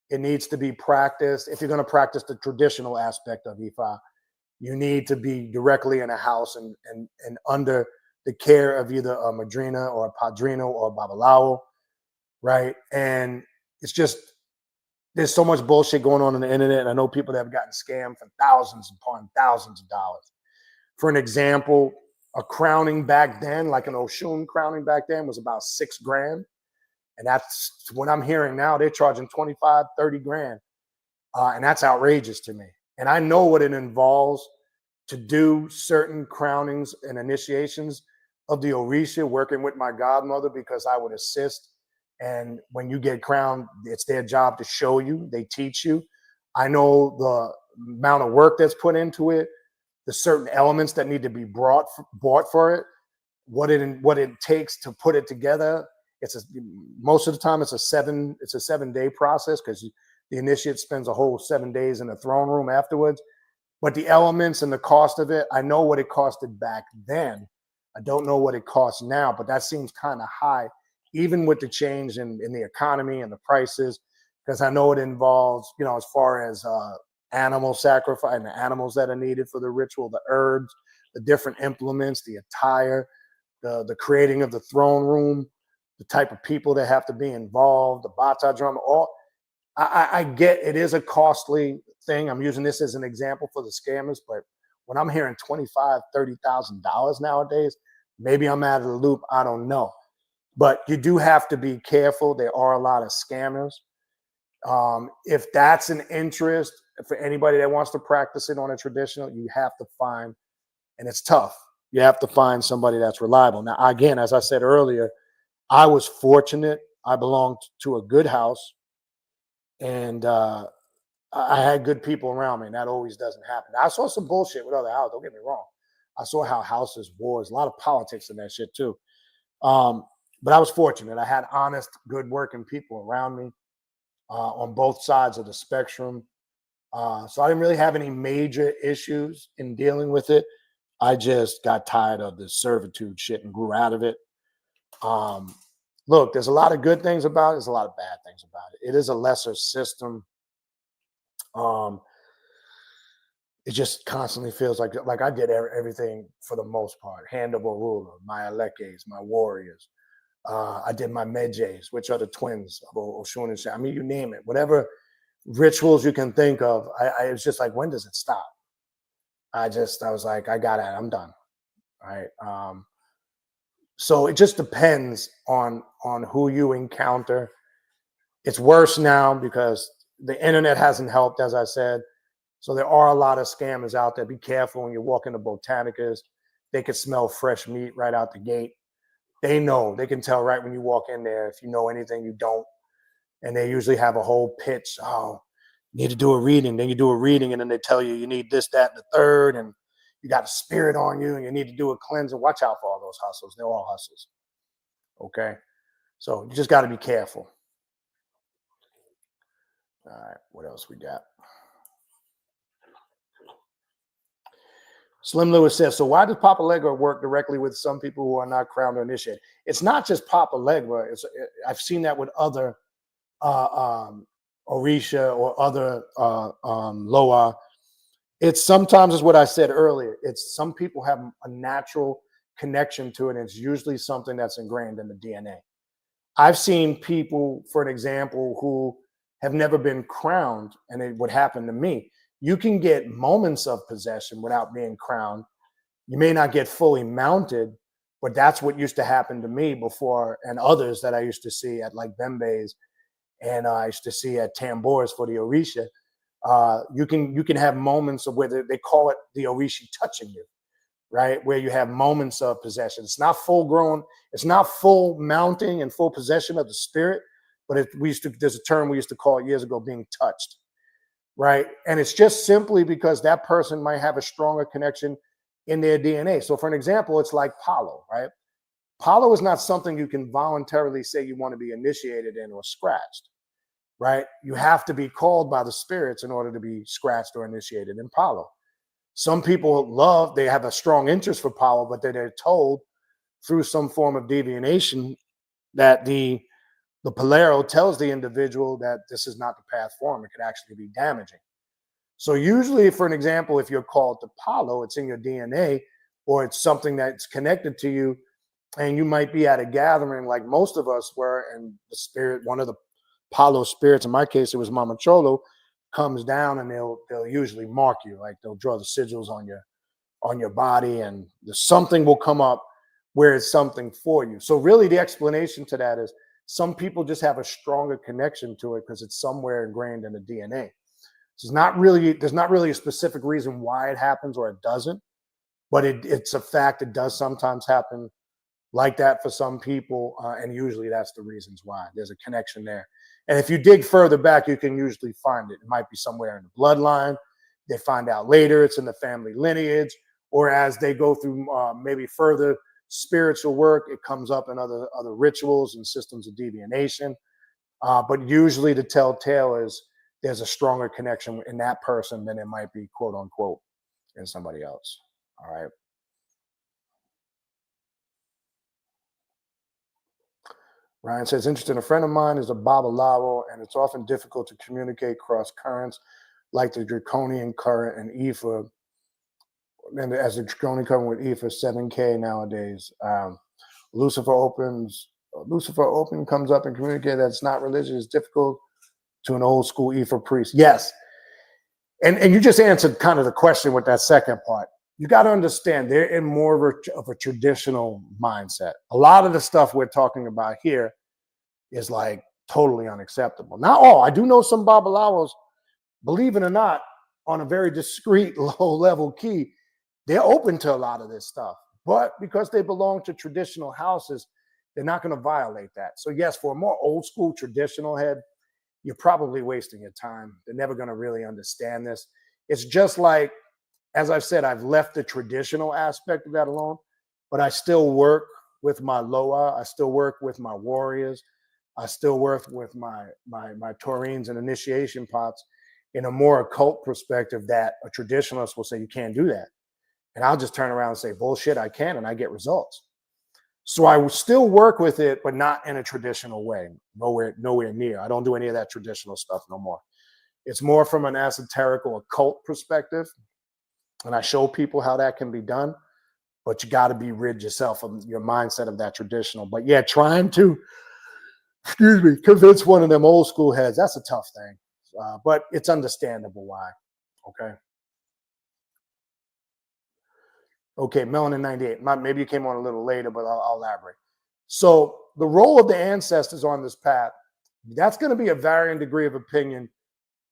[SPEAKER 1] It needs to be practiced. If you're going to practice the traditional aspect of Ifa, you need to be directly in a house and under the care of either a madrina or a padrino or a babalawo, right? And it's just, there's so much bullshit going on the internet. And I know people that have gotten scammed for thousands upon thousands of dollars. For an example, a crowning back then, like an Oshun crowning back then, was about $6,000. And that's what I'm hearing now. They're charging 25, 30 grand. And that's outrageous to me. And I know what it involves to do certain crownings and initiations of the Orisha, working with my godmother, because I would assist. And when you get crowned, it's their job to show you. They teach you. I know the amount of work that's put into it, the certain elements that need to be bought for it, what it takes to put it together. Most of the time it's a 7-day process, because the initiate spends a whole 7 days in the throne room afterwards. But the elements and the cost of it, I know what it costed back then. I don't know what it costs now, but that seems kind of high, even with the change in the economy and the prices, because I know it involves, as far as animal sacrifice and the animals that are needed for the ritual, the herbs, the different implements, the attire, the creating of the throne room, the type of people that have to be involved, the bata drum, I get it is a costly thing. I'm using this as an example for the scammers, but when I'm hearing $25,000, $30,000 nowadays, maybe I'm out of the loop. I don't know. But you do have to be careful. There are a lot of scammers. If that's an interest for anybody that wants to practice it on a traditional, you have to find, and it's tough, you have to find somebody that's reliable. Now, again, as I said earlier, I was fortunate. I belonged to a good house, and I had good people around me, and that always doesn't happen. I saw some bullshit with other houses. Don't get me wrong. I saw how houses, wars, a lot of politics in that shit too. But I was fortunate. I had honest, good working people around me on both sides of the spectrum. So I didn't really have any major issues in dealing with it. I just got tired of the servitude shit and grew out of it. Look, there's a lot of good things about it. There's a lot of bad things about it. It is a lesser system. It just constantly feels like I did everything for the most part. Hand of a ruler, my Alekes, my warriors. I did my Mejes, which are the twins of Oshun and Shem. I mean, you name it. Whatever rituals you can think of, I was just like, when does it stop? I was like, I got it. I'm done. All right. So it just depends on who you encounter. It's worse now because the internet hasn't helped, as I said. So there are a lot of scammers out there. Be careful when you walk into Botanicas. They can smell fresh meat right out the gate. They know. They can tell right when you walk in there if you know anything you don't. And they usually have a whole pitch. Oh, you need to do a reading. Then you do a reading, and then they tell you need this, that, and the third, and you got a spirit on you, and you need to do a cleansing. Watch out for all those hustles. They're all hustles. Okay? So you just got to be careful. All right, what else we got? Slim Lewis says, so why does Papa Legba work directly with some people who are not crowned or initiated? It's not just Papa Legba. I've seen that with other Orisha or other Loa. It's sometimes is what I said earlier. It's some people have a natural connection to it, and it's usually something that's ingrained in the DNA. I've seen people, for an example, who have never been crowned, and it would happen to me. You can get moments of possession without being crowned. You may not get fully mounted, but that's what used to happen to me before, and others that I used to see at like Bembes, and I used to see at Tambors for the Orisha. You can have moments of where they call it the Orishi touching you, right? Where you have moments of possession. It's not full grown, it's not full mounting and full possession of the spirit, but there's a term we used to call it years ago, being touched, right? And it's just simply because that person might have a stronger connection in their DNA. So for an example, it's like Palo, right? Palo is not something you can voluntarily say you want to be initiated in or scratched, right? You have to be called by the spirits in order to be scratched or initiated in Palo. Some people they have a strong interest for Palo, but they're told through some form of deviation that the Polaro tells the individual that this is not the path for him. It could actually be damaging. So usually, for an example, if you're called to Palo, it's in your DNA, or it's something that's connected to you, and you might be at a gathering like most of us were, and the spirit, one of the Palo spirits, in my case, it was Mama Cholo, comes down, and they'll usually mark you, like they'll draw the sigils on your body, and something will come up where it's something for you. So really the explanation to that is some people just have a stronger connection to it because it's somewhere ingrained in the DNA. So there's not really a specific reason why it happens or it doesn't, but it's a fact. It does sometimes happen like that for some people, and usually that's the reasons why. There's a connection there. And if you dig further back, you can usually find it. It might be somewhere in the bloodline. They find out later it's in the family lineage, or as they go through maybe further spiritual work, it comes up in other rituals and systems of divination. But usually the telltale is there's a stronger connection in that person than it might be, quote unquote, in somebody else. All right. Ryan says, interesting. A friend of mine is a Babalawo, and it's often difficult to communicate cross currents like the draconian current and Ifa. And as the draconian current with Ifa, 7K nowadays. Lucifer Open comes up and communicates that it's not religious. It's difficult to an old school Ifa priest. Yes. And you just answered kind of the question with that second part. You got to understand they're in more of a traditional mindset. A lot of the stuff we're talking about here is like totally unacceptable. Not all. I do know some Babalawos, believe it or not, on a very discreet, low level key, they're open to a lot of this stuff. But because they belong to traditional houses, they're not going to violate that. So yes, for a more old school traditional head, you're probably wasting your time. They're never going to really understand this. It's just like, as I've said, I've left the traditional aspect of that alone, but I still work with my Loa. I still work with my warriors. I still work with my Taurines and initiation pots in a more occult perspective that a traditionalist will say, you can't do that. And I'll just turn around and say, bullshit, I can, and I get results. So I will still work with it, but not in a traditional way. Nowhere near. I don't do any of that traditional stuff no more. It's more from an esoterical occult perspective. And I show people how that can be done, but you got to be rid yourself of your mindset of that traditional. But yeah, trying to, convince one of them old school heads, that's a tough thing. But it's understandable why. Okay. Okay, Melanin 98. Maybe you came on a little later, but I'll elaborate. So the role of the ancestors on this path, that's going to be a varying degree of opinion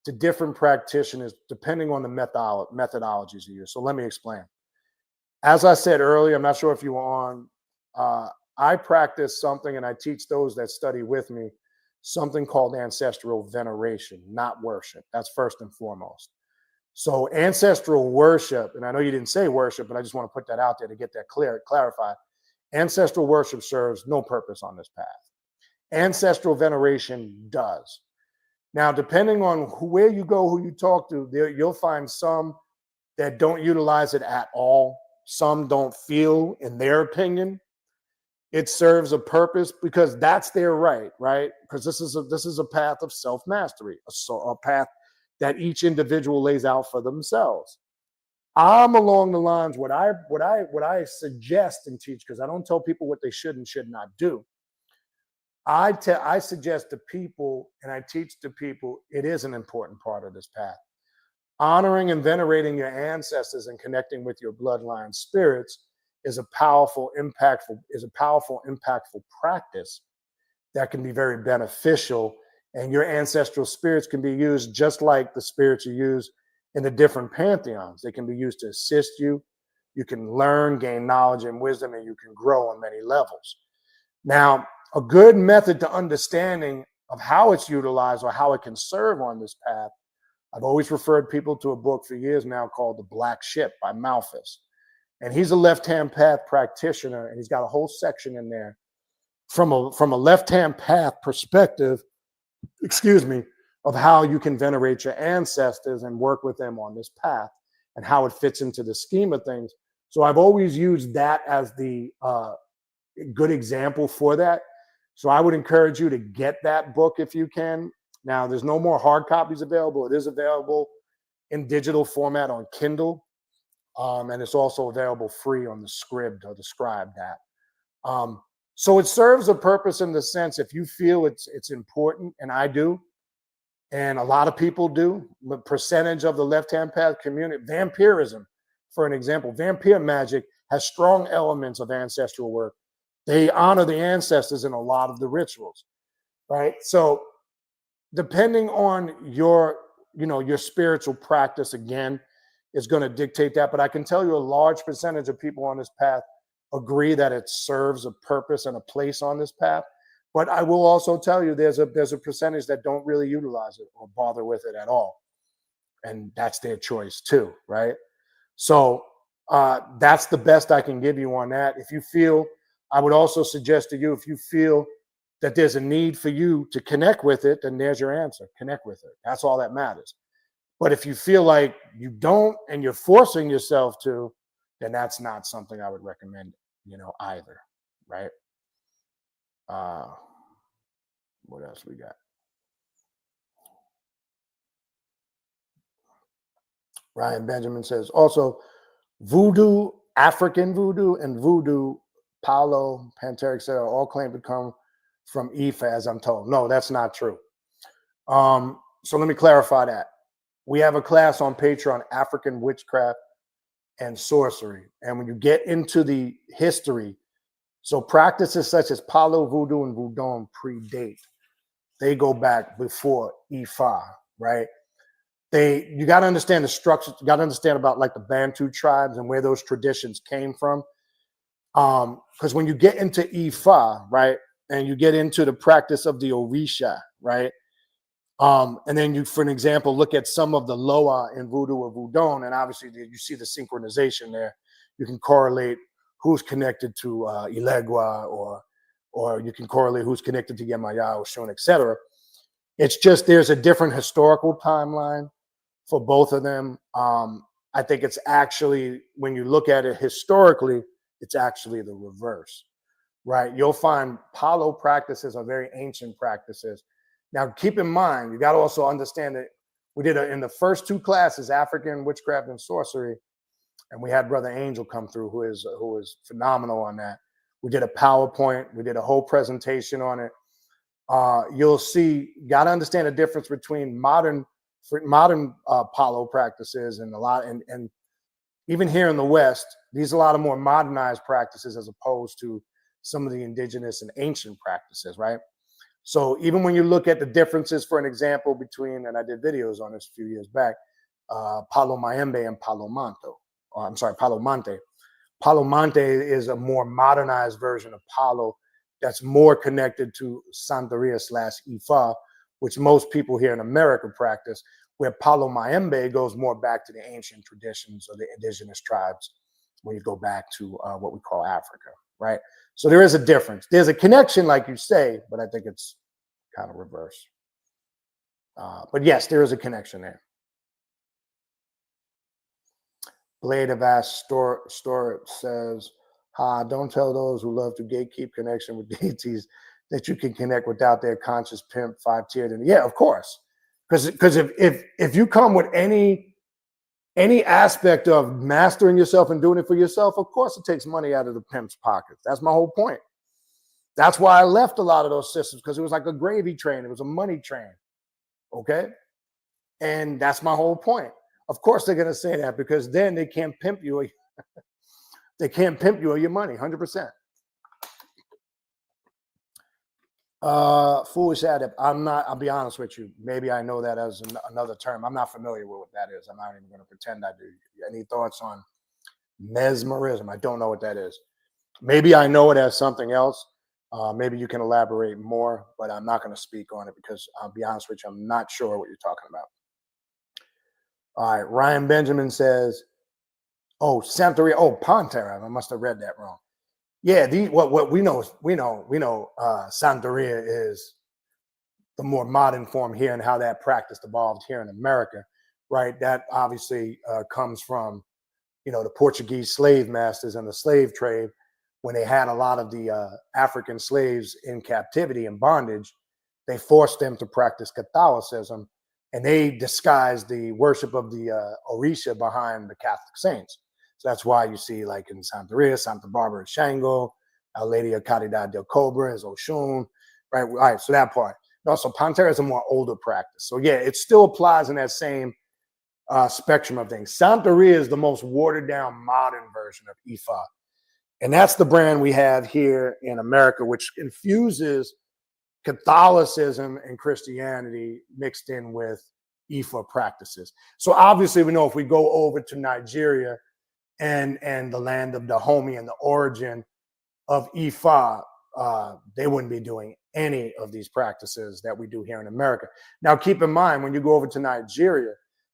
[SPEAKER 1] to different practitioners depending on the methodologies you use. So let me explain. As I said earlier, I'm not sure if you were on, I practice something, and I teach those that study with me, something called ancestral veneration, not worship. That's first and foremost. So ancestral worship, and I know you didn't say worship, but I just want to put that out there to get that clarified. Ancestral worship serves no purpose on this path. Ancestral veneration does. Now, depending on where you go, who you talk to, you'll find some that don't utilize it at all. Some don't feel, in their opinion, It serves a purpose because that's their right, right? Because this is a path of self-mastery, a path that each individual lays out for themselves. I'm along the lines what I suggest and teach, because I don't tell people what they should and should not do. I suggest to people and I teach to people it is an important part of this path. Honoring and venerating your ancestors and connecting with your bloodline spirits is a powerful, impactful practice that can be very beneficial. And your ancestral spirits can be used just like the spirits you use in the different pantheons. They can be used to assist you. You can learn, gain knowledge and wisdom, and you can grow on many levels. Now, a good method to understanding of how it's utilized or how it can serve on this path, I've always referred people to a book for years now called The Black Ship by Malthus. And he's a left-hand path practitioner, and he's got a whole section in there from a left-hand path perspective, of how you can venerate your ancestors and work with them on this path and how it fits into the scheme of things. So I've always used that as the good example for that. So I would encourage you to get that book if you can. Now, there's no more hard copies available. It is available in digital format on Kindle. And it's also available free on the Scribd or the Scribd app. So it serves a purpose in the sense, if you feel it's important, and I do, and a lot of people do, the percentage of the left-hand path community, vampirism, for an example, vampire magic has strong elements of ancestral work. They honor the ancestors in a lot of the rituals, right? So depending on your spiritual practice, again, is going to dictate that. But I can tell you a large percentage of people on this path agree that it serves a purpose and a place on this path. But I will also tell you there's a percentage that don't really utilize it or bother with it at all. And that's their choice too, right? So that's the best I can give you on that. If you feel, I would also suggest to you, if you feel that there's a need for you to connect with it, then there's your answer. Connect with it. That's all that matters. But if you feel like you don't and you're forcing yourself to, then that's not something I would recommend, either, right? What else we got? Ryan Benjamin says, also, voodoo, African voodoo, and voodoo, Palo, Pantera, etc., all claim to come from Ifa, as I'm told. No, that's not true. So let me clarify that. We have a class on Patreon, African Witchcraft and Sorcery. And when you get into the history, so practices such as Palo, Voodoo, and Voodoo predate. They go back before Ifa, right? You got to understand the structure. You got to understand about like the Bantu tribes and where those traditions came from. Because when you get into Ifa, right, and you get into the practice of the Orisha, right, and then you, for an example, look at some of the Loa in Voodoo or Voodoo, and obviously you see the synchronization there. You can correlate who's connected to Ilegua, or you can correlate who's connected to Yemaya or Shun, etc. It's just there's a different historical timeline for both of them. I think it's actually, when you look at it historically, it's actually the reverse, right? You'll find Palo practices are very ancient practices. Now, keep in mind, you got to also understand that we did in the first two classes, African Witchcraft and Sorcery, and we had Brother Angel come through, who is phenomenal on that. We did a PowerPoint. We did a whole presentation on it. You'll see, got to understand the difference between modern Palo practices and even here in the West, these are a lot of more modernized practices as opposed to some of the indigenous and ancient practices, right? So even when you look at the differences, for an example, between, and I did videos on this a few years back, Palo Mayembe and Palo Manto. Palo Mante. Palo Mante is a more modernized version of Palo that's more connected to Santeria/Ifa, which most people here in America practice, where Palo Mayembe goes more back to the ancient traditions of the indigenous tribes when you go back to what we call Africa, right? So there is a difference. There's a connection, like you say, but I think it's kind of reverse. But yes, there is a connection there. Blade of Ash Store says, Don't tell those who love to gatekeep connection with deities that you can connect without their conscious pimp 5-tiered. And yeah, of course, because if you come with any aspect of mastering yourself and doing it for yourself, of course it takes money out of the pimp's pockets. That's my whole point. That's why I left a lot of those systems, because it was like a gravy train. It was a money train. Okay. And that's my whole point. Of course they're going to say that, because then they can't pimp you. They can't pimp you or your money, 100%. Foolish adept. I'll be honest with you. Maybe I know that as another term. I'm not familiar with what that is. I'm not even going to pretend I do. Any thoughts on mesmerism? I don't know what that is. Maybe I know it as something else. Maybe you can elaborate more, but I'm not going to speak on it, because I'll be honest with you, I'm not sure what you're talking about. All right. Ryan Benjamin says, oh, Santeria. Oh, Pantera. I must have read that wrong. Yeah, what we know, Santeria is the more modern form here, and how that practice evolved here in America, right? That obviously comes from, the Portuguese slave masters and the slave trade. When they had a lot of the African slaves in captivity and bondage, they forced them to practice Catholicism, and they disguised the worship of the Orisha behind the Catholic saints. So that's why you see, like in Santeria, Santa Barbara, Shango, Our Lady of Caridad del Cobra is Oshun, right? All right, so that part. Also, Pantera is a more older practice. So yeah, it still applies in that same spectrum of things. Santeria is the most watered down modern version of Ifa. And that's the brand we have here in America, which infuses Catholicism and Christianity mixed in with Ifa practices. So obviously we know if we go over to Nigeria and the land of Dahomey and the origin of Ifa, they wouldn't be doing any of these practices that we do here in America. Now, keep in mind, when you go over to Nigeria,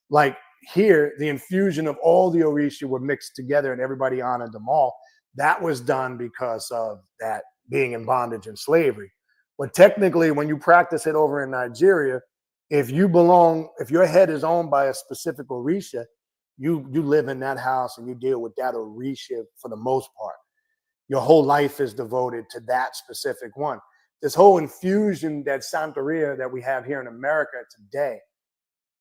[SPEAKER 1] like here, the infusion of all the Orisha were mixed together and everybody honored them all. That was done because of that being in bondage and slavery. But technically, when you practice it over in Nigeria, if your head is owned by a specific Orisha, you live in that house and you deal with that Orisha for the most part. Your whole life is devoted to that specific one. This whole infusion, that Santeria that we have here in America today,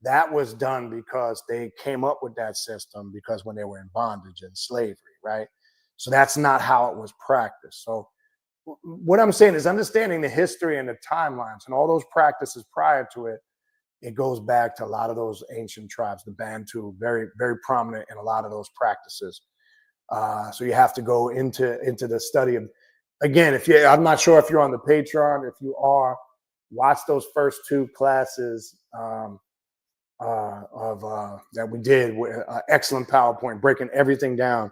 [SPEAKER 1] that was done because they came up with that system because when they were in bondage and slavery, right? So that's not how it was practiced. So what I'm saying is understanding the history and the timelines and all those practices prior to it. It goes back to a lot of those ancient tribes, the Bantu, very, very prominent in a lot of those practices. So you have to go into the study of, again, I'm not sure if you're on the Patreon. If you are, watch those first 2 classes that we did with excellent PowerPoint, breaking everything down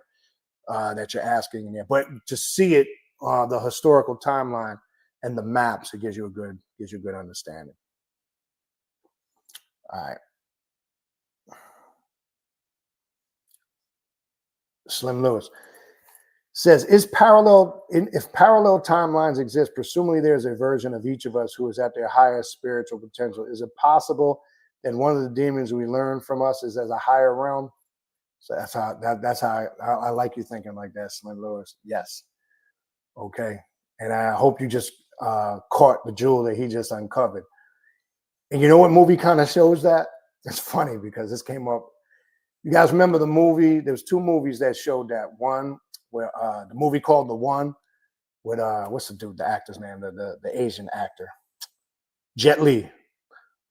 [SPEAKER 1] that you're asking in there. But to see it, the historical timeline and the maps, it gives you a good understanding. All right. Slim Lewis says, if parallel timelines exist, presumably there's a version of each of us who is at their highest spiritual potential. Is it possible that one of the demons we learn from us is as a higher realm? So that's how I like you thinking like that, Slim Lewis. Yes. Okay. And I hope you just caught the jewel that he just uncovered. And you know what movie kind of shows that? It's funny because this came up. You guys remember the movie? There's 2 movies that showed that. One where the movie called The One with what's the actor's name? The Asian actor, Jet Li.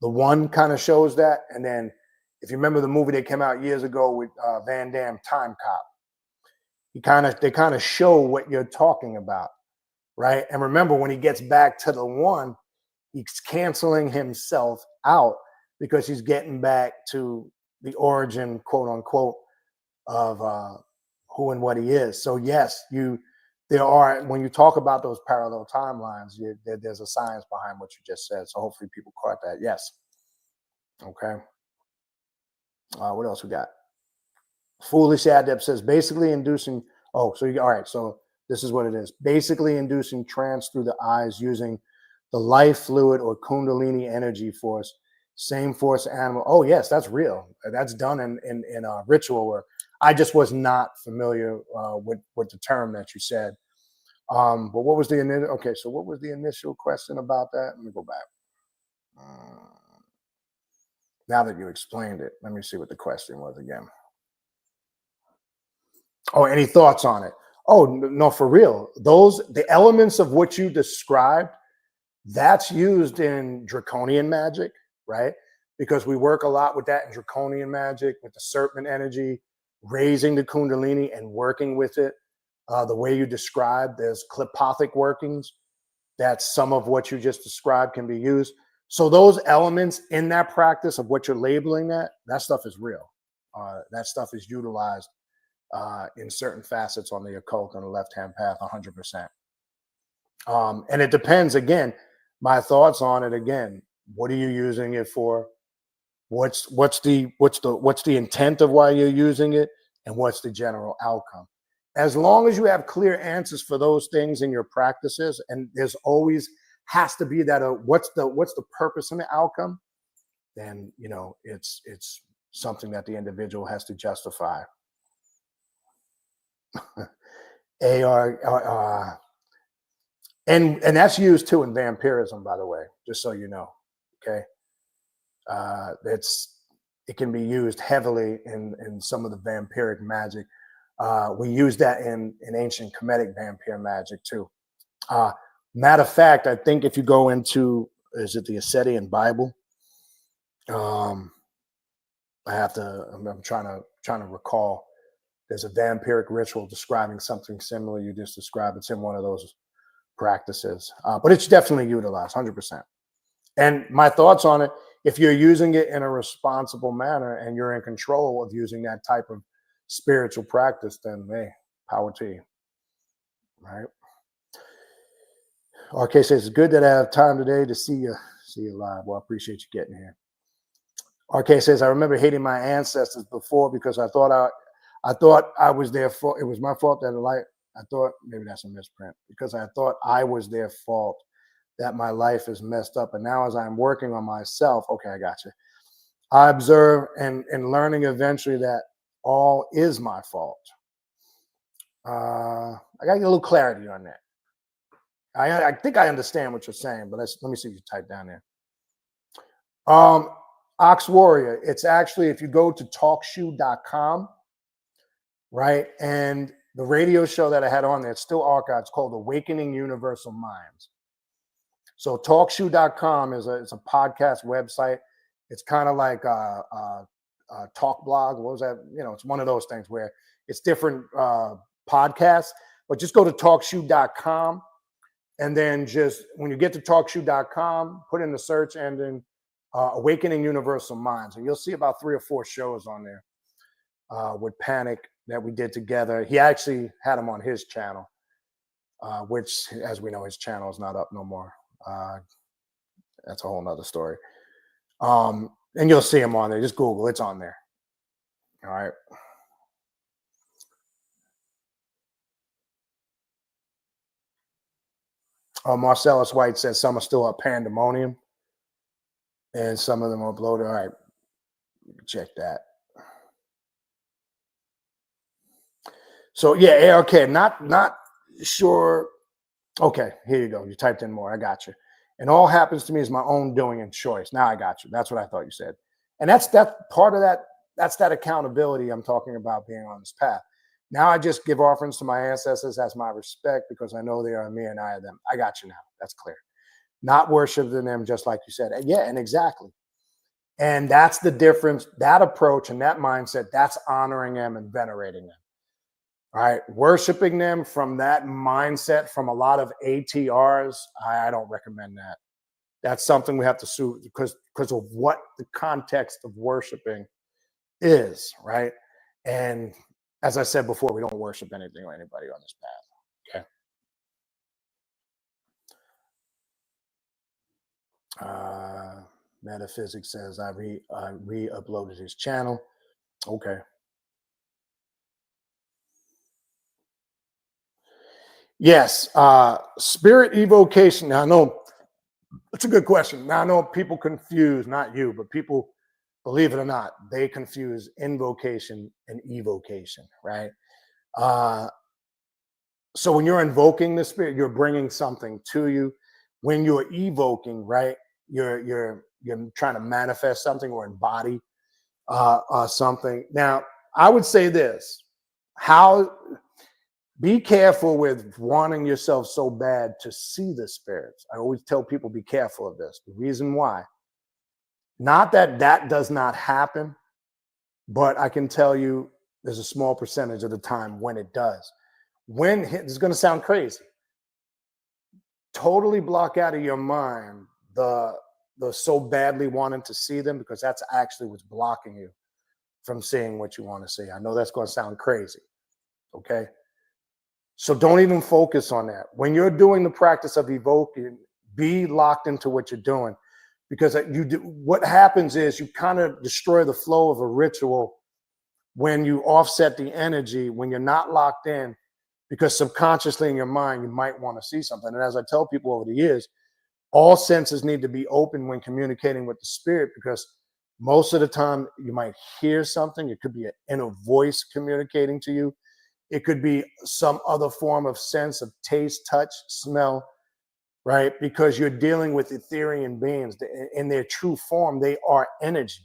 [SPEAKER 1] The One kind of shows that. And then if you remember the movie that came out years ago with Van Damme, Time Cop, they kind of show what you're talking about, right? And remember, when he gets back to the One, he's canceling himself out because he's getting back to the origin, quote unquote, of who and what he is. So yes, there are, when you talk about those parallel timelines, there's a science behind what you just said. So hopefully people caught that. Yes. Okay. What else we got? Foolish Adept says, basically inducing. All right. So this is what it is. Basically inducing trance through the eyes using the life fluid or Kundalini energy force. Same force animal. Oh yes, that's real. That's done in ritual work. I just was not familiar with the term that you said. But what was the initial? Okay, so what was the initial question about that? Let me go back. Now that you explained it, let me see what the question was again. Oh, any thoughts on it? Oh, no, for real. The elements of what you described, that's used in draconian magic, right? Because we work a lot with that in draconian magic, with the serpent energy, raising the kundalini and working with it. The way you described, there's clipothic workings. That's some of what you just described can be used. So those elements in that practice of what you're labeling that stuff is real. That stuff is utilized in certain facets on the occult on the left-hand path, 100%. And it depends, again, my thoughts on it, again, what are you using it for? What's the intent of why you're using it, and what's the general outcome? As long as you have clear answers for those things in your practices, and there's always has to be that what's the purpose and the outcome, then it's something that the individual has to justify. And that's used too in vampirism, by the way, just so you know. Okay. It can be used heavily in some of the vampiric magic. We use that in ancient Kemetic vampire magic too. Matter of fact, I think if you go into, is it the Ascetian Bible? I'm trying to recall. There's a vampiric ritual describing something similar you just described. It's in one of those practices, but it's definitely utilized 100%. And my thoughts on it, if you're using it in a responsible manner and you're in control of using that type of spiritual practice, then hey, power to you. Right. RK says, it's good that I have time today to see you live. Well, I appreciate you getting here. RK says, I remember hating my ancestors before because I thought I was their fault. It was my fault that I thought, maybe that's a misprint, because I thought I was their fault, that my life is messed up. And now as I'm working on myself, okay, I got you. I observe and learning eventually that all is my fault. I got a little clarity on that. I think I understand what you're saying, but let me see if you type down there. Ox Warrior, it's actually, if you go to talkshoe.com, right, and the radio show that I had on there, it's still archived. It's called Awakening Universal Minds. So talkshoe.com is a podcast website. It's kind of like a talk blog. What was that? It's one of those things where it's different podcasts, but just go to talkshoe.com. And then just when you get to talkshoe.com, put in the search engine, Awakening Universal Minds, and you'll see about 3 or 4 shows on there with Panic that we did together. He actually had him on his channel, which, as we know, his channel is not up no more. That's a whole nother story. And you'll see him on there. Just Google, it's on there. All right. Marcellus White says some are still at Pandemonium and some of them are uploaded. All right. Check that. So yeah, okay, not sure. Okay, here you go. You typed in more. I got you. And all happens to me is my own doing and choice. Now I got you. That's what I thought you said. And that's part of that. That's that accountability I'm talking about, being on this path. Now I just give offerings to my ancestors as my respect because I know they are me and I are them. I got you now. That's clear. Not worshiping them, just like you said. Yeah, and exactly. And that's the difference. That approach and that mindset, that's honoring them and venerating them. All right, worshiping them from that mindset, from a lot of ATRs, I don't recommend that. That's something we have to sue because of what the context of worshiping is, right? And as I said before, we don't worship anything or anybody on this path. Okay. Metaphysics says I re-uploaded his channel. Okay. Yes, spirit evocation. Now, I know it's a good question. Now, I know people confuse, not you, but people believe it or not, they confuse invocation and evocation, right? So when you're invoking the spirit, you're bringing something to you. When you're evoking, right, you're trying to manifest something or embody something. Now, I would say this: be careful with wanting yourself so bad to see the spirits. I always tell people, be careful of this. The reason why, not that that does not happen, but I can tell you there's a small percentage of the time when it does. When this is going to sound crazy, totally block out of your mind the so badly wanting to see them, because that's actually what's blocking you from seeing what you want to see. I know that's going to sound crazy. Okay. So don't even focus on that. When you're doing the practice of evoking, be locked into what you're doing, because what happens is you kind of destroy the flow of a ritual when you offset the energy, when you're not locked in, because subconsciously in your mind, you might want to see something. And as I tell people over the years, all senses need to be open when communicating with the spirit, because most of the time you might hear something. It could be an inner voice communicating to you. It could be some other form of sense of taste, touch, smell, right? Because you're dealing with ethereal beings. In their true form, they are energy.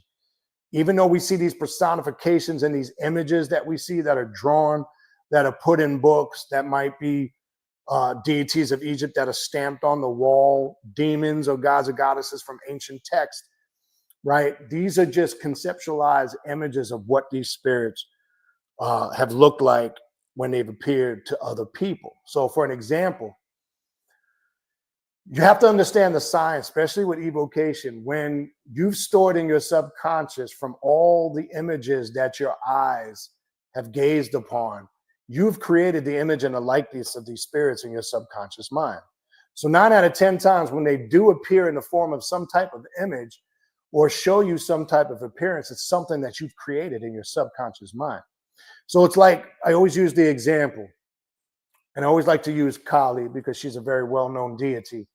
[SPEAKER 1] Even though we see these personifications and these images that we see that are drawn, that are put in books, that might be deities of Egypt that are stamped on the wall, demons or gods or goddesses from ancient texts, right? These are just conceptualized images of what these spirits have looked like when they've appeared to other people. So for an example, you have to understand the science, especially with evocation. When you've stored in your subconscious from all the images that your eyes have gazed upon, you've created the image and the likeness of these spirits in your subconscious mind. So 9 out of 10 times when they do appear in the form of some type of image or show you some type of appearance, it's something that you've created in your subconscious mind. So it's like, I always use the example, and I always like to use Kali because she's a very well-known deity.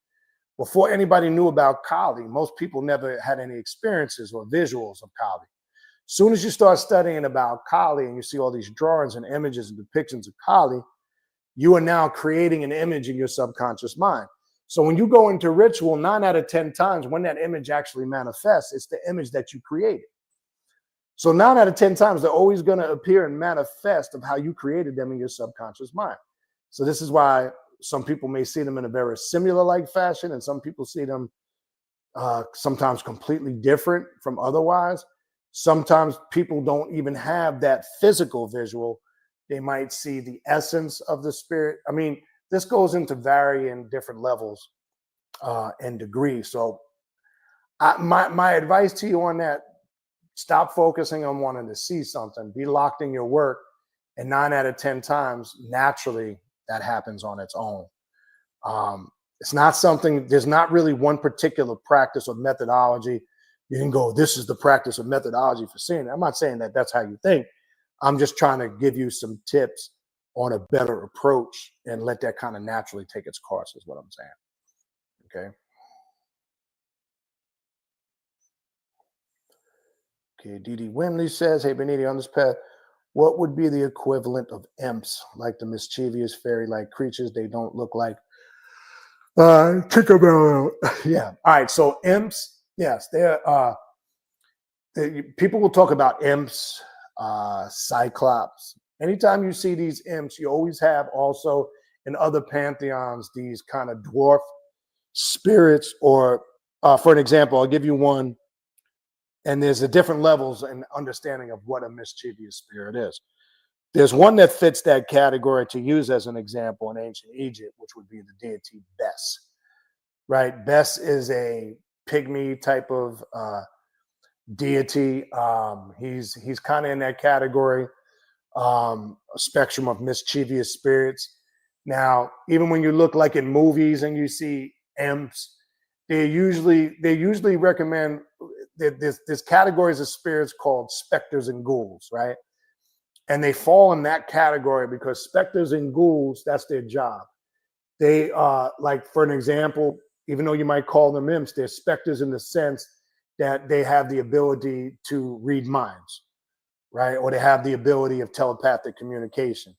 [SPEAKER 1] Before anybody knew about Kali, most people never had any experiences or visuals of Kali. Soon as you start studying about Kali and you see all these drawings and images and depictions of Kali, you are now creating an image in your subconscious mind. So when you go into ritual, 9 out of 10 times when that image actually manifests, it's the image that you created. So 9 out of 10 times, they're always going to appear and manifest of how you created them in your subconscious mind. So this is why some people may see them in a very similar-like fashion, and some people see them sometimes completely different from otherwise. Sometimes people don't even have that physical visual. They might see the essence of the spirit. I mean, this goes into varying different levels and degrees. So my advice to you on that, stop focusing on wanting to see something. Be locked in your work, and 9 out of 10 times, naturally, that happens on its own. It's not something, there's not really one particular practice or methodology. You can go, this is the practice or methodology for seeing it. I'm not saying that that's how you think. I'm just trying to give you some tips on a better approach and let that kind of naturally take its course, is what I'm saying. Okay. Okay, Dee Wimley says, hey, Baniti, on this path, what would be the equivalent of imps, like the mischievous fairy-like creatures? They don't look like Tinkerbell. Yeah. All right. So imps, yes, people will talk about imps, cyclops. Anytime you see these imps, you always have also in other pantheons these kind of dwarf spirits. Or for an example, I'll give you one. And there's a different levels and understanding of what a mischievous spirit is. There's one that fits that category to use as an example in ancient Egypt, which would be the deity Bes, right? Bes is a pygmy type of deity. He's kind of in that category, a spectrum of mischievous spirits. Now, even when you look like in movies and you see imps, they usually recommend that there's categories of spirits called specters and ghouls, right? And they fall in that category because specters and ghouls, that's their job. They like, for an example, even though you might call them imps, they're specters in the sense that they have the ability to read minds, right? Or they have the ability of telepathic communication,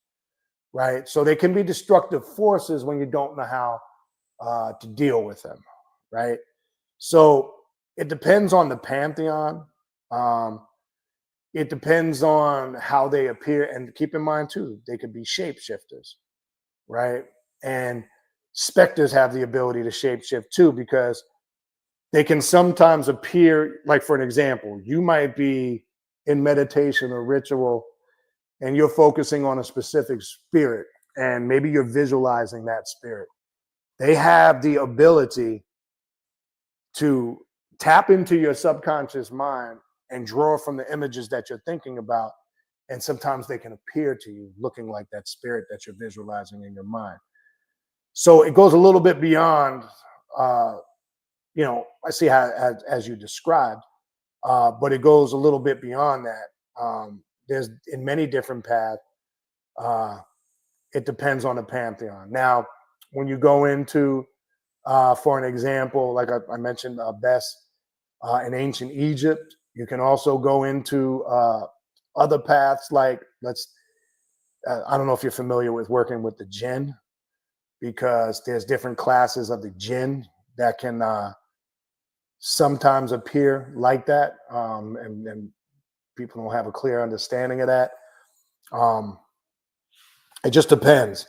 [SPEAKER 1] right? So they can be destructive forces when you don't know how to deal with them, right? So it depends on the pantheon. It depends on how they appear, and keep in mind too, they could be shapeshifters, right? And specters have the ability to shapeshift too, because they can sometimes appear, like for an example, you might be in meditation or ritual and you're focusing on a specific spirit, and maybe you're visualizing that spirit. They have the ability to tap into your subconscious mind and draw from the images that you're thinking about. And sometimes they can appear to you looking like that spirit that you're visualizing in your mind. So it goes a little bit beyond, I see how, as you described, but it goes a little bit beyond that. There's in many different paths. It depends on the pantheon. Now, when you go into, for an example, like I mentioned, Bes in ancient Egypt, you can also go into other paths. Like I don't know if you're familiar with working with the jinn, because there's different classes of the jinn that can sometimes appear like that, and people don't have a clear understanding of that. It just depends.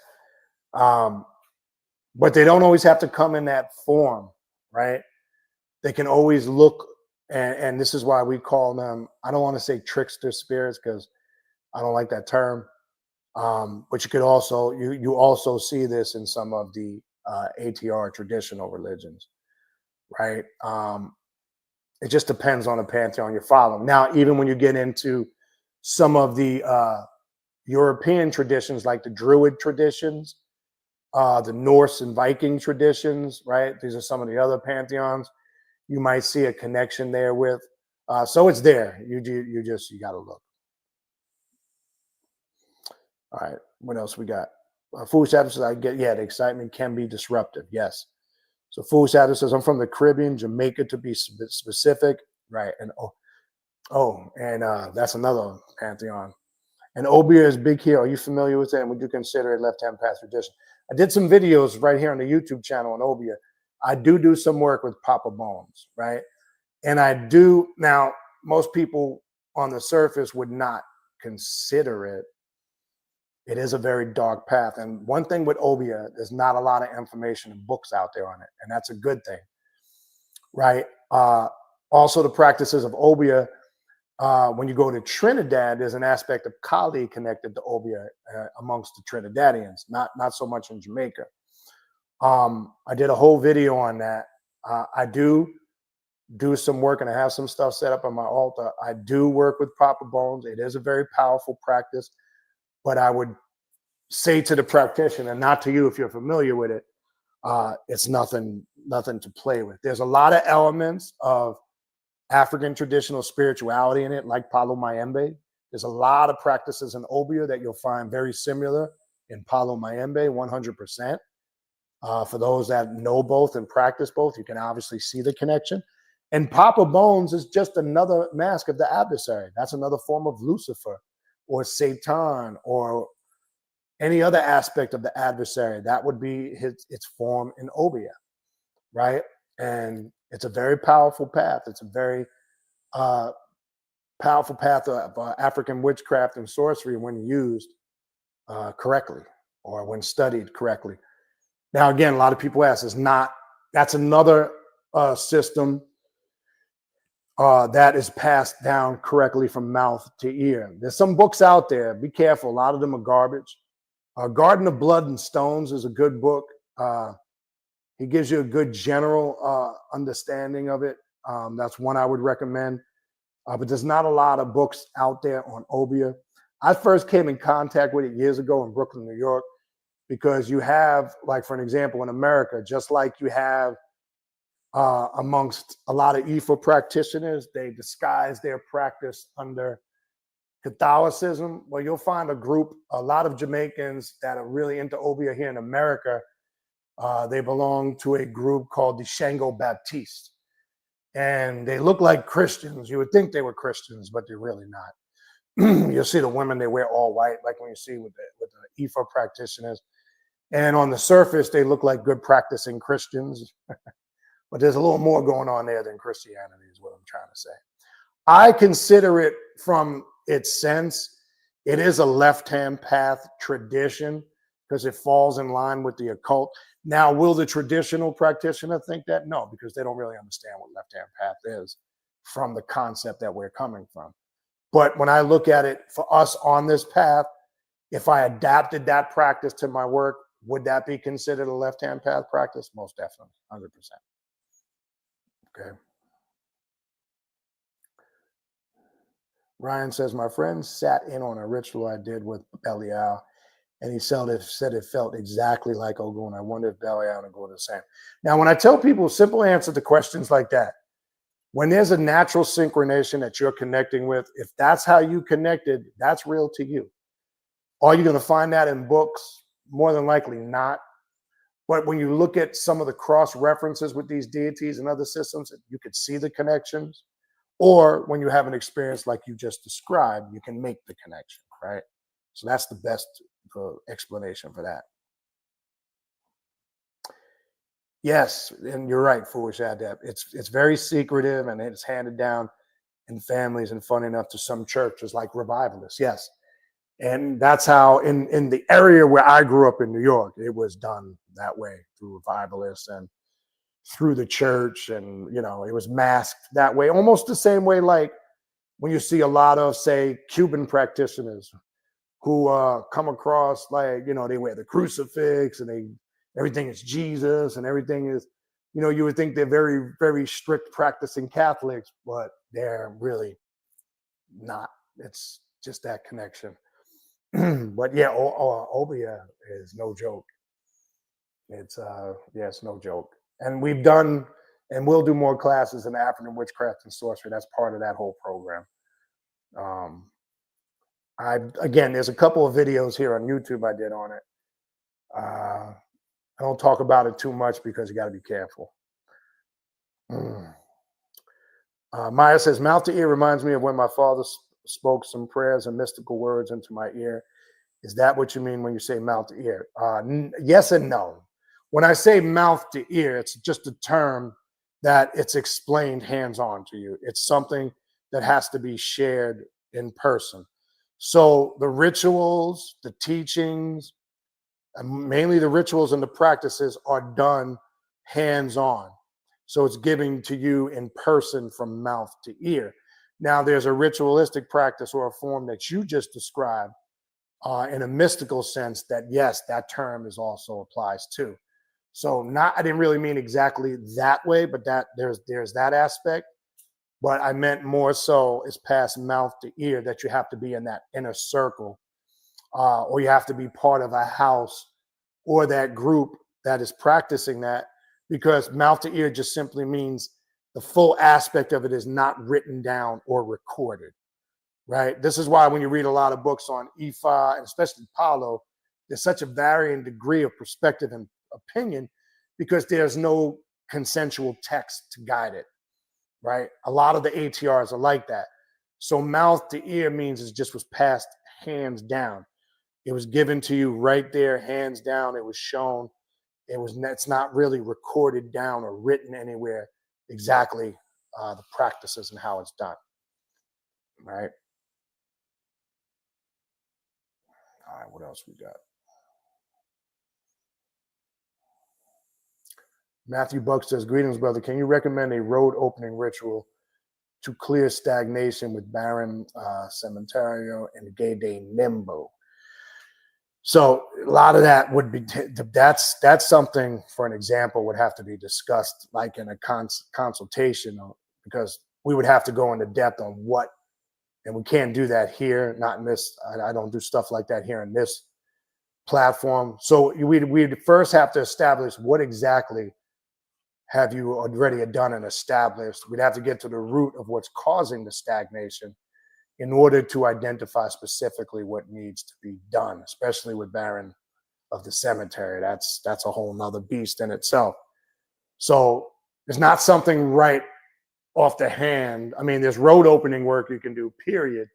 [SPEAKER 1] But they don't always have to come in that form, right? They can always look, and this is why we call them, I don't want to say trickster spirits because I don't like that term. But you could also, you also see this in some of the ATR traditional religions, right? It just depends on the pantheon you're following. Now, even when you get into some of the European traditions, like the Druid traditions, the Norse and Viking traditions, right? These are some of the other pantheons. You might see a connection there with. So it's there. You got to look. All right. What else we got? Foolish Adams says, the excitement can be disruptive. Yes. So Foolish Adams says, I'm from the Caribbean, Jamaica to be specific. Right. And that's another pantheon. And Obia is big here. Are you familiar with that? And would you consider it left-hand path tradition? I did some videos right here on the YouTube channel on Obia. I do some work with Papa Bones, right? And I do, now, most people on the surface would not consider it. It is a very dark path. And one thing with Obia, there's not a lot of information and books out there on it. And that's a good thing, right? Also, the practices of Obia, when you go to Trinidad, there's an aspect of Kali connected to Obia amongst the Trinidadians, not so much in Jamaica. I did a whole video on that. I do some work, and I have some stuff set up on my altar. I do work with Papa Bones. It is a very powerful practice, but I would say to the practitioner, not to you if you're familiar with it, it's nothing to play with. There's a lot of elements of African traditional spirituality in it, like Palo Mayembe. There's a lot of practices in Obia that you'll find very similar in Palo Mayembe, 100%. For those that know both and practice both, you can obviously see the connection. And Papa Bones is just another mask of the adversary. That's another form of Lucifer or Satan or any other aspect of the adversary. That would be its form in Obia, right? And it's a very powerful path. It's a very powerful path of African witchcraft and sorcery when used correctly or when studied correctly. Now, again, a lot of people ask, that's another system that is passed down correctly from mouth to ear. There's some books out there. Be careful. A lot of them are garbage. Garden of Blood and Stones is a good book. He gives you a good general understanding of it. That's one I would recommend. But there's not a lot of books out there on Obia. I first came in contact with it years ago in Brooklyn, New York, because you have, like, for an example, in America, just like you have amongst a lot of Ifa practitioners, they disguise their practice under Catholicism. Well, you'll find a lot of Jamaicans that are really into Obia here in America. They belong to a group called the Shango Baptiste. and they look like Christians. You would think they were Christians, but they're really not. You'll see the women, they wear all white, like when you see with the IFA practitioners. And on the surface, they look like good practicing Christians. But there's a little more going on there than Christianity, is what I'm trying to say. I consider it, from its sense, it is a left-hand path tradition because it falls in line with the occult. Now, will the traditional practitioner think that? No, because they don't really understand what left-hand path is from the concept that we're coming from. But when I look at it for us on this path, if I adapted that practice to my work, would that be considered a left-hand path practice? Most definitely, 100%. Okay. Ryan says, my friend sat in on a ritual I did with Belial, and he said it felt exactly like Ogun. I wonder if Belial and Ogun are the same. Now, when I tell people simple answer to questions like that, when there's a natural synchronization that you're connecting with, if that's how you connected, that's real to you. Are you going to find that in books? More than likely not. But when you look at some of the cross references with these deities and other systems, you could see the connections. Or when you have an experience like you just described, you can make the connection, right? So that's the best explanation for that. Yes, and you're right, Foolish Adept. It's very secretive, and it's handed down in families, and funny enough, to some churches like revivalists. Yes. And that's how in the area where I grew up in New York, it was done that way, through revivalists and through the church. And, you know, it was masked that way, almost the same way like when you see a lot of, say, Cuban practitioners who come across, like, you know, they wear the crucifix and everything is Jesus and everything is, you know, you would think they're very, very strict practicing Catholics, but they're really not. It's just that connection. But yeah, Obia is no joke. It's it's no joke. And we've done and we'll do more classes in African witchcraft and sorcery. That's part of that whole program. Again, there's a couple of videos here on YouTube I did on it. I don't talk about it too much because you got to be careful. Maya says, mouth to ear reminds me of when my father spoke some prayers and mystical words into my ear. Is that what you mean when you say mouth to ear? Yes and no. When I say mouth to ear, it's just a term that it's explained hands-on to you. It's something that has to be shared in person. So the rituals, the teachings, and mainly the rituals and the practices are done hands-on. So it's given to you in person from mouth to ear. Now, there's a ritualistic practice or a form that you just described in a mystical sense that, yes, that term is also applies to. So I didn't really mean exactly that way, but that there's that aspect. But I meant more so is past mouth to ear, that you have to be in that inner circle, or you have to be part of a house or that group that is practicing that, because mouth to ear just simply means the full aspect of it is not written down or recorded, right? This is why when you read a lot of books on Ifa, and especially Palo, there's such a varying degree of perspective and opinion because there's no consensual text to guide it, right? A lot of the ATRs are like that. So mouth to ear means it just was passed hands down. It was given to you right there, hands down. It was shown. It's not really recorded down or written anywhere exactly the practices and how it's done, right? All right, what else we got? Matthew Buck says, greetings, brother. Can you recommend a road opening ritual to clear stagnation with Baron Cementario and Gay Day Nimbo? So a lot of that would be, that's something, for an example, would have to be discussed like in a consultation, because we would have to go into depth on what, and we can't do that here, not in this, I don't do stuff like that here in this platform. So we'd first have to establish what exactly have you already done and established. We'd have to get to the root of what's causing the stagnation in order to identify specifically what needs to be done, especially with Baron of the Cemetery. That's a whole nother beast in itself. So there's not something right off the hand. I mean, there's road opening work you can do, period.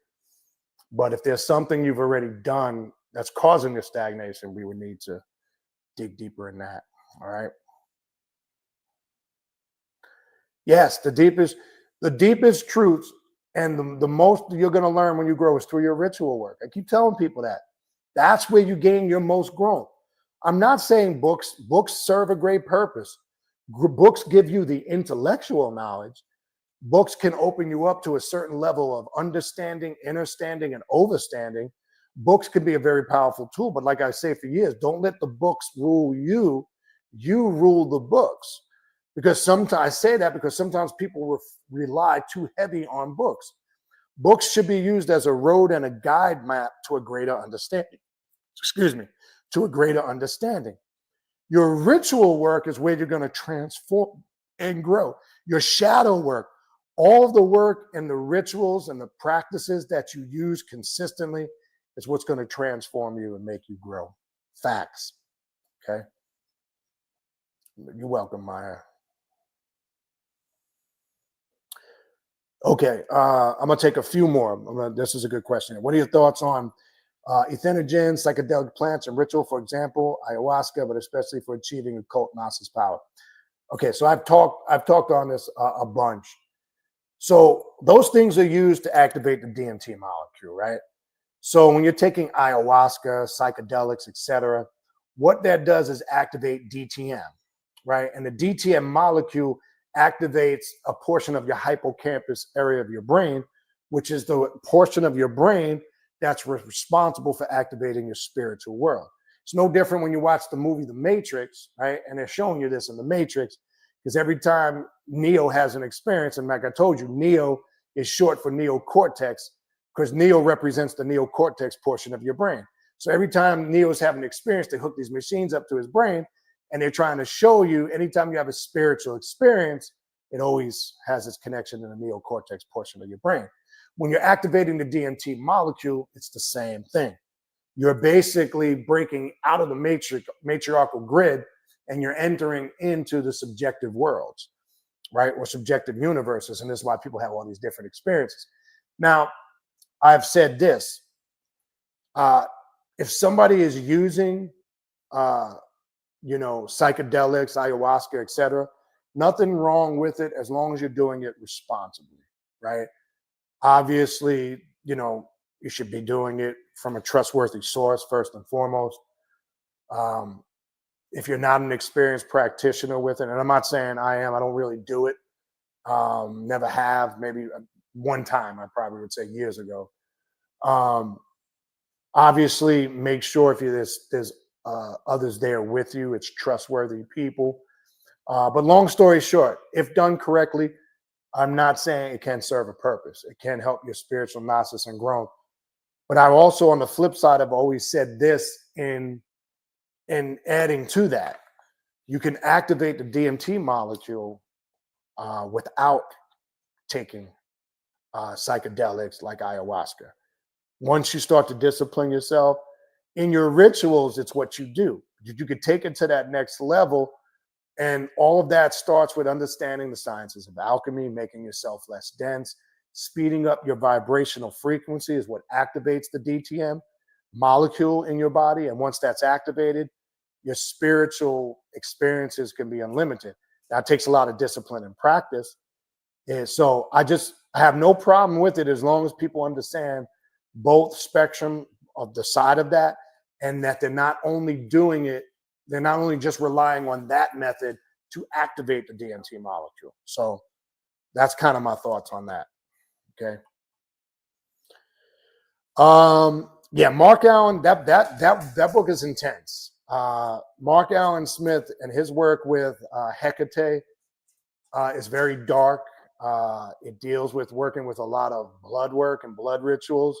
[SPEAKER 1] But if there's something you've already done that's causing the stagnation, we would need to dig deeper in that. All right. Yes, the deepest truths and the most you're going to learn when you grow is through your ritual work. I keep telling people that. That's where you gain your most growth. I'm not saying books serve a great purpose. Books give you the intellectual knowledge. Books can open you up to a certain level of understanding, understanding, and overstanding. Books can be a very powerful tool, but like I say for years, don't let the books rule you. You rule the books. Because sometimes I say that because sometimes people rely too heavy on books. Books should be used as a road and a guide map to a greater understanding. Excuse me, to a greater understanding. Your ritual work is where you're going to transform and grow. Your shadow work, all of the work and the rituals and the practices that you use consistently is what's going to transform you and make you grow. Facts. Okay. You're welcome, Maya. Okay, I'm gonna take a few more. This is a good question. What are your thoughts on entheogen, psychedelic plants, and ritual? For example, ayahuasca, but especially for achieving occult gnosis power. Okay, so I've talked on this a bunch. So those things are used to activate the DMT molecule, right? So when you're taking ayahuasca, psychedelics, etc., what that does is activate DTM, right? And the DTM molecule activates a portion of your hippocampus area of your brain, which is the portion of your brain that's responsible for activating your spiritual world. It's no different when you watch the movie The Matrix, right? And they're showing you this in The Matrix, because every time Neo has an experience, and like I told you, Neo is short for neocortex, because Neo represents the neocortex portion of your brain. So every time Neo's having an experience, they hook these machines up to his brain, and they're trying to show you anytime you have a spiritual experience, it always has its connection to the neocortex portion of your brain. When you're activating the DMT molecule, it's the same thing. You're basically breaking out of the matriarchal grid, and you're entering into the subjective worlds, right? Or subjective universes. And this is why people have all these different experiences. Now, I've said this. If somebody is using psychedelics, ayahuasca, etc. Nothing wrong with it as long as you're doing it responsibly, right? Obviously, you should be doing it from a trustworthy source first and foremost. If you're not an experienced practitioner with it, and I'm not saying I am, I don't really do it. Never have, maybe one time, I probably would say years ago. Obviously, make sure if there's others there with you, it's trustworthy people. But long story short, if done correctly, I'm not saying it can serve a purpose. It can help your spiritual gnosis and growth. But I also, on the flip side, I've always said this in adding to that, you can activate the DMT molecule without taking psychedelics like ayahuasca. Once you start to discipline yourself in your rituals, it's what you do. You could take it to that next level. And all of that starts with understanding the sciences of alchemy, making yourself less dense, speeding up your vibrational frequency is what activates the DTM molecule in your body. And once that's activated, your spiritual experiences can be unlimited. That takes a lot of discipline and practice. And so I have no problem with it as long as people understand both spectrum of the side of that, and that they're not only just relying on that method to activate the DMT molecule. So that's kind of my thoughts on that. Okay. Yeah, Mark Allen, that book is intense. Mark Allen Smith and his work with Hecate is very dark. It deals with working with a lot of blood work and blood rituals.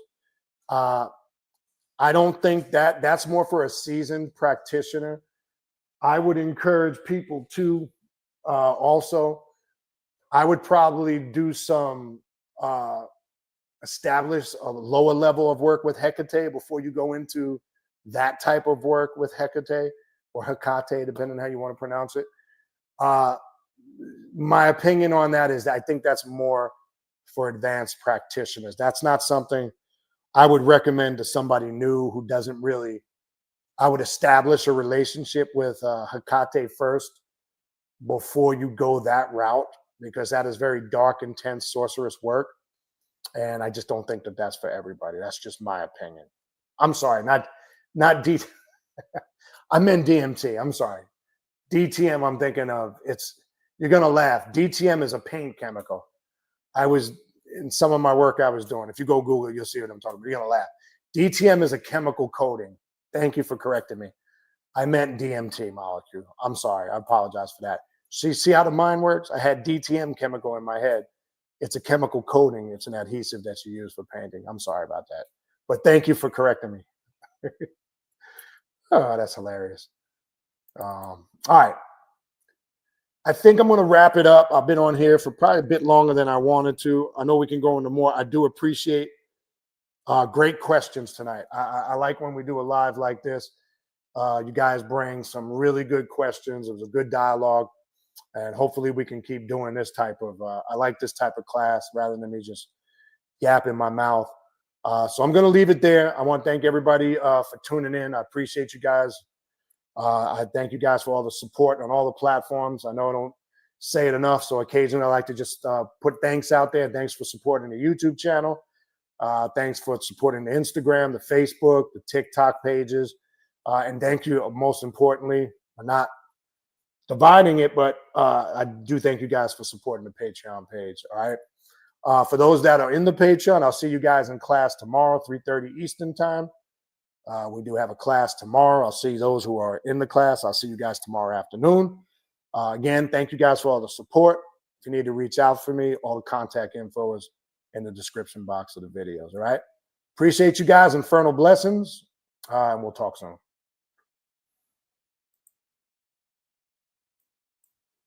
[SPEAKER 1] I don't think that's more for a seasoned practitioner. I would encourage people to also, I would probably do some establish a lower level of work with Hecate before you go into that type of work with Hecate or Hecate, depending on how you want to pronounce it. my opinion on that is that I think that's more for advanced practitioners. That's not something I would recommend to somebody new who doesn't really. I would establish a relationship with Hecate first before you go that route, because that is very dark, intense, sorcerous work. And I just don't think that that's for everybody. That's just my opinion. I'm sorry, not D. I meant DMT. I'm sorry. DTM, I'm thinking of, you're going to laugh. DTM is a paint chemical. I was, in some of my work I was doing, if you go Google, you'll see what I'm talking about. You're going to laugh. DTM is a chemical coating. Thank you for correcting me. I meant DMT molecule. I'm sorry. I apologize for that. See how the mind works? I had DTM chemical in my head. It's a chemical coating. It's an adhesive that you use for painting. I'm sorry about that. But thank you for correcting me. Oh, that's hilarious. All right. I think I'm going to wrap it up. I've been on here for probably a bit longer than I wanted to. I know we can go into more. I do appreciate great questions tonight. I like when we do a live like this. You guys bring some really good questions. It was a good dialogue. And hopefully we can keep doing this type of, I like this type of class rather than me just yapping my mouth. So I'm going to leave it there. I want to thank everybody for tuning in. I appreciate you guys. I thank you guys for all the support on all the platforms. I know I don't say it enough, so occasionally I like to just put thanks out there. Thanks for supporting the YouTube channel. Thanks for supporting the Instagram, the Facebook, the TikTok pages. And thank you, most importantly, not dividing it, but I do thank you guys for supporting the Patreon page. All right. For those that are in the Patreon, I'll see you guys in class tomorrow, 3:30 Eastern time. We do have a class tomorrow. I'll see those who are in the class. I'll see you guys tomorrow afternoon. Again, thank you guys for all the support. If you need to reach out for me, all the contact info is in the description box of the videos. All right. Appreciate you guys. Infernal blessings. And we'll talk soon.